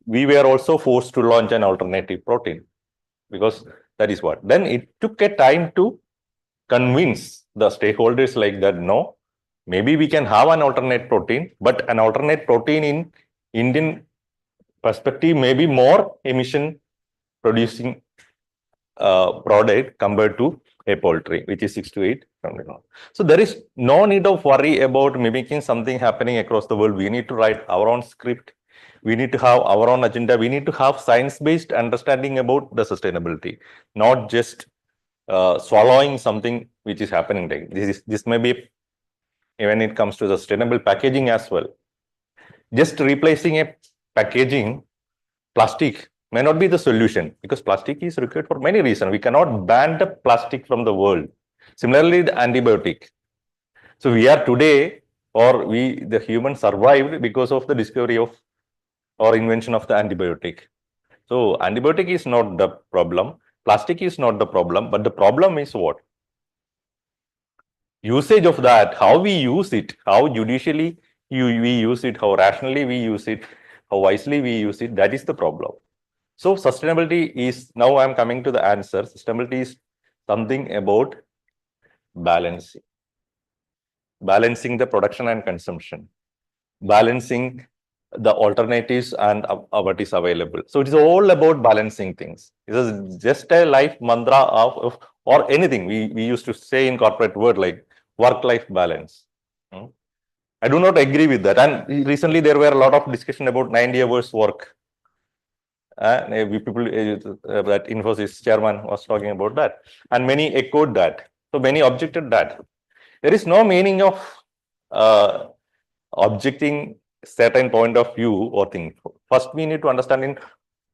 we were also forced to launch an alternative protein because that is what. Then it took a time to convince the stakeholders like that, no, maybe we can have an alternate protein, but an alternate protein in Indian perspective may be more emission producing product compared to a poultry, which is 6 to 8. So there is no need of worry about mimicking something happening across the world. We need to write our own script. We need to have our own agenda. We need to have science-based understanding about the sustainability, not just swallowing something which is happening. This may be when it comes to sustainable packaging as well. Just replacing a packaging plastic may not be the solution because plastic is required for many reasons. We cannot ban the plastic from the world. Similarly, the antibiotic. So we are today, or the humans survived because of the discovery of or invention of the antibiotic. So antibiotic is not the problem. Plastic is not the problem, but the problem is what? Usage of that, how we use it, how judicially we use it, how rationally we use it, how wisely we use it, that is the problem. So sustainability is, now I'm coming to the answer, sustainability is something about balancing. Balancing the production and consumption. Balancing the alternatives and what is available. So it is all about balancing things. It is just a life mantra of or anything we used to say in corporate word like work-life balance. I do not agree with that. And recently there were a lot of discussion about 90 hours work. People that Infosys chairman was talking about that, and many echoed that. So many objected that. There is no meaning of objecting certain point of view or thing. First, we need to understand in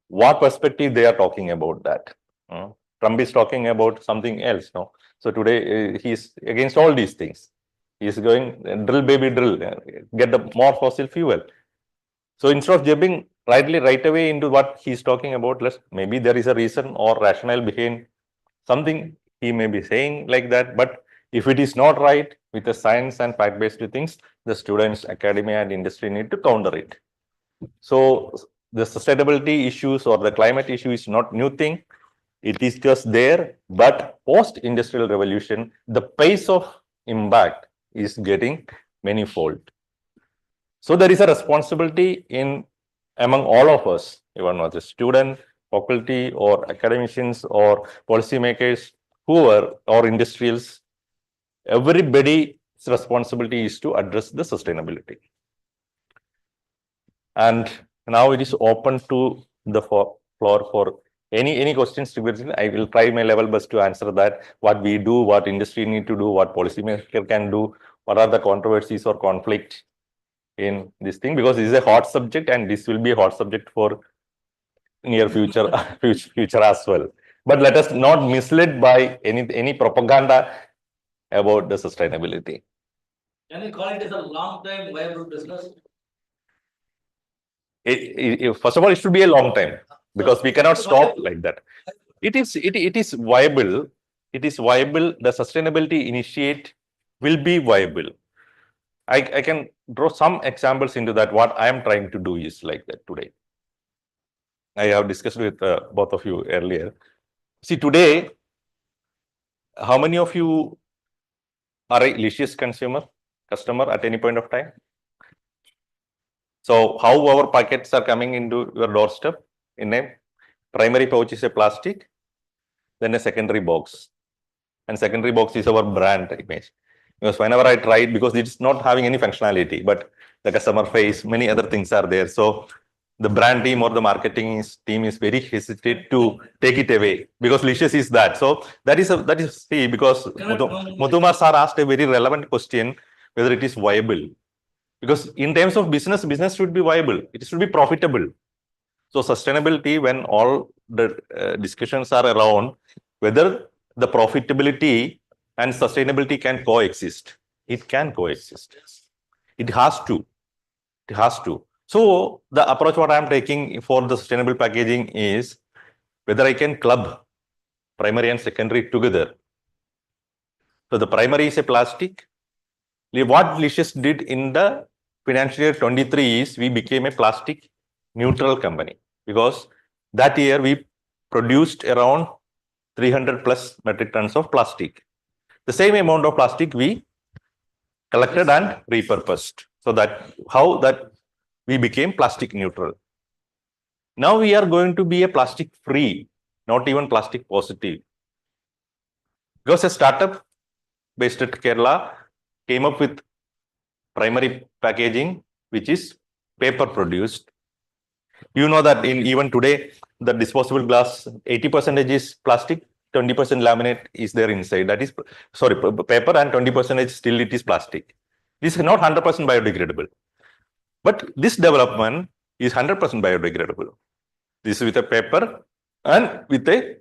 what perspective they are talking about that. Trump is talking about something else. No? So today he's against all these things. He's going drill baby drill, get the more fossil fuel. So instead of jumping right away into what he's talking about, maybe there is a reason or rationale behind something he may be saying like that. But if it is not right with the science and fact-based things, the students, academia, and industry need to counter it. So the sustainability issues or the climate issue is not new thing. It is just there. But post-industrial revolution, the pace of impact is getting manifold. So there is a responsibility among all of us, even not the student, faculty, or academicians, or policymakers, whoever, or industrials. Everybody's responsibility is to address the sustainability. And now it is open to the floor for any questions. I will try my level best to answer that. What we do, what industry need to do, what policymaker can do, what are the controversies or conflict in this thing, because this is a hot subject and this will be a hot subject for near future as well. But let us not misled by any propaganda about the sustainability. Can you call it as a long-term viable business? First of all, it should be a long time because we cannot stop like that. It is viable. It is viable. The sustainability initiate will be viable. I can draw some examples into that. What I am trying to do is like that today. I have discussed with both of you earlier. See, today, how many of you are a Licious customer at any point of time? So how our packets are coming into your doorstep in a primary pouch is a plastic, then a secondary box. And secondary box is our brand image. Because whenever I tried, because it's not having any functionality, but the customer face, many other things are there. So the brand team or the marketing team is very hesitant to take it away because Licious is that. So that is see, because Mutuma sir asked a very relevant question whether it is viable. Because in terms of business should be viable. It should be profitable. So sustainability, when all the discussions are around whether the profitability and sustainability can coexist. It can coexist. It has to. It has to. So the approach what I am taking for the sustainable packaging is whether I can club primary and secondary together. So the primary is a plastic. What Licious did in the financial year 23 is we became a plastic neutral company because that year we produced around 300 plus metric tons of plastic. The same amount of plastic we collected and repurposed. So that how that we became plastic neutral. Now we are going to be a plastic free, not even plastic positive. Because a startup based at Kerala came up with primary packaging, which is paper produced. You know that in even today, the disposable glass, 80% is plastic, 20% laminate is there inside. That is, sorry, paper, and 20% still it is plastic. This is not 100% biodegradable. But this development is 100% biodegradable. This is with a paper and with a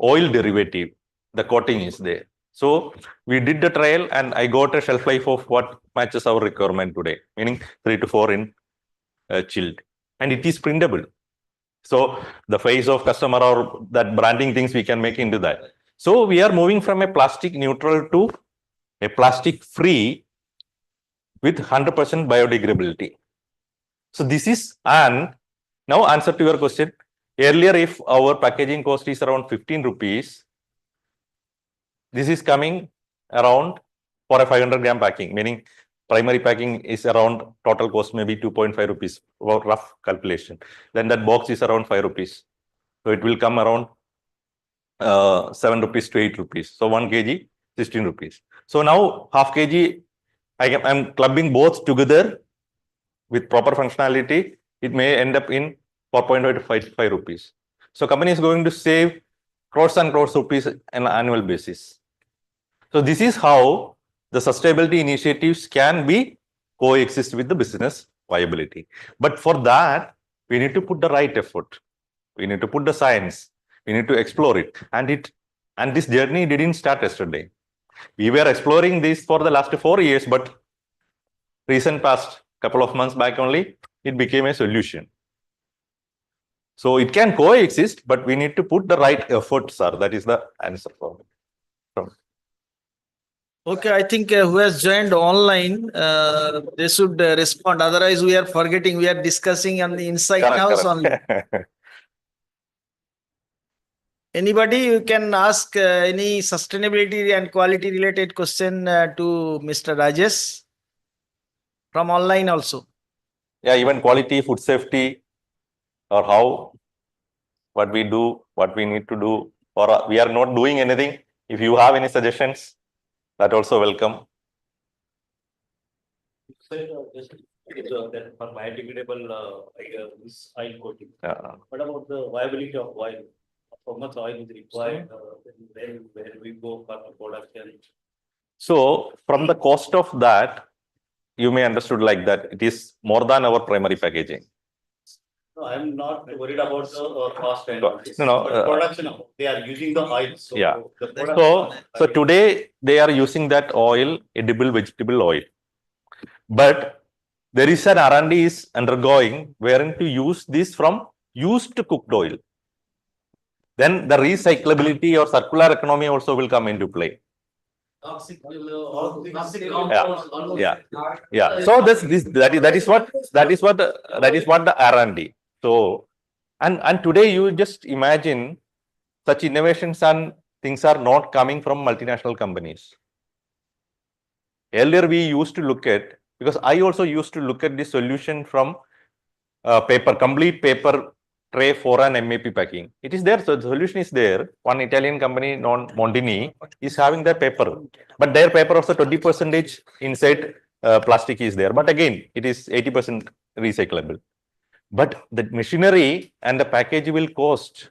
oil derivative. The coating is there. So we did the trial and I got a shelf life of what matches our requirement today, meaning 3 to 4 in chilled. And it is printable. So the face of customer or that branding things we can make into that. So we are moving from a plastic neutral to a plastic free with 100% biodegradability. So this is, and now answer to your question. Earlier, if our packaging cost is around 15 rupees, this is coming around for a 500 gram packing, meaning primary packing is around total cost maybe 2.5 rupees, about rough calculation. Then that box is around 5 rupees. So it will come around 7 rupees to 8 rupees. So 1 kg, 16 rupees. So now half kg, I'm clubbing both together with proper functionality. It may end up in 4.5 to 5 rupees. So company is going to save crores and crores rupees on an annual basis. So this is how the sustainability initiatives can be coexist with the business viability. But for that, we need to put the right effort. We need to put the science. We need to explore it. And this journey didn't start yesterday. We were exploring this for the last 4 years, but recent past couple of months back only, it became a solution. So it can coexist, but we need to put the right effort, sir. That is the answer for me. Okay, I think who has joined online, they should respond. Otherwise, we are forgetting. We are discussing on the inside house only. Anybody, you can ask any sustainability and quality related question to Mr. Rajesh from online also. Yeah, even quality, food safety, or how, what we do, what we need to do, or we are not doing anything. If you have any suggestions, that also welcome. Just that for biodegradable this oil coating. What about the viability of oil? How much oil is required? Where we go for the production? So from the cost of that, you may understood like that it is more than our primary packaging. No, I'm not worried about the cost and production. They are using the oil. So Yeah. the So today they are using that oil, edible vegetable oil. But there is an R&D is undergoing wherein to use this from used cooked oil. Then the recyclability or circular economy also will come into play. Yeah. So that is what the R&D. So and today you just imagine such innovations and things are not coming from multinational companies. Earlier we used to look at, because I also used to look at the solution from paper, complete paper tray for an MAP packing. It is there, so the solution is there. One Italian company, non Mondini, is having that paper, but their paper also 20% inside plastic is there. But again, it is 80% recyclable. But the machinery and the package will cost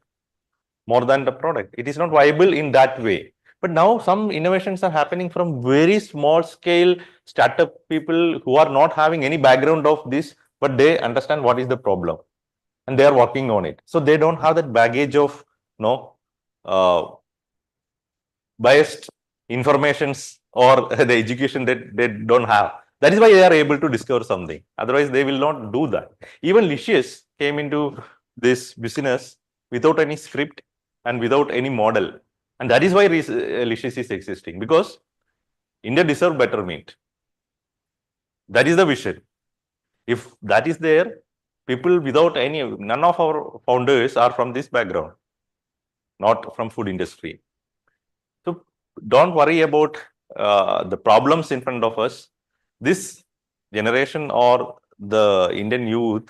more than the product. It is not viable in that way. But now some innovations are happening from very small scale startup people who are not having any background of this, but they understand what is the problem and they are working on it. So they don't have that baggage of biased informations or the education that they don't have. That is why they are able to discover something. Otherwise, they will not do that. Even Licious came into this business without any script and without any model. And that is why Licious is existing, because India deserves better meat. That is the vision. If that is there, people without none of our founders are from this background, not from food industry. So don't worry about the problems in front of us. This generation or the Indian youth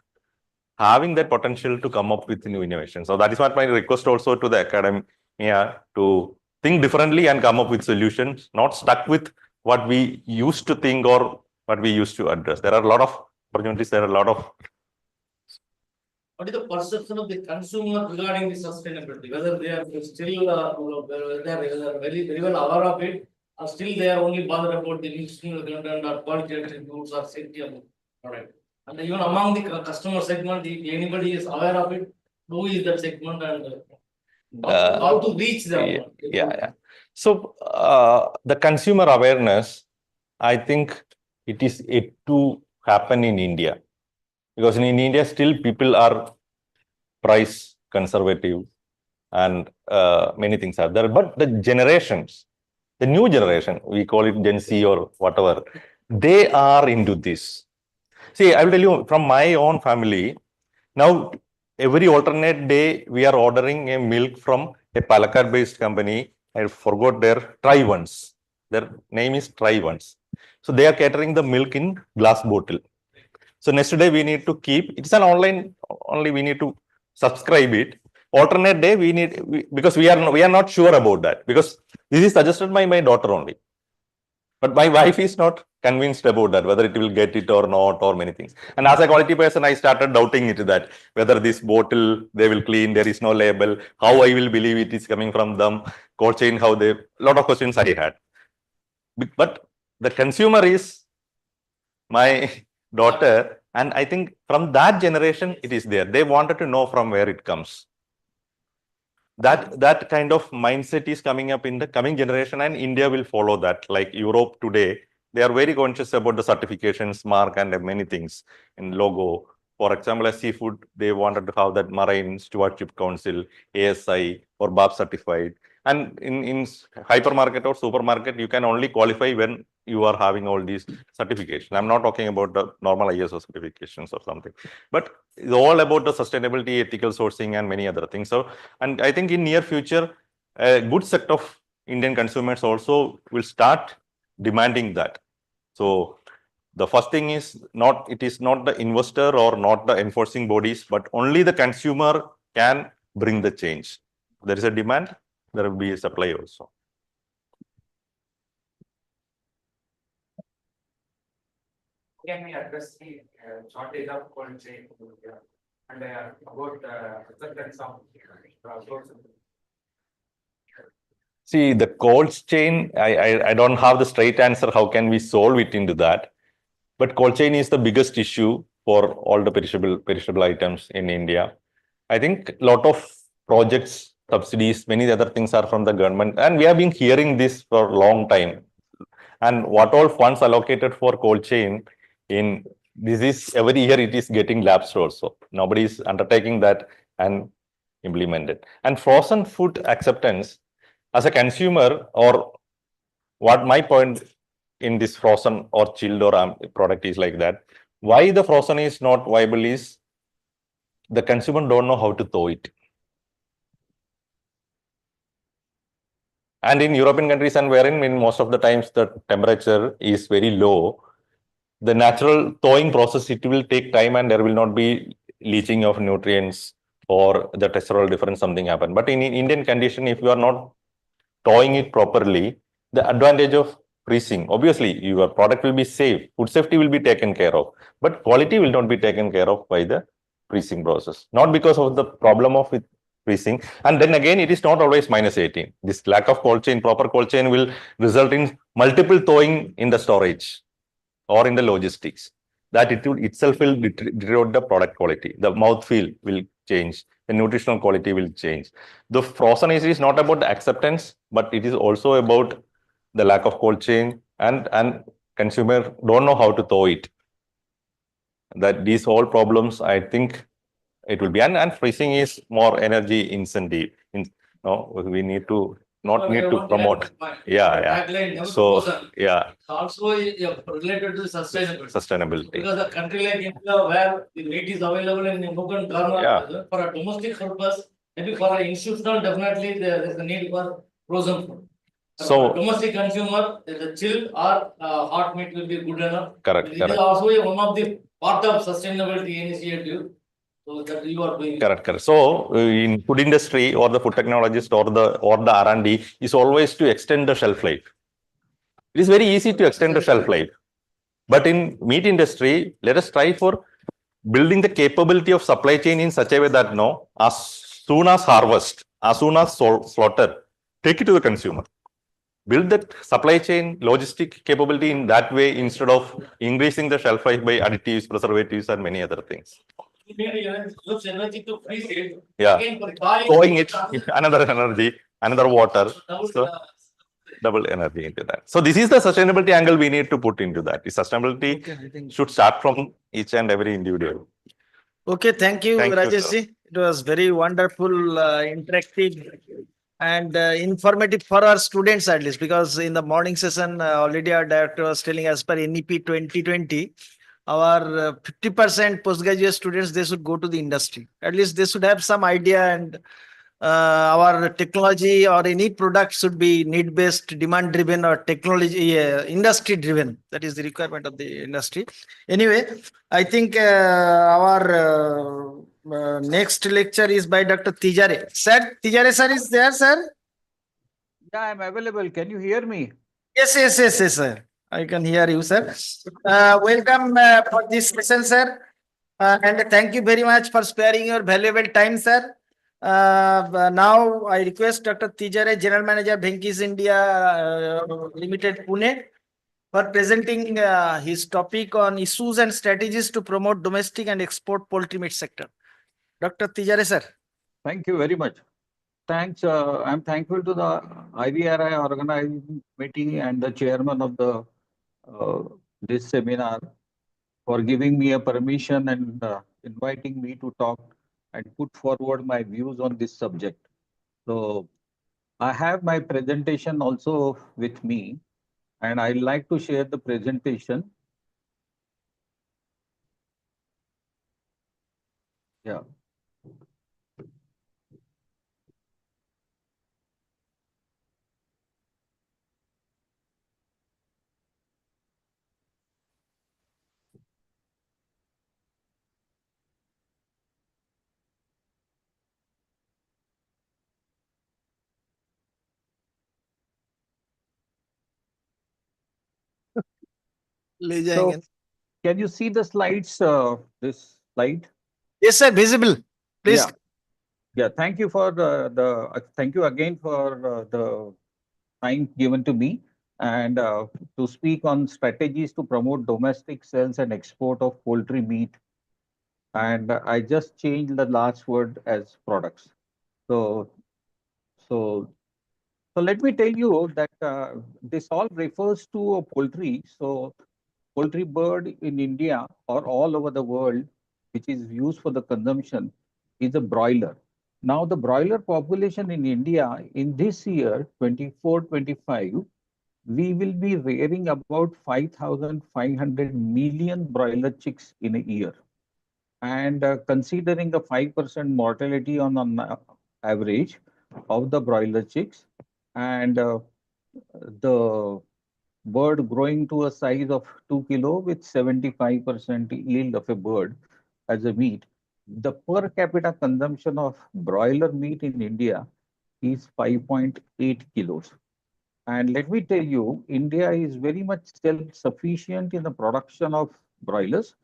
having that potential to come up with new innovations. So that is what my request also to the academia, to think differently and come up with solutions, not stuck with what we used to think or what we used to address. There are a lot of opportunities, there are a lot of. What is the perception of the consumer regarding the sustainability? Whether they are still whether they are very well aware of it, or still they are only bothered about the nutritional content or quality goods or safety of the product. And even among the customer segment, if anybody is aware of it, who is that segment and how to reach them? Yeah. So the consumer awareness, I think it is yet to happen in India. Because in India, still people are price conservative and many things are there. But the generations, the new generation, we call it Gen Z or whatever, they are into this. See, I will tell you from my own family, now every alternate day, we are ordering a milk from a Palakkad-based company. I forgot their Try Once. Their name is Try Once. So they are catering the milk in glass bottle. So next day we need to keep, it's an online only, we need to subscribe it. Alternate day we need, because we are not sure about that, because this is suggested by my daughter only. But my wife is not convinced about that, whether it will get it or not, or many things. And as a quality person, I started doubting it, that whether this bottle they will clean, there is no label, how I will believe it is coming from them, cold chain, how they, lot of questions I had. But the consumer is my daughter, and I think from that generation it is there. They wanted to know from where it comes. That kind of mindset is coming up in the coming generation, and India will follow that. Like Europe today, they are very conscious about the certifications, mark, and many things in logo. For example, as seafood, they wanted to have that Marine Stewardship Council, ASI, or BAP certified. And in hypermarket or supermarket, you can only qualify when you are having all these certifications. I'm not talking about the normal ISO certifications or something, but it's all about the sustainability, ethical sourcing, and many other things. So, and I think in near future, a good set of Indian consumers also will start demanding that. So the first thing is not, it is not the investor or not the enforcing bodies, but only the consumer can bring the change. There is a demand, there will be a supply also. Can we address the shortage of cold chain and about acceptance of sources? See, the cold chain, I don't have the straight answer. How can we solve it into that? But cold chain is the biggest issue for all the perishable items in India. I think a lot of projects, subsidies, many other things are from the government, and we have been hearing this for a long time. And what all funds allocated for cold chain in this is every year it is getting lapsed also. Nobody is undertaking that and implement it. And frozen food acceptance as a consumer, or what my point in this frozen or chilled or product is like that, why the frozen is not viable is the consumer don't know how to thaw it. And in European countries, and wherein in most of the times the temperature is very low, the natural thawing process, it will take time and there will not be leaching of nutrients or the textural difference, something happen. But in Indian condition, if you are not thawing it properly, the advantage of freezing, obviously your product will be safe, food safety will be taken care of, but quality will not be taken care of by the freezing process, not because of the problem of with freezing. And then again, it is not always -18. This lack of cold chain, proper cold chain will result in multiple thawing in the storage or in the logistics. That it will itself will deteriorate the product quality. The mouthfeel will change. The nutritional quality will change. The frozen is not about the acceptance, but it is also about the lack of cold chain, and consumer don't know how to thaw it. That these all problems, I think it will be, and freezing is more energy incentive. No, we need to not need to promote. Yeah. So yeah. Also related to sustainability. Sustainability. Because a country like India where the meat is available in nook and corner for a domestic purpose, maybe for an institutional, definitely there is a need for frozen food. So for domestic consumer, the chilled or hot meat will be good enough. Correct. It is also one of the part of sustainability initiative. So that you are doing. Correct. So in food industry or the food technologist or the R&D is always to extend the shelf life. It is very easy to extend the shelf life. But in meat industry, let us try for building the capability of supply chain in such a way that as soon as harvest, as soon as slaughter, take it to the consumer. Build that supply chain logistic capability in that way instead of increasing the shelf life by additives, preservatives, and many other things. Yeah. Throwing it, another energy, another water. So double energy into that. So this is the sustainability angle we need to put into that. The sustainability should start from each and every individual. Okay, thank you, Thank you, Rajesh ji. It was very wonderful, interactive, and informative for our students at least, because in the morning session, already our director was telling as per NEP 2020, our 50% postgraduate students, they should go to the industry. At least they should have some idea, and our technology or any product should be need-based, demand-driven, or technology industry-driven. That is the requirement of the industry. Anyway, I think our next lecture is by Dr. Tijare. Sir, Tijare sir is there, sir? Yeah, I'm available. Can you hear me? Yes, sir. I can hear you, sir. Welcome for this session, sir. And thank you very much for sparing your valuable time, sir. Now I request Dr. Tijare, General Manager, Venkis India Limited, Pune, for presenting his topic on issues and strategies to promote domestic and export poultry meat sector. Dr. Tijare, sir. Thank you very much. Thanks. I'm thankful to the IVRI organizing committee and the chairman of the this seminar for giving me a permission and inviting me to talk and put forward my views on this subject. So I have my presentation also with me, and I'd like to share the presentation. Yeah. So, can you see the slides? This slide? Yes, sir. Visible. Please. Yeah. Thank you for thank you again for the time given to me and to speak on strategies to promote domestic sales and export of poultry meat. And I just changed the last word as products. So let me tell you that this all refers to a poultry. So poultry bird in India or all over the world, which is used for the consumption, is a broiler. Now the broiler population in India in this year, 24-25, we will be rearing about 5,500 million broiler chicks in a year. And considering the 5% mortality on average of the broiler chicks, and the bird growing to a size of 2 kilo with 75% yield of a bird as a meat, the per capita consumption of broiler meat in India is 5.8 kilos. And let me tell you, India is very much self-sufficient in the production of broilers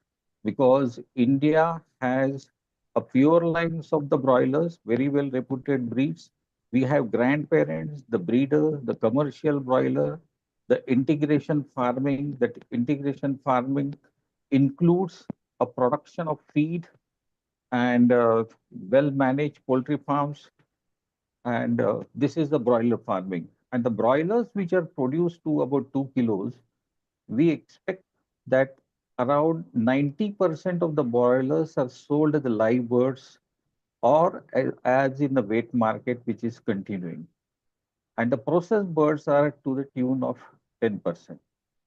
because India has a pure lines of the broilers, very well reputed breeds. We have grandparents, the breeders, the commercial broiler, the integration farming. That integration farming includes a production of feed and well-managed poultry farms. And this is the broiler farming. And the broilers which are produced to about 2 kilos, we expect that around 90% of the broilers are sold as the live birds or as in the wet market, which is continuing. And the processed birds are to the tune of 10%.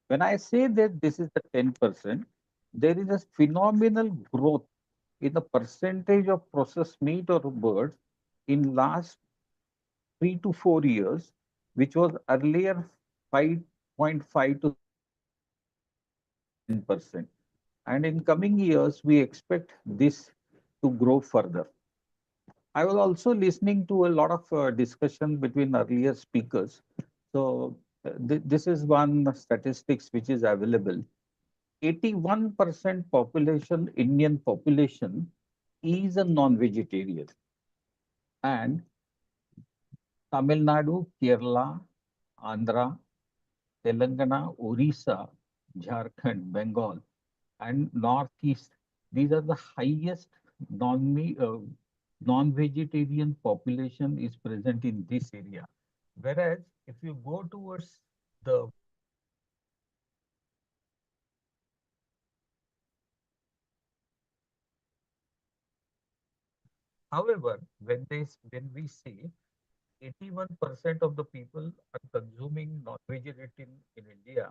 When I say that this is the 10%, there is a phenomenal growth in the percentage of processed meat or birds in last 3 to 4 years, which was earlier 5.5 to 10%. And in coming years, we expect this to grow further. I was also listening to a lot of discussion between earlier speakers. So this is one statistics which is available. 81% population, Indian population, is a non-vegetarian. And Tamil Nadu, Kerala, Andhra, Telangana, Orissa, Jharkhand, Bengal, and Northeast. These are the highest non-vegetarian population is present in this area. Whereas if you go towards the however, when we say 81% of the people are consuming non-vegetarian in India,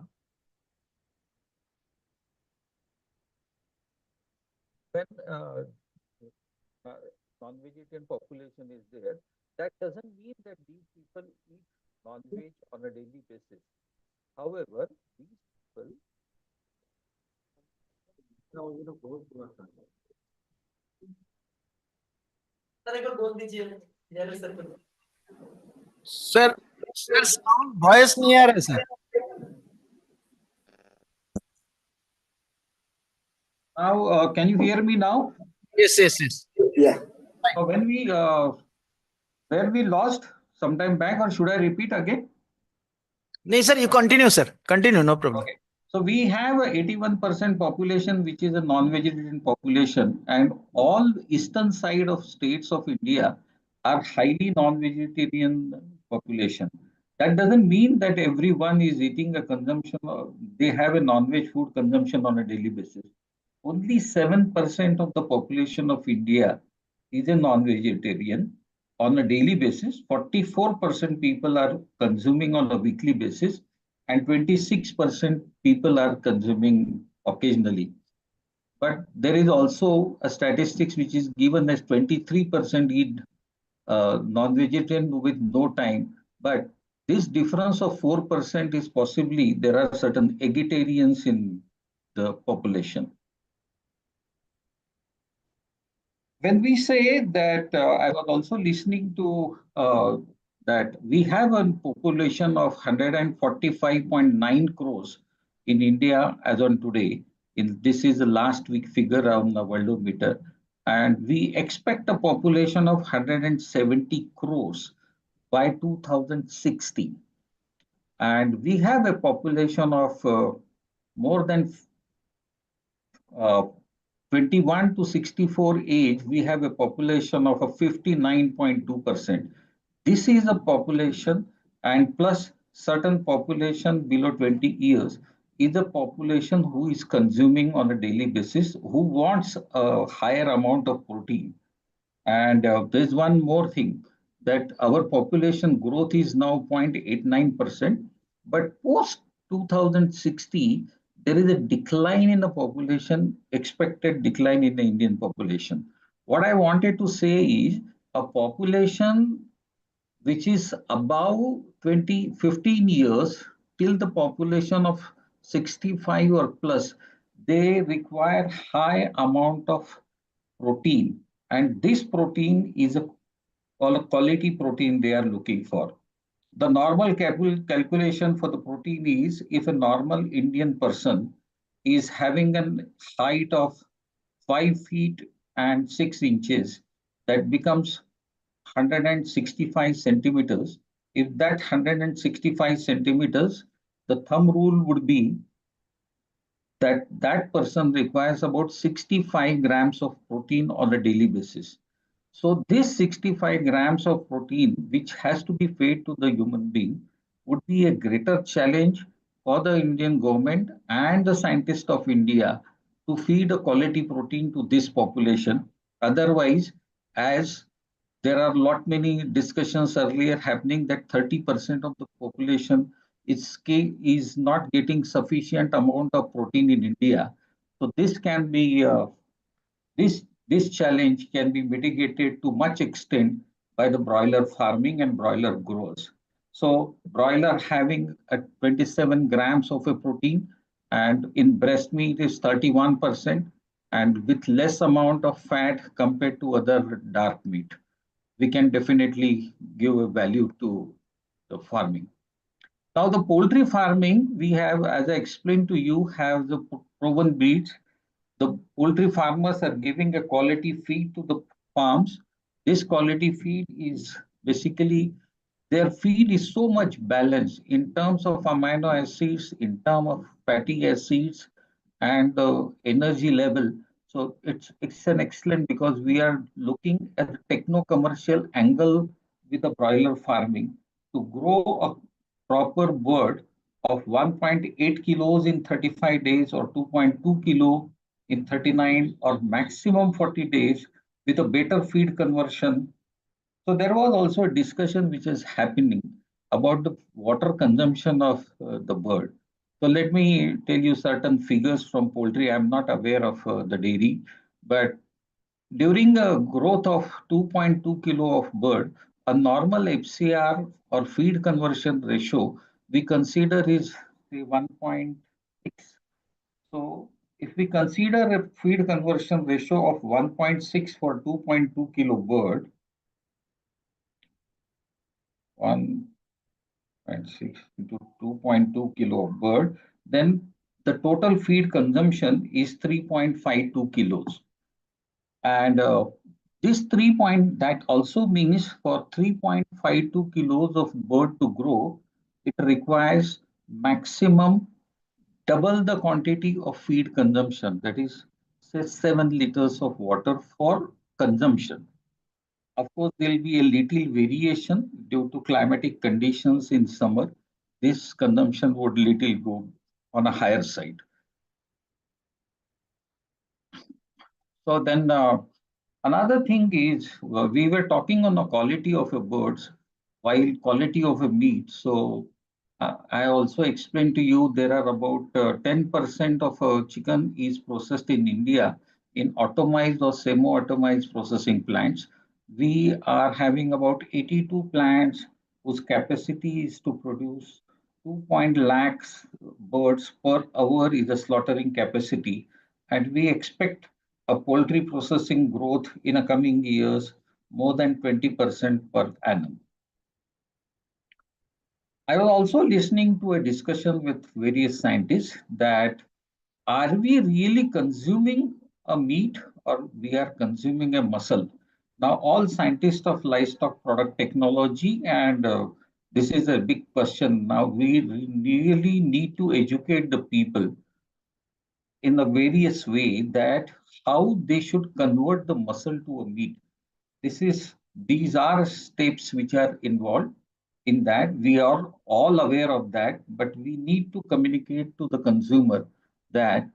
when non-vegetarian population is there, that doesn't mean that these people eat non-veg on a daily basis. However, these people Sir, sir, sound voice नहीं आ रहा है, sir. now, can you hear me now? Yes, yes, yes. Yeah. So when where we lost sometime back, or should I repeat again? No, sir, you continue, sir. Continue, no problem. Okay. So we have a 81% population, which is a non-vegetarian population, and all eastern side of states of India are highly non-vegetarian population. That doesn't mean that everyone is eating a consumption, they have a non-veg food consumption on a daily basis. Only 7% of the population of India is a non-vegetarian on a daily basis. 44% people are consuming on a weekly basis, and 26% people are consuming occasionally. But there is also a statistics which is given as 23% eat non-vegetarian with no time. But this difference of 4% is possibly there are certain vegetarians in the population. When we say that, I was also listening to that we have a population of 145.9 crores in India as on today. This is the last week figure on the Worldometer. And we expect a population of 170 crores by 2060. And we have a population of more than 21 to 64 age, we have a population of a 59.2%. This is a population, and plus certain population below 20 years is a population who is consuming on a daily basis, who wants a higher amount of protein. And there's one more thing, that our population growth is now 0.89%, but post 2060, there is a decline in the population, expected decline in the Indian population. What I wanted to say is a population which is above 15 years till the population of 65 or plus, they require high amount of protein. And this protein is a quality protein they are looking for. the normal calculation for the protein is if a normal Indian person is having a height of 5 feet and 6 inches, that becomes 165 centimeters. If that 165 centimeters, the thumb rule would be that that person requires about 65 grams of protein on a daily basis. So this 65 grams of protein, which has to be fed to the human being, would be a greater challenge for the Indian government and the scientists of India to feed a quality protein to this population. Otherwise, as there are lot many discussions earlier happening that 30% of the population is not getting sufficient amount of protein in India. So this can be this challenge can be mitigated to much extent by the broiler farming and broiler growers. So broiler having a 27 grams of a protein and in breast meat is 31% and with less amount of fat compared to other dark meat. We can definitely give a value to the farming. Now the poultry farming, we have, as I explained to you, have the proven breeds. The poultry farmers are giving a quality feed to the farms. This quality feed is basically their feed is so much balanced in terms of amino acids, in terms of fatty acids, and the energy level. So it's an excellent because we are looking at the techno-commercial angle with the broiler farming to grow a proper bird of 1.8 kilos in 35 days or 2.2 kilo in 39 or maximum 40 days with a better feed conversion. So there was also a discussion which is happening about the water consumption of the bird. So let me tell you certain figures from poultry. I'm not aware of the dairy, but during a growth of 2.2 kilo of bird, a normal FCR or feed conversion ratio we consider is say 1.6. So if we consider a feed conversion ratio of 1.6 for 2.2 kilo bird, 1.6 into 2.2 kilo of bird, then the total feed consumption is 3.52 kilos. And this 3 point, that also means for 3.52 kilos of bird to grow, it requires maximum double the quantity of feed consumption. That is, say 7 liters of water for consumption. Of course, there will be a little variation due to climatic conditions in summer. This consumption would little go on a higher side. So then another thing is we were talking on the quality of a birds while quality of a meat. So I also explained to you there are about 10% of chicken is processed in India in automized or semi-automized processing plants. We are having about 82 plants whose capacity is to produce 2 lakhs birds per hour is the slaughtering capacity. And we expect a poultry processing growth in the coming years more than 20% per annum. I was also listening to a discussion with various scientists that are we really consuming a meat or we are consuming a muscle? Now, all scientists of livestock product technology, and this is a big question. Now, we really need to educate the people in a various way that how they should convert the muscle to a meat. These are steps which are involved in that. We are all aware of that, but we need to communicate to the consumer that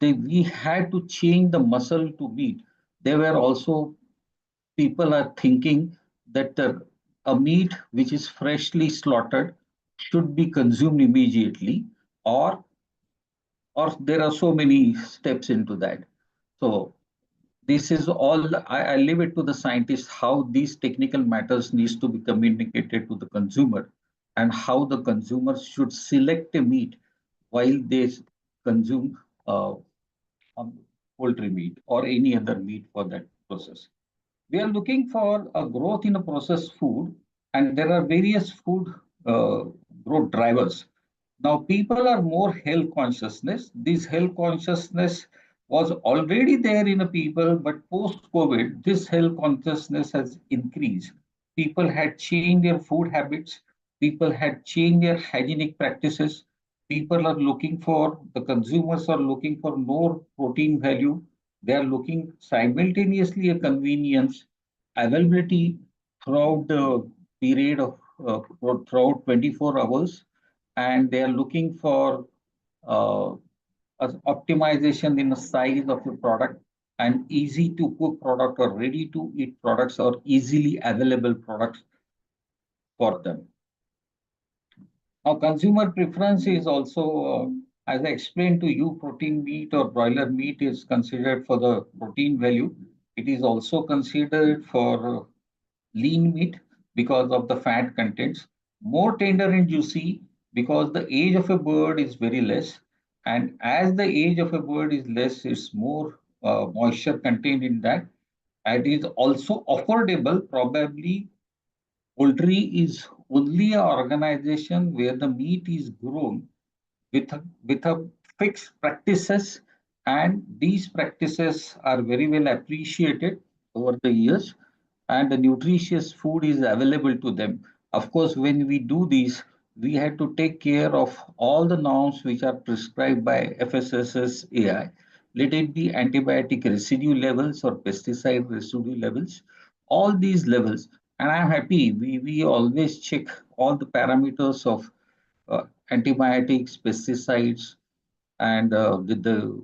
we had to change the muscle to meat. There were also people are thinking that a meat which is freshly slaughtered should be consumed immediately, or there are so many steps into that. So this is all I leave it to the scientists how these technical matters needs to be communicated to the consumer and how the consumers should select a meat while they consume poultry meat or any other meat for that process. We are looking for a growth in a processed food, and there are various food growth drivers. Now, people are more health consciousness. This health consciousness was already there in the people, but post-COVID, this health consciousness has increased. People had changed their food habits. People had changed their hygienic practices. People are looking for, the consumers are looking for more protein value. They are looking simultaneously a convenience, availability throughout the period of throughout 24 hours, and they are looking for uh, optimization in the size of the product and easy to cook product or ready to eat products or easily available products for them. Now, consumer preference is also, as I explained to you, protein meat or broiler meat is considered for the protein value. It is also considered for lean meat because of the fat contents, more tender and juicy because the age of a bird is very less. And as the age of a bird is less, it's more moisture contained in that. And it is also affordable. Probably poultry is only an organization where the meat is grown with a fixed practices, and these practices are very well appreciated over the years, and the nutritious food is available to them. Of course, when we do this, we have to take care of all the norms which are prescribed by FSSS AI. Let it be antibiotic residue levels or pesticide residue levels, all these levels. And I'm happy we always check all the parameters of antibiotics, pesticides, and with the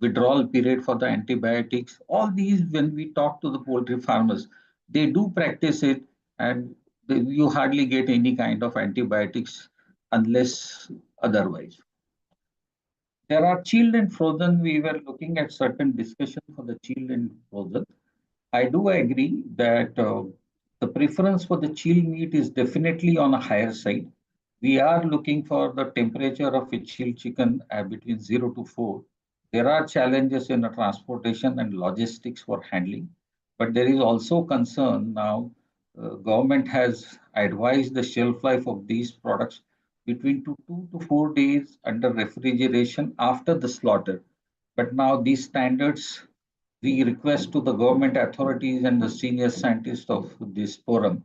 withdrawal period for the antibiotics. All these, when we talk to the poultry farmers, they do practice it, and you hardly get any kind of antibiotics unless otherwise. There are chilled and frozen. We were looking at certain discussion for the chilled and frozen. I do agree that the preference for the chilled meat is definitely on a higher side. We are looking for the temperature of a chilled chicken between 0 to 4. There are challenges in the transportation and logistics for handling, but there is also concern now. Government has advised the shelf life of these products between 2 to 4 days under refrigeration after the slaughter. But now these standards, we request to the government authorities and the senior scientists of this forum,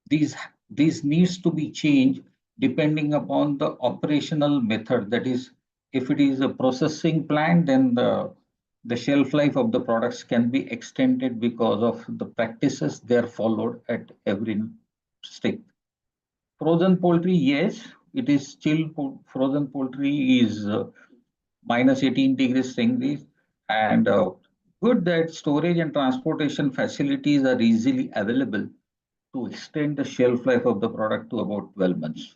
these these needs to be changed depending upon the operational method. That is, if it is a processing plant, then the shelf life of the products can be extended because of the practices they are followed at every step. Frozen poultry, yes, it is still frozen poultry is minus 18 degrees Celsius, and good that storage and transportation facilities are easily available to extend the shelf life of the product to about 12 months.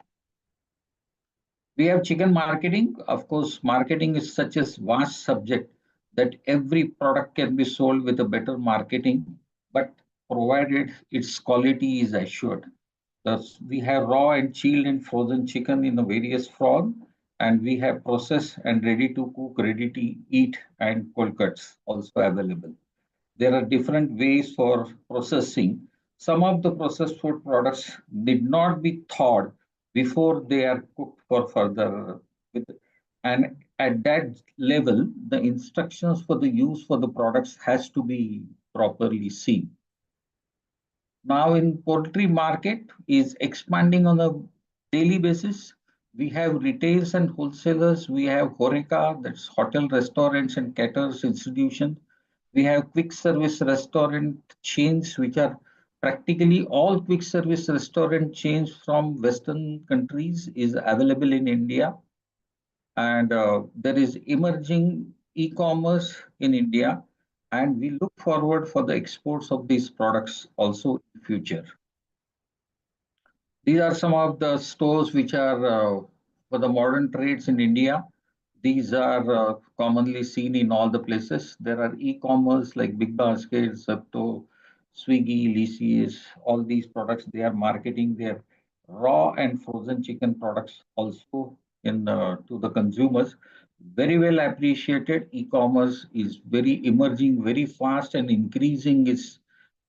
We have chicken marketing. Of course, marketing is such a vast subject that every product can be sold with a better marketing, but provided its quality is assured. Thus, we have raw and chilled and frozen chicken in the various form, and we have processed and ready to cook, ready to eat, and cold cuts also available. There are different ways for processing. Some of the processed food products did not be thawed before they are cooked for further. And at that level, the instructions for the use for the products has to be properly seen. Now in poultry market is expanding on a daily basis. We have retailers and wholesalers. We have Horeca, that's hotel, restaurants, and caterers institution. We have quick service restaurant chains, which are practically all quick service restaurant chains from Western countries is available in India. And there is emerging e-commerce in India, and we look forward for the exports of these products also in future. These are some of the stores which are for the modern trades in India. These are commonly seen in all the places. There are e-commerce like Big Basket, Zepto, Swiggy, Lysies, all these products. They are marketing their raw and frozen chicken products also in to the consumers. Very well appreciated. E-commerce is very emerging, very fast, and increasing its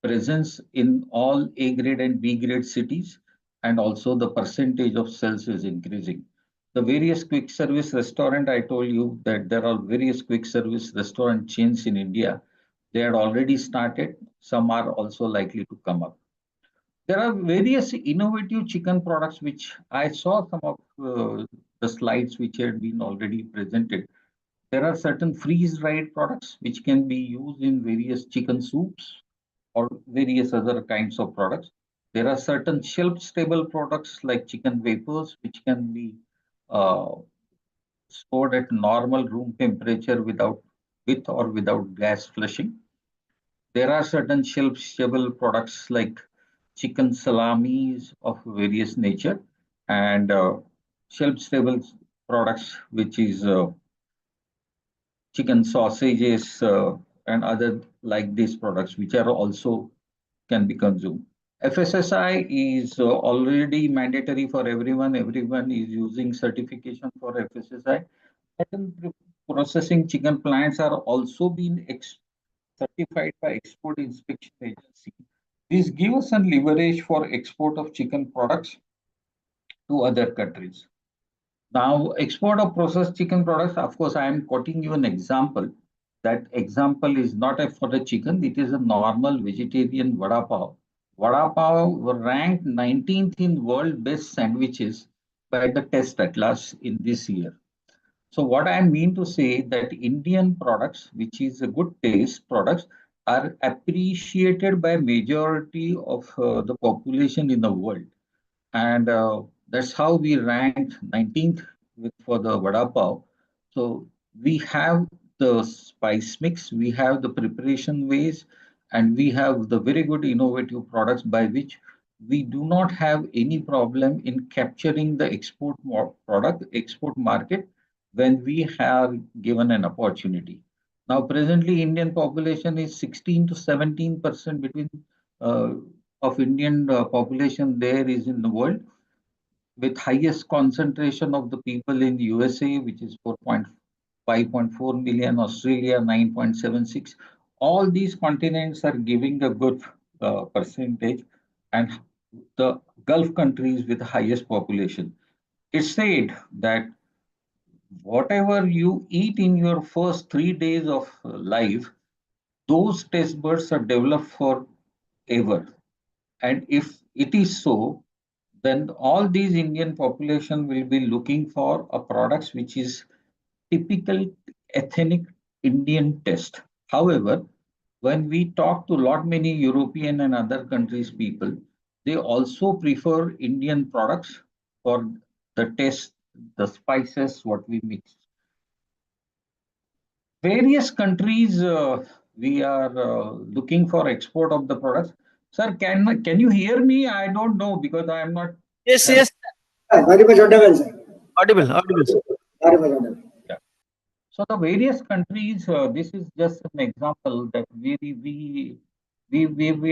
presence in all A grade and B grade cities. and also the percentage of sales is increasing. The various quick service restaurant, I told you that there are various quick service restaurant chains in India. They had already started. Some are also likely to come up. There are various innovative chicken products which I saw some of the slides which had been already presented. There are certain freeze-dried products which can be used in various chicken soups or various other kinds of products. There are certain shelf-stable products like chicken vapors which can be uh, stored at normal room temperature with or without gas flushing. There are certain shelf-stable products like chicken salamis of various nature and shelf-stable products which is chicken sausages and other like these products which are also can be consumed. FSSI is already mandatory for everyone. Everyone is using certification for FSSI. Certain processing chicken plants are also being certified by Export Inspection Agency. This gives us a leverage for export of chicken products to other countries. Now, export of processed chicken products, of course, I am quoting you an example. That example is not for the chicken, it is a normal vegetarian vada pav. Vada pav were ranked 19th in world best sandwiches by the Test Atlas in this year. So what I mean to say that Indian products, which is a good taste products, are appreciated by majority of the population in the world. And that's how we ranked 19th for the vada pav. So we have the spice mix, we have the preparation ways, and we have the very good innovative products by which we do not have any problem in capturing the export market when we are given an opportunity. Now, presently, Indian population is 16 to 17% between uh, of Indian population there is in the world, with highest concentration of the people in USA, which is 5.4 million, Australia 9.76. All these continents are giving a good percentage, and the Gulf countries with the highest population. It's said that whatever you eat in your first 3 days of life, those taste buds are developed forever. And if it is so, then all these Indian population will be looking for a products which is typical ethnic Indian taste. However, when we talk to lot many European and other countries people, they also prefer Indian products for the taste, the spices, what we mix. Various countries we are looking for export of the products. Sir, can you hear me? I don't know because I am not. Yes, yes. Very much audible, sir. Audible, audible. Very much audible. Yeah. So the various countries, this is just an example that we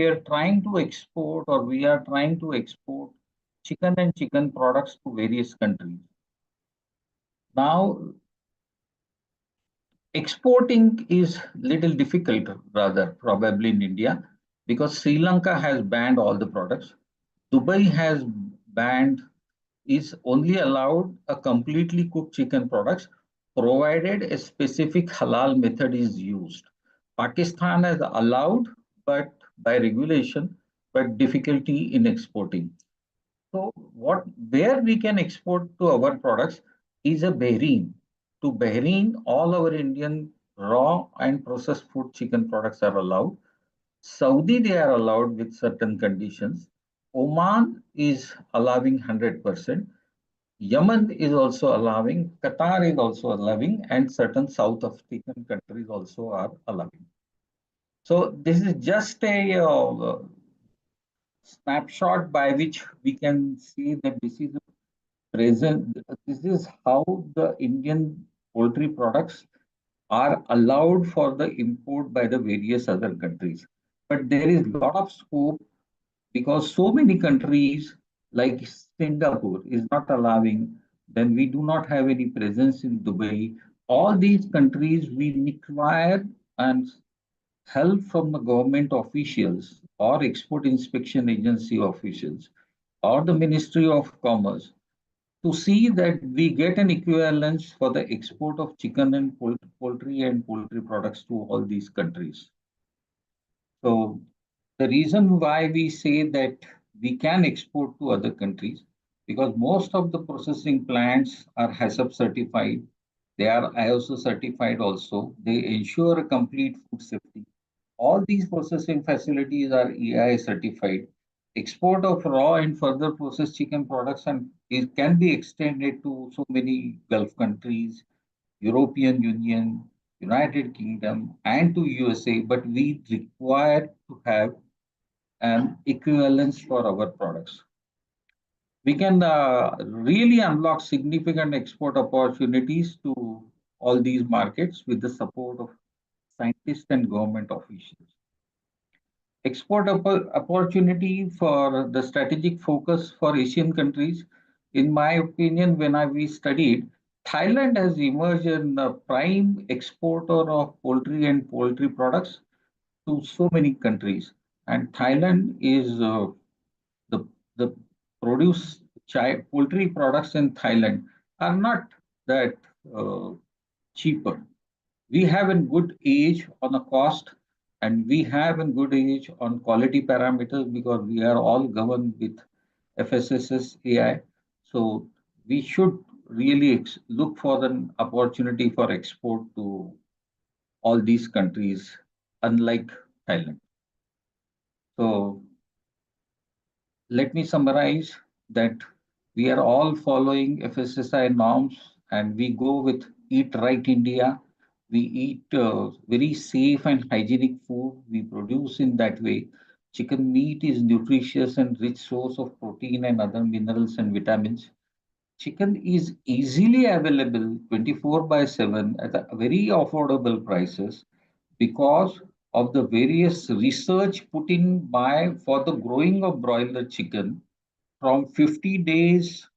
are trying to export, or we are trying to export chicken and chicken products to various countries. Now, exporting is little difficult rather probably in India because Sri Lanka has banned all the products. Dubai has banned, is only allowed a completely cooked chicken products provided a specific halal method is used. Pakistan has allowed but by regulation but difficulty in exporting. So where we can export to our products is a Bahrain. To Bahrain, all our Indian raw and processed food chicken products are allowed. Saudi, they are allowed with certain conditions. Oman is allowing 100%. Yemen is also allowing. Qatar is also allowing, and certain South African countries also are allowing. So this is just a snapshot by which we can see that this is present. This is how the Indian poultry products are allowed for the import by the various other countries. But there is a lot of scope because so many countries like Singapore is not allowing, then we do not have any presence in Dubai. All these countries we require and help from the government officials or export inspection agency officials or the Ministry of Commerce to see that we get an equivalence for the export of chicken and poultry and poultry products to all these countries. So the reason why we say that we can export to other countries, because most of the processing plants are HACCP certified. They are ISO certified also. They ensure a complete food safety. All these processing facilities are EI certified. Export of raw and further processed chicken products and it can be extended to so many Gulf countries, European Union, United Kingdom, and to USA, but we require to have an equivalence for our products. We can really unlock significant export opportunities to all these markets with the support of scientists and government officials. Export opportunity for the strategic focus for Asian countries, in my opinion, we studied, Thailand has emerged as a prime exporter of poultry and poultry products to so many countries. And Thailand is the produce poultry products in Thailand are not that cheaper. We have a good age on the cost and we have a good age on quality parameters because we are all governed with FSSS AI. So we should really look for an opportunity for export to all these countries, unlike Thailand. So let me summarize that we are all following FSSI norms and we go with Eat Right India. We eat very safe and hygienic food. We produce in that way. Chicken meat is nutritious and rich source of protein and other minerals and vitamins. Chicken is easily available 24/7 at a very affordable prices because of the various research put in by for the growing of broiler chicken from 50 days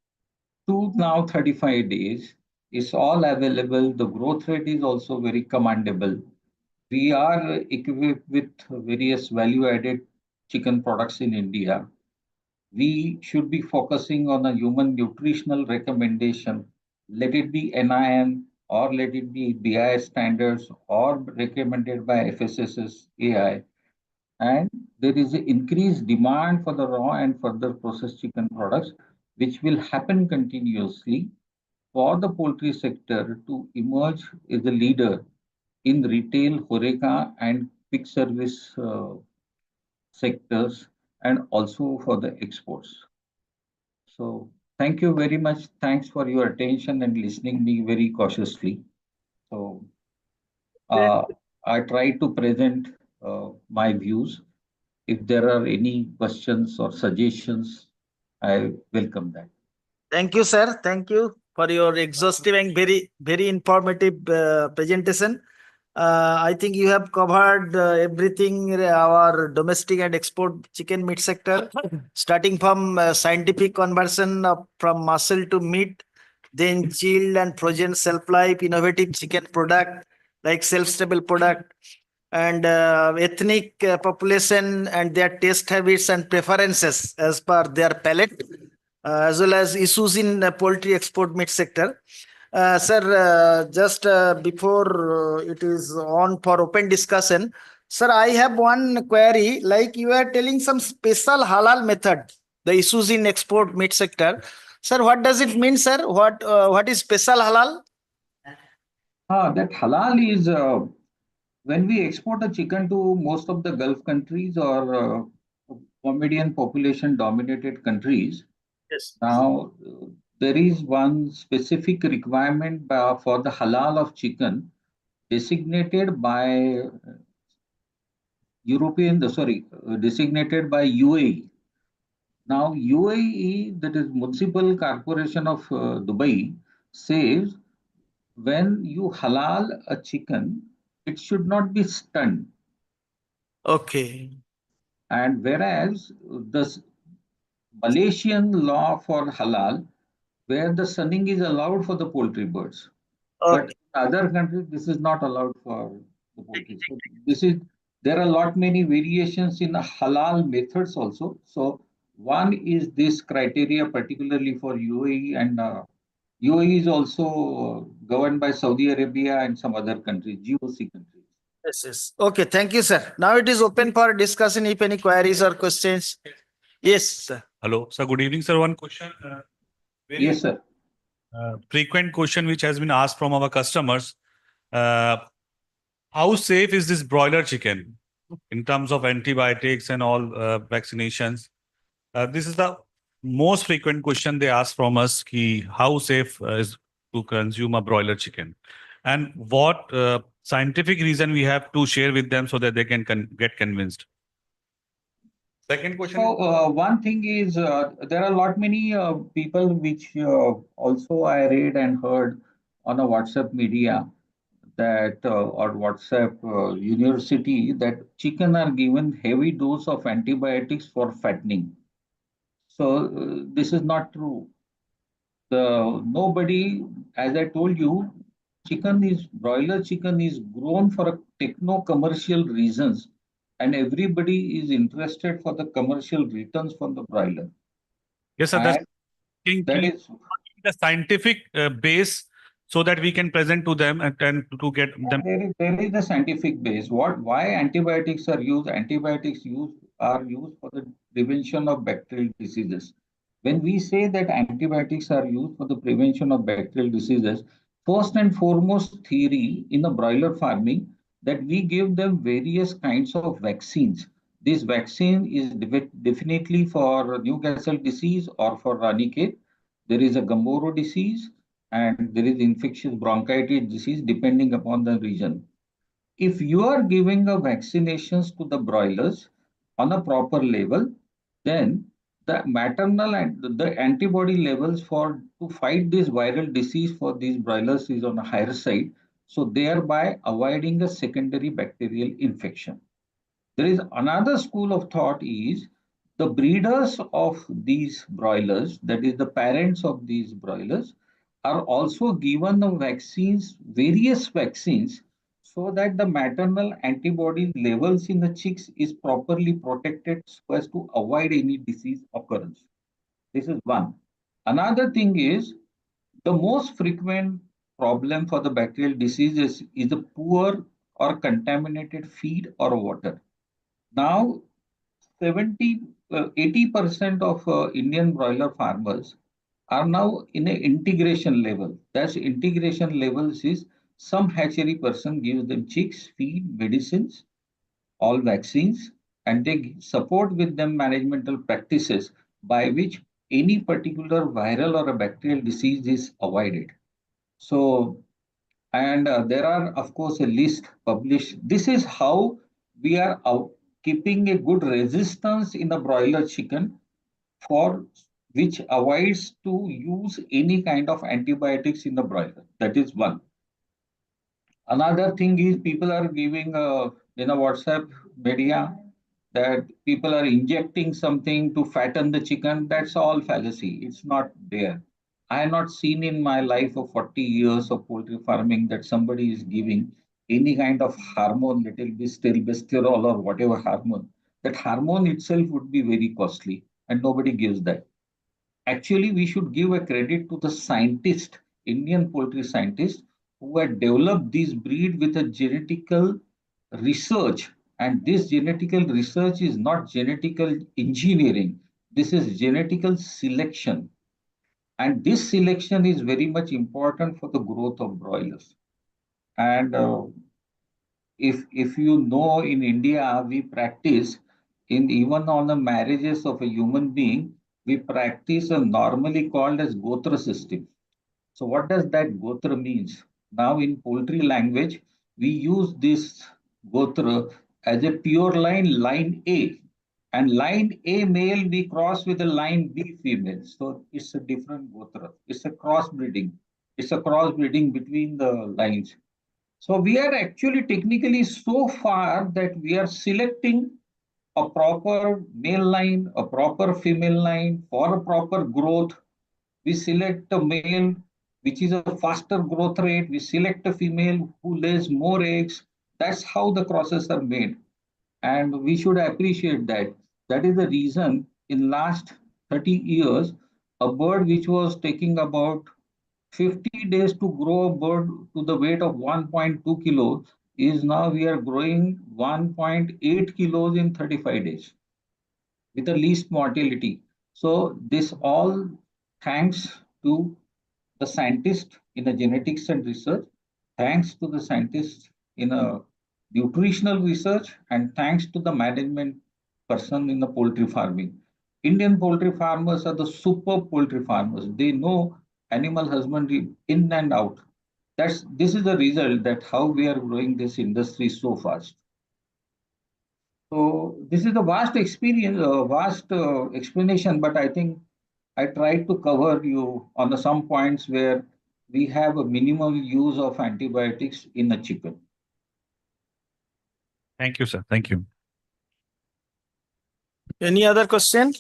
to now 35 days is all available. The growth rate is also very commendable. We are equipped with various value added chicken products in India. We should be focusing on a human nutritional recommendation. Let it be NIN or let it be BIS standards or recommended by FSSS AI. And there is an increased demand for the raw and further processed chicken products, which will happen continuously for the poultry sector to emerge as a leader in retail, HoReCa, and quick service sectors, and also for the exports. So thank you very much. Thanks for your attention and listening me very cautiously. So I try to present my views. If there are any questions or suggestions, I welcome that. Thank you, sir. Thank you for your exhaustive and very informative presentation. I think you have covered everything our domestic and export chicken meat sector, starting from scientific conversion from muscle to meat, then chilled and frozen shelf life, innovative chicken product like self-stable product, and ethnic population and their taste habits and preferences as per their palate, as well as issues in poultry export meat sector. Sir, just before it is on for open discussion, sir, I have one query. Like you are telling some special halal method, the issues in export meat sector. Sir, what does it mean, sir? What is special halal? That halal is when we export a chicken to most of the Gulf countries or median population dominated countries. Yes. Now, there is one specific requirement for the halal of chicken designated by designated by UAE. Now, UAE, that is Municipal Corporation of Dubai, says when you halal a chicken, it should not be stunned. Okay. And whereas the Malaysian law for halal, where the sunning is allowed for the poultry birds. But in other countries, this is not allowed for the poultry. So there are a lot many variations in halal methods also. So One is this criteria, particularly for UAE, and UAE is also governed by Saudi Arabia and some other countries, GOC countries. Yes, yes. Okay, thank you, sir. Now it is open for discussion if any queries or questions. Yes, sir. Hello, sir. Good evening, sir. One question. Yes, sir. Frequent question which has been asked from our customers. How safe is this broiler chicken in terms of antibiotics and all vaccinations? This is the most frequent question they ask from us. How safe is to consume a broiler chicken? And what scientific reason we have to share with them so that they can get convinced? Second question. So one thing is there are a lot many people which also I read and heard on a WhatsApp media that or WhatsApp university that chicken are given heavy dose of antibiotics for fattening. So this is not true. Nobody, as I told you, broiler chicken is grown for a techno commercial reasons, and everybody is interested for the commercial returns from the broiler. Yes, sir. That is the scientific base so that we can present to them and to get them. There is a scientific base. Why antibiotics are used? Antibiotics are used for the prevention of bacterial diseases. When we say that antibiotics are used for the prevention of bacterial diseases, first and foremost theory in the broiler farming that we give them various kinds of vaccines. This vaccine is definitely for Newcastle disease or for Ranicate. There is a Gumboro disease and there is infectious bronchitis disease depending upon the region. If you are giving a vaccinations to the broilers on a proper level, then the maternal and the antibody levels for to fight this viral disease for these broilers is on a higher side, so thereby avoiding a secondary bacterial infection. There is another school of thought is the breeders of these broilers, that is the parents of these broilers, are also given the vaccines, various vaccines, so that the maternal antibody levels in the chicks is properly protected so as to avoid any disease occurrence. This is one. Another thing is the most frequent problem for the bacterial diseases is the poor or contaminated feed or water. Now, 80% of Indian broiler farmers are now in an integration level. That's integration levels is some hatchery person gives them chicks, feed, medicines, all vaccines, and they support with them managemental practices by which any particular viral or a bacterial disease is avoided. So, and there are, of course, a list published. This is how we are keeping a good resistance in the broiler chicken for which avoids to use any kind of antibiotics in the broiler. That is one. Another thing is people are giving in a WhatsApp media that people are injecting something to fatten the chicken. That's all fallacy. It's not there. I have not seen in my life of 40 years of poultry farming that somebody is giving any kind of hormone, let it be stilbestrol or whatever hormone. That hormone itself would be very costly and nobody gives that. Actually, we should give a credit to the scientist, Indian poultry scientists, who had developed this breed with a genetical research. And this genetical research is not genetical engineering. This is genetical selection. And this selection is very much important for the growth of broilers. And if you know in India, we practice in even on the marriages of a human being, we practice a normally called as Gotra system. So what does that Gotra means? Now in poultry language, we use this Gotra as a pure line A. And line A male we cross with a line B female. So it's a different Gotra. It's a crossbreeding. It's a crossbreeding between the lines. So we are actually technically so far that we are selecting a proper male line, a proper female line for a proper growth. We select a male which is a faster growth rate. We select a female who lays more eggs. That's how the crosses are made. And we should appreciate that. That is the reason in last 30 years, a bird which was taking about 50 days to grow a bird to the weight of 1.2 kilos is now we are growing 1.8 kilos in 35 days with the least mortality. So this all thanks to the scientist in the genetics and research, thanks to the scientist in a nutritional research, and thanks to the management person in the poultry farming. Indian poultry farmers are the super poultry farmers. They know animal husbandry in and out. This is the result that how we are growing this industry so fast. So this is a vast experience, vast explanation, but I think I tried to cover you on the some points where we have a minimal use of antibiotics in a chicken. Thank you, sir. Thank you. Any other question?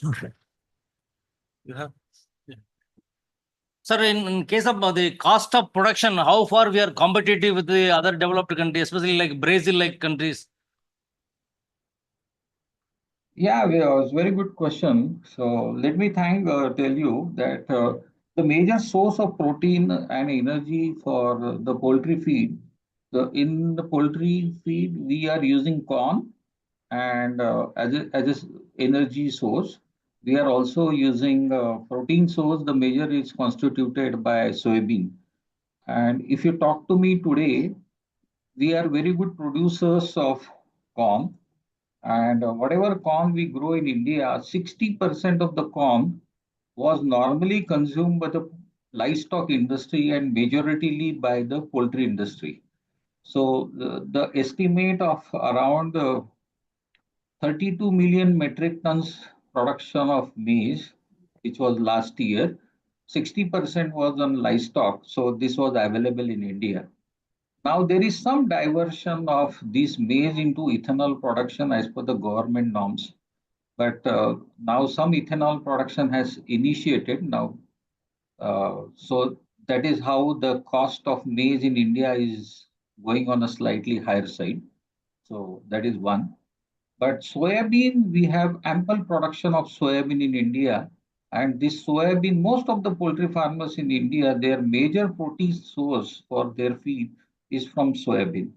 You have. Sir, in case of the cost of production, how far we are competitive with the other developed countries, especially like Brazil-like countries? Yeah, it's very good question. So let me tell you that the major source of protein and energy for the poultry feed, in the poultry feed, we are using corn and as a energy source. We are also using protein source. The major is constituted by soybean. And if you talk to me today, we are very good producers of corn. And whatever corn we grow in India, 60% of the corn was normally consumed by the livestock industry and majoritarily by the poultry industry. So the estimate of around 32 million metric tons production of maize, which was last year, 60% was on livestock. So this was available in India. Now there is some diversion of this maize into ethanol production as per the government norms. But now some ethanol production has initiated now. So that is how the cost of maize in India is going on a slightly higher side. So that is one. But soybean, we have ample production of soybean in India. And this soybean, most of the poultry farmers in India, their major protein source for their feed is from soybean.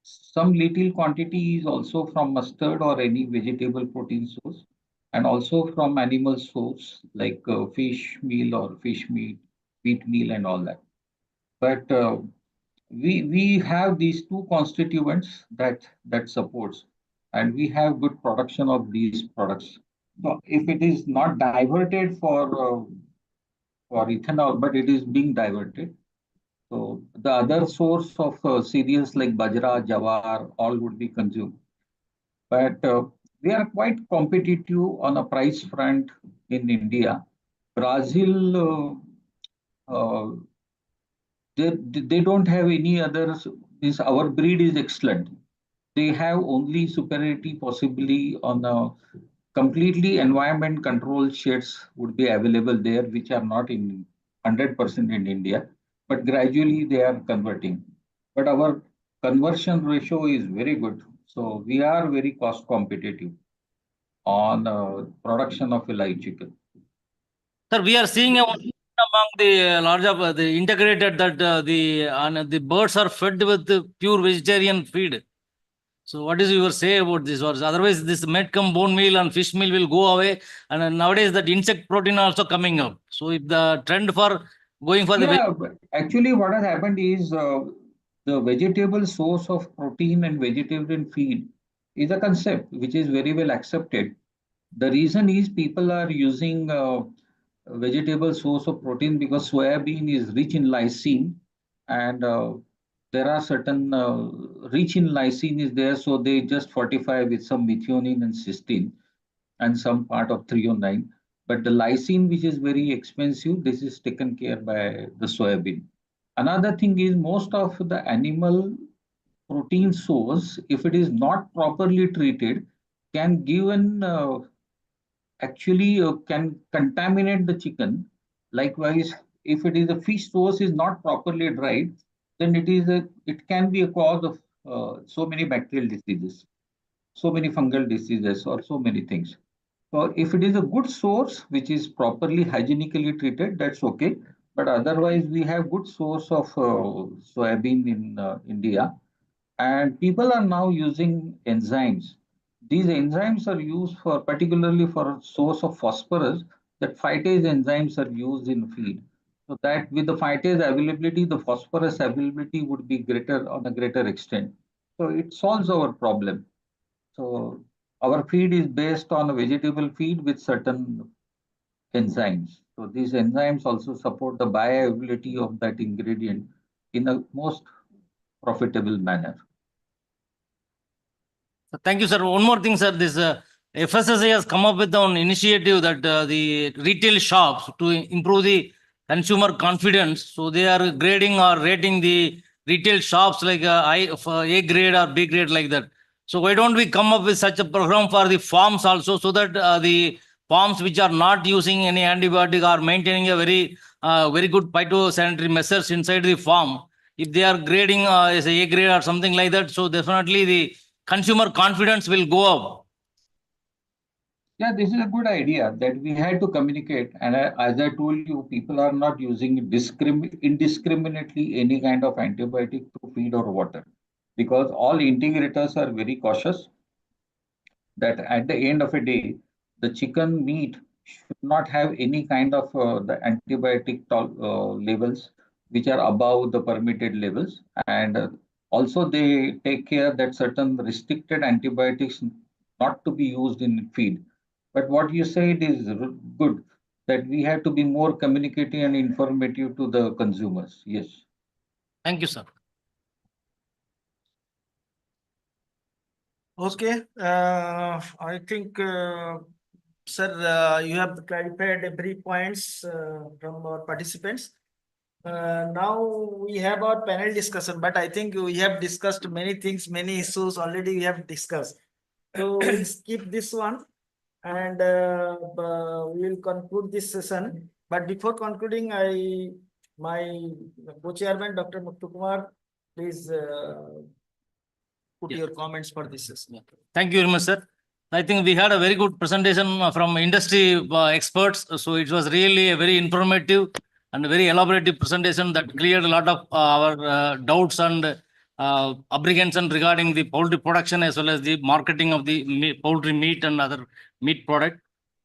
Some little quantity is also from mustard or any vegetable protein source, and also from animal source like fish meal or fish meat, wheat meal, and all that. But we have these two constituents that supports, and we have good production of these products. So if it is not diverted for ethanol, but it is being diverted. So the other source of cereals like bajra, jawar, all would be consumed. But we are quite competitive on a price front in India. Brazil, they don't have any other. This our breed is excellent. They have only superiority possibly on a completely environment control sheds would be available there, which are not in 100% in India, but gradually they are converting. But our conversion ratio is very good. So we are very cost competitive on production of a live chicken. Sir, we are seeing among the large of the integrated that the birds are fed with the pure vegetarian feed. So what is your say about this? Or otherwise, this meat come bone meal and fish meal will go away. And nowadays, that insect protein also coming up. So if the trend for going for but actually, what has happened is the vegetable source of protein and vegetarian feed is a concept which is very well accepted. The reason is people are using vegetable source of protein because soybean is rich in lysine, and there are certain rich in lysine is there, so they just fortify with some methionine and cysteine and some part of threonine. But the lysine, which is very expensive, this is taken care by the soybean. Another thing is most of the animal protein source, if it is not properly treated, can give an actually can contaminate the chicken. Likewise, if it is a fish source is not properly dried, then it can be a cause of so many bacterial diseases, so many fungal diseases, or so many things. So if it is a good source, which is properly hygienically treated, that's okay. But otherwise, we have good source of soybean in India. And people are now using enzymes. These enzymes are used for particularly for source of phosphorus, that phytase enzymes are used in feed. So that with the phytase availability, the phosphorus availability would be greater on a greater extent. So it solves our problem. So our feed is based on a vegetable feed with certain enzymes. So these enzymes also support the bioavailability of that ingredient in a most profitable manner. Thank you, sir. One more thing, sir. This FSSAI has come up with an initiative that the retail shops to improve the consumer confidence. So they are grading or rating the retail shops like A grade or B grade like that. So why don't we come up with such a program for the farms also, so that the farms which are not using any antibiotic are maintaining a very good phytosanitary measures inside the farm. If they are grading as a grade or something like that, so definitely the consumer confidence will go up. Yeah, this is a good idea that we had to communicate. And as I told you, people are not using indiscriminately any kind of antibiotic to feed or water, because all integrators are very cautious that at the end of a day, the chicken meat should not have any kind of the antibiotic levels which are above the permitted levels. And also they take care that certain restricted antibiotics not to be used in feed. But what you said is good, that we have to be more communicative and informative to the consumers. Yes. Thank you, sir. Okay, I think, sir, you have clarified every points from our participants. Now we have our panel discussion, but I think we have discussed many things, many issues already we have discussed. So we'll skip this one and we will conclude this session. But before concluding, my co-chairman, Dr. Muthu Kumar, please put your comments for this session. Thank you very much, sir. I think we had a very good presentation from industry experts. So it was really a very informative and very elaborative presentation that cleared a lot of our doubts and apprehension regarding the poultry production as well as the marketing of the poultry meat and other meat product.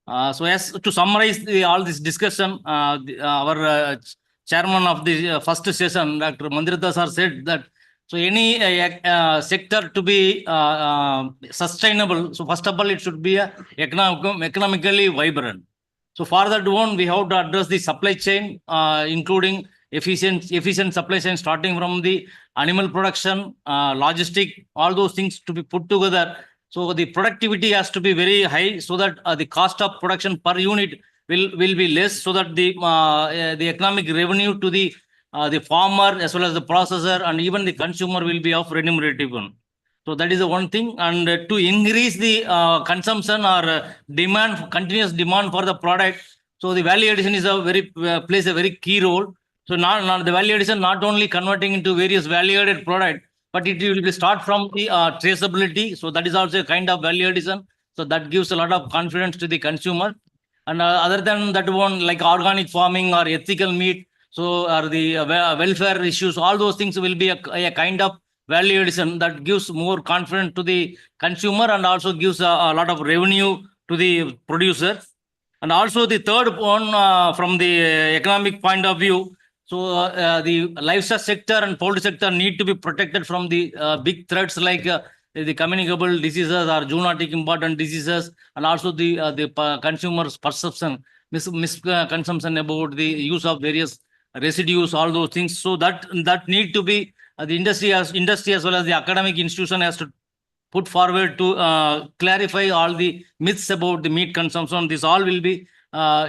So as to summarize all this discussion, our chairman of the first session, Dr. Mandirata sir, said that so any sector to be sustainable, so first of all, it should be economically vibrant. So for that one, we have to address the supply chain, including efficient supply chain, starting from the animal production, logistic, all those things to be put together. So the productivity has to be very high, so that the cost of production per unit will be less, so that the economic revenue to the farmer as well as the processor and even the consumer will be of remunerative one. So that is the one thing. And to increase the consumption or demand, continuous demand for the product, so the value addition is a very plays a very key role. So not the value addition not only converting into various value added product, but it will be start from the traceability. So that is also a kind of value addition. So that gives a lot of confidence to the consumer. And other than that one, like organic farming or ethical meat, so are the welfare issues, all those things will be a kind of value addition that gives more confidence to the consumer and also gives a lot of revenue to the producer. And also the third one, from the economic point of view, so the livestock sector and poultry sector need to be protected from the big threats like the communicable diseases or zoonotic important diseases, and also the consumers' perception, misconception about the use of various residues, all those things. So that need to be the industry as well as the academic institution has to put forward to clarify all the myths about the meat consumption. This all will be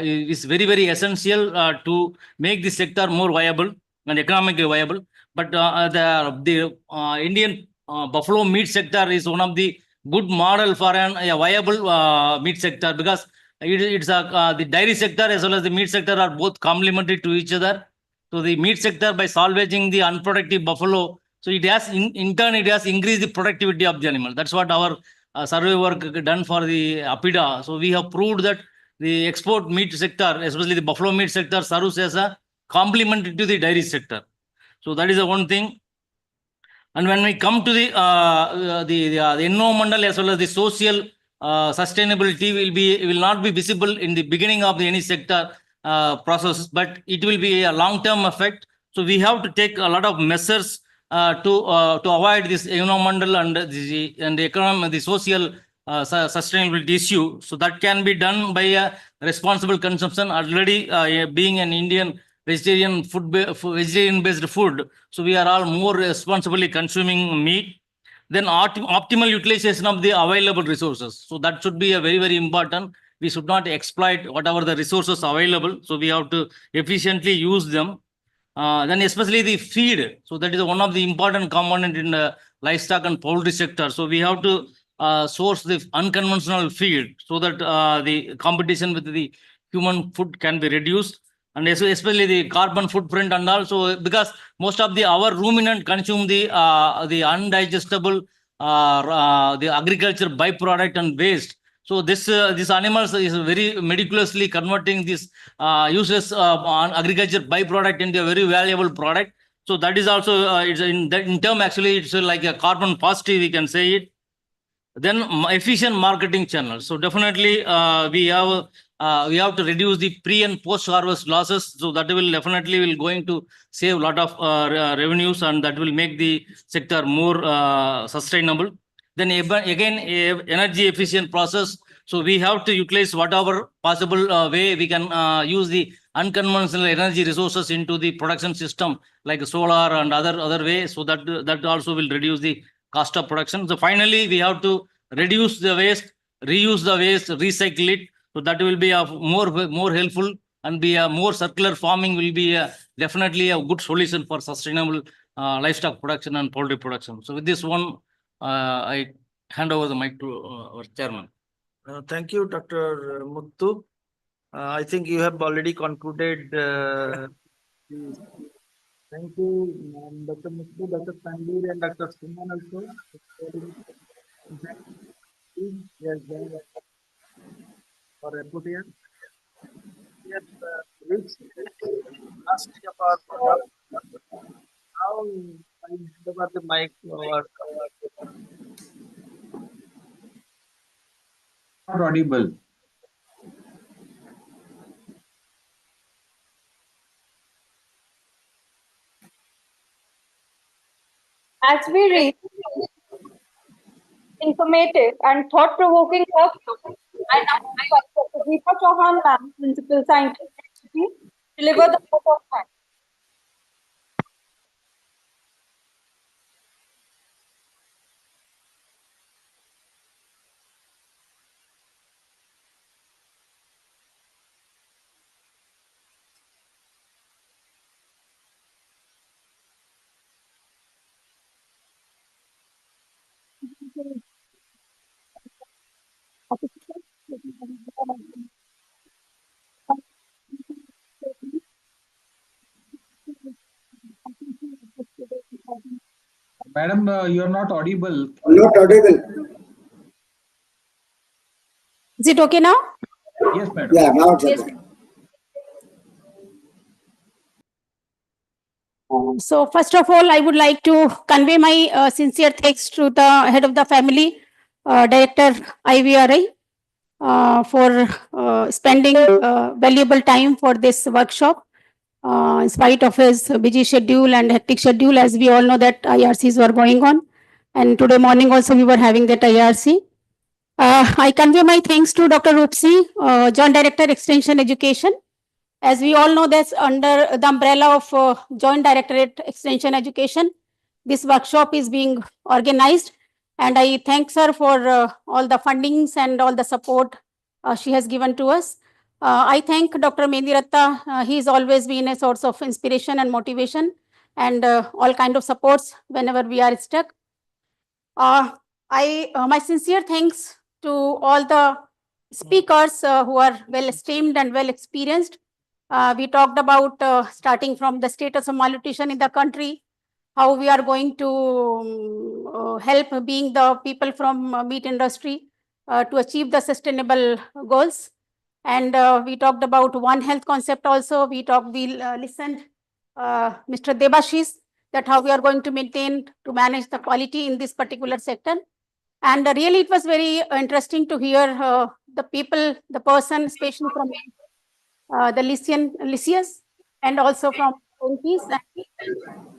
is very essential to make the sector more viable and economically viable. But the Indian buffalo meat sector is one of the good model for a viable meat sector, because it's the dairy sector as well as the meat sector are both complementary to each other. So the meat sector, by salvaging the unproductive buffalo, so it has in turn it has increased the productivity of the animal. That's what our survey work done for the APIDA. So we have proved that the export meat sector, especially the buffalo meat sector, serves as a complement to the dairy sector. So that is the one thing. And when we come to the environmental as well as the social sustainability will not be visible in the beginning of any sector process, but it will be a long-term effect. So we have to take a lot of measures to avoid this environmental and the economic, the social sustainability issue. So that can be done by a responsible consumption. Already being an Indian vegetarian vegetarian based food, so we are all more responsibly consuming meat. Then optimal utilization of the available resources, so that should be a very important. We should not exploit whatever the resources available, so we have to efficiently use them. Then especially the feed, so that is one of the important component in the livestock and poultry sector. So we have to source the unconventional feed so that the competition with the human food can be reduced, and especially the carbon footprint. And also because most of our ruminant consume the undigestible the agriculture byproduct and waste. So these animals is very meticulously converting this useless agriculture byproduct into a very valuable product. So that is also it's in term, actually it's like a carbon positive, we can say it. Then efficient marketing channels. So definitely we have to reduce the pre and post harvest losses. So that will definitely going to save a lot of revenues, and that will make the sector more sustainable. Then again, energy efficient process. So we have to utilize whatever possible way we can use the unconventional energy resources into the production system, like solar and other ways. So that also will reduce the cost of production. So finally, we have to reduce the waste, reuse the waste, recycle it. So that will be a more helpful, and be a more circular farming will be definitely a good solution for sustainable livestock production and poultry production. So with this one, I hand over the mic to our chairman. Thank you, Dr. Muttu. I think you have already concluded. Thank you, Dr. Muttu, Dr. Tanvir, and Dr. Suman also. Yes, for reputation. Yes, reached last of our program. Now I give over the mic to our. Not audible. As we read informative and thought-provoking workshop, I now invite Dr. Deepa Chauhan, ma'am, Principal Scientist, to deliver the vote of thanks. Madam, you are not audible. Not audible. Is it okay now? Yes, madam. Yeah, now it's Yes. okay. So first of all, I would like to convey my sincere thanks to the head of the family, Director IVRI, for spending valuable time for this workshop. In spite of his busy schedule and hectic schedule, as we all know that IRCs were going on. And today morning also we were having that IRC. I convey my thanks to Dr. Rupsi, Joint Director Extension Education. As we all know, that's under the umbrella of Joint Directorate Extension Education. This workshop is being organized, and I thank her for all the fundings and all the support she has given to us. I thank Dr. Mendiratta. He's always been a source of inspiration and motivation, and all kind of supports whenever we are stuck. My sincere thanks to all the speakers who are well esteemed and well experienced. We talked about starting from the status of malnutrition in the country, how we are going to help being the people from meat industry to achieve the sustainable goals. And we talked about One Health concept also. We listened Mr. Debashish, that how we are going to maintain to manage the quality in this particular sector. And really, it was very interesting to hear the people, the person, especially from the Lyceus, and also from MPs. And we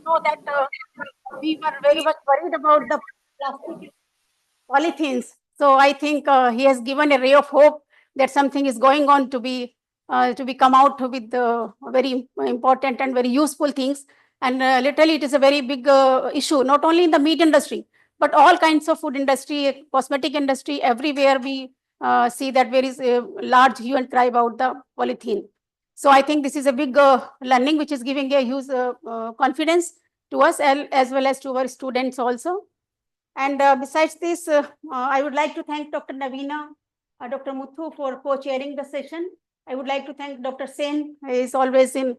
know that we were very much worried about the plastic polythenes. So I think he has given a ray of hope that something is going on to be come out with very important and very useful things. And literally, it is a very big issue, not only in the meat industry, but all kinds of food industry, cosmetic industry, everywhere we see that there is a large hue and cry about the polythene. So I think this is a big learning, which is giving a huge confidence to us as well as to our students also. And besides this, I would like to thank Dr. Navina, Dr. Muthu for co-chairing the session. I would like to thank Dr. Sen. He is always in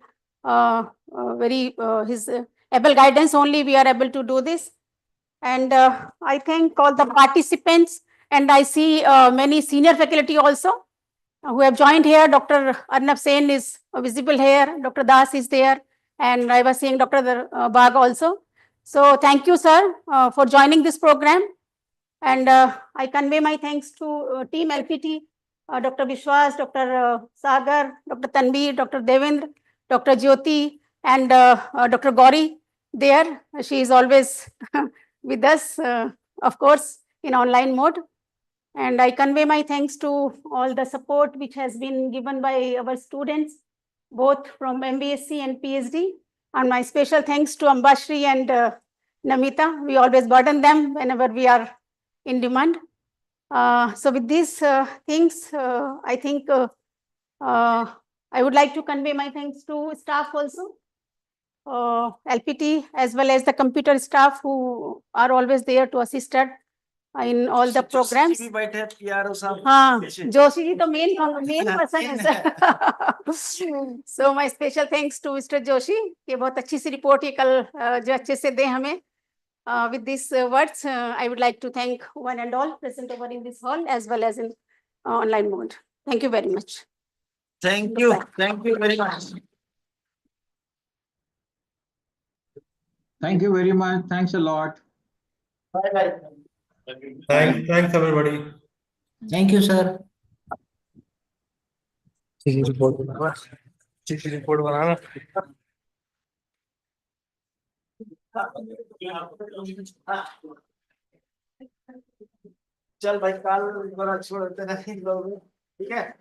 his able guidance only we are able to do this. And I thank all the participants, and I see many senior faculty also who have joined here. Dr. Arnab Sen is visible here. Dr. Das is there, and I was seeing Dr. Bag also. So thank you, sir, for joining this program. And I convey my thanks to Team LPT, Dr. Vishwas, Dr. Sagar, Dr. Tanveer, Dr. Devendra, Dr. Jyoti, and Dr. Gauri there. She is always with us, of course, in online mode. And I convey my thanks to all the support which has been given by our students, both from MBSc and PhD. And my special thanks to Ambashri and Namita. We always burden them whenever we are in demand. So with these things, I think I would like to convey my thanks to staff also, LPT, as well as the computer staff who are always there to assist us in all the programs. Joshi ji, the main person is. So my special thanks to Mr. Joshi, कि बहुत अच्छी सी report ये कल जो अच्छे से दे हमें. With these words, I would like to thank one and all present over in this hall as well as in online mode. Thank you very much. Thank you. Thank you very much. Thank you very much. Thanks a lot. Bye-bye. Thanks everybody. Thank you, sir. Report बनाना. चल भाई, काल छोड़ते नहीं लोग, ठीक है.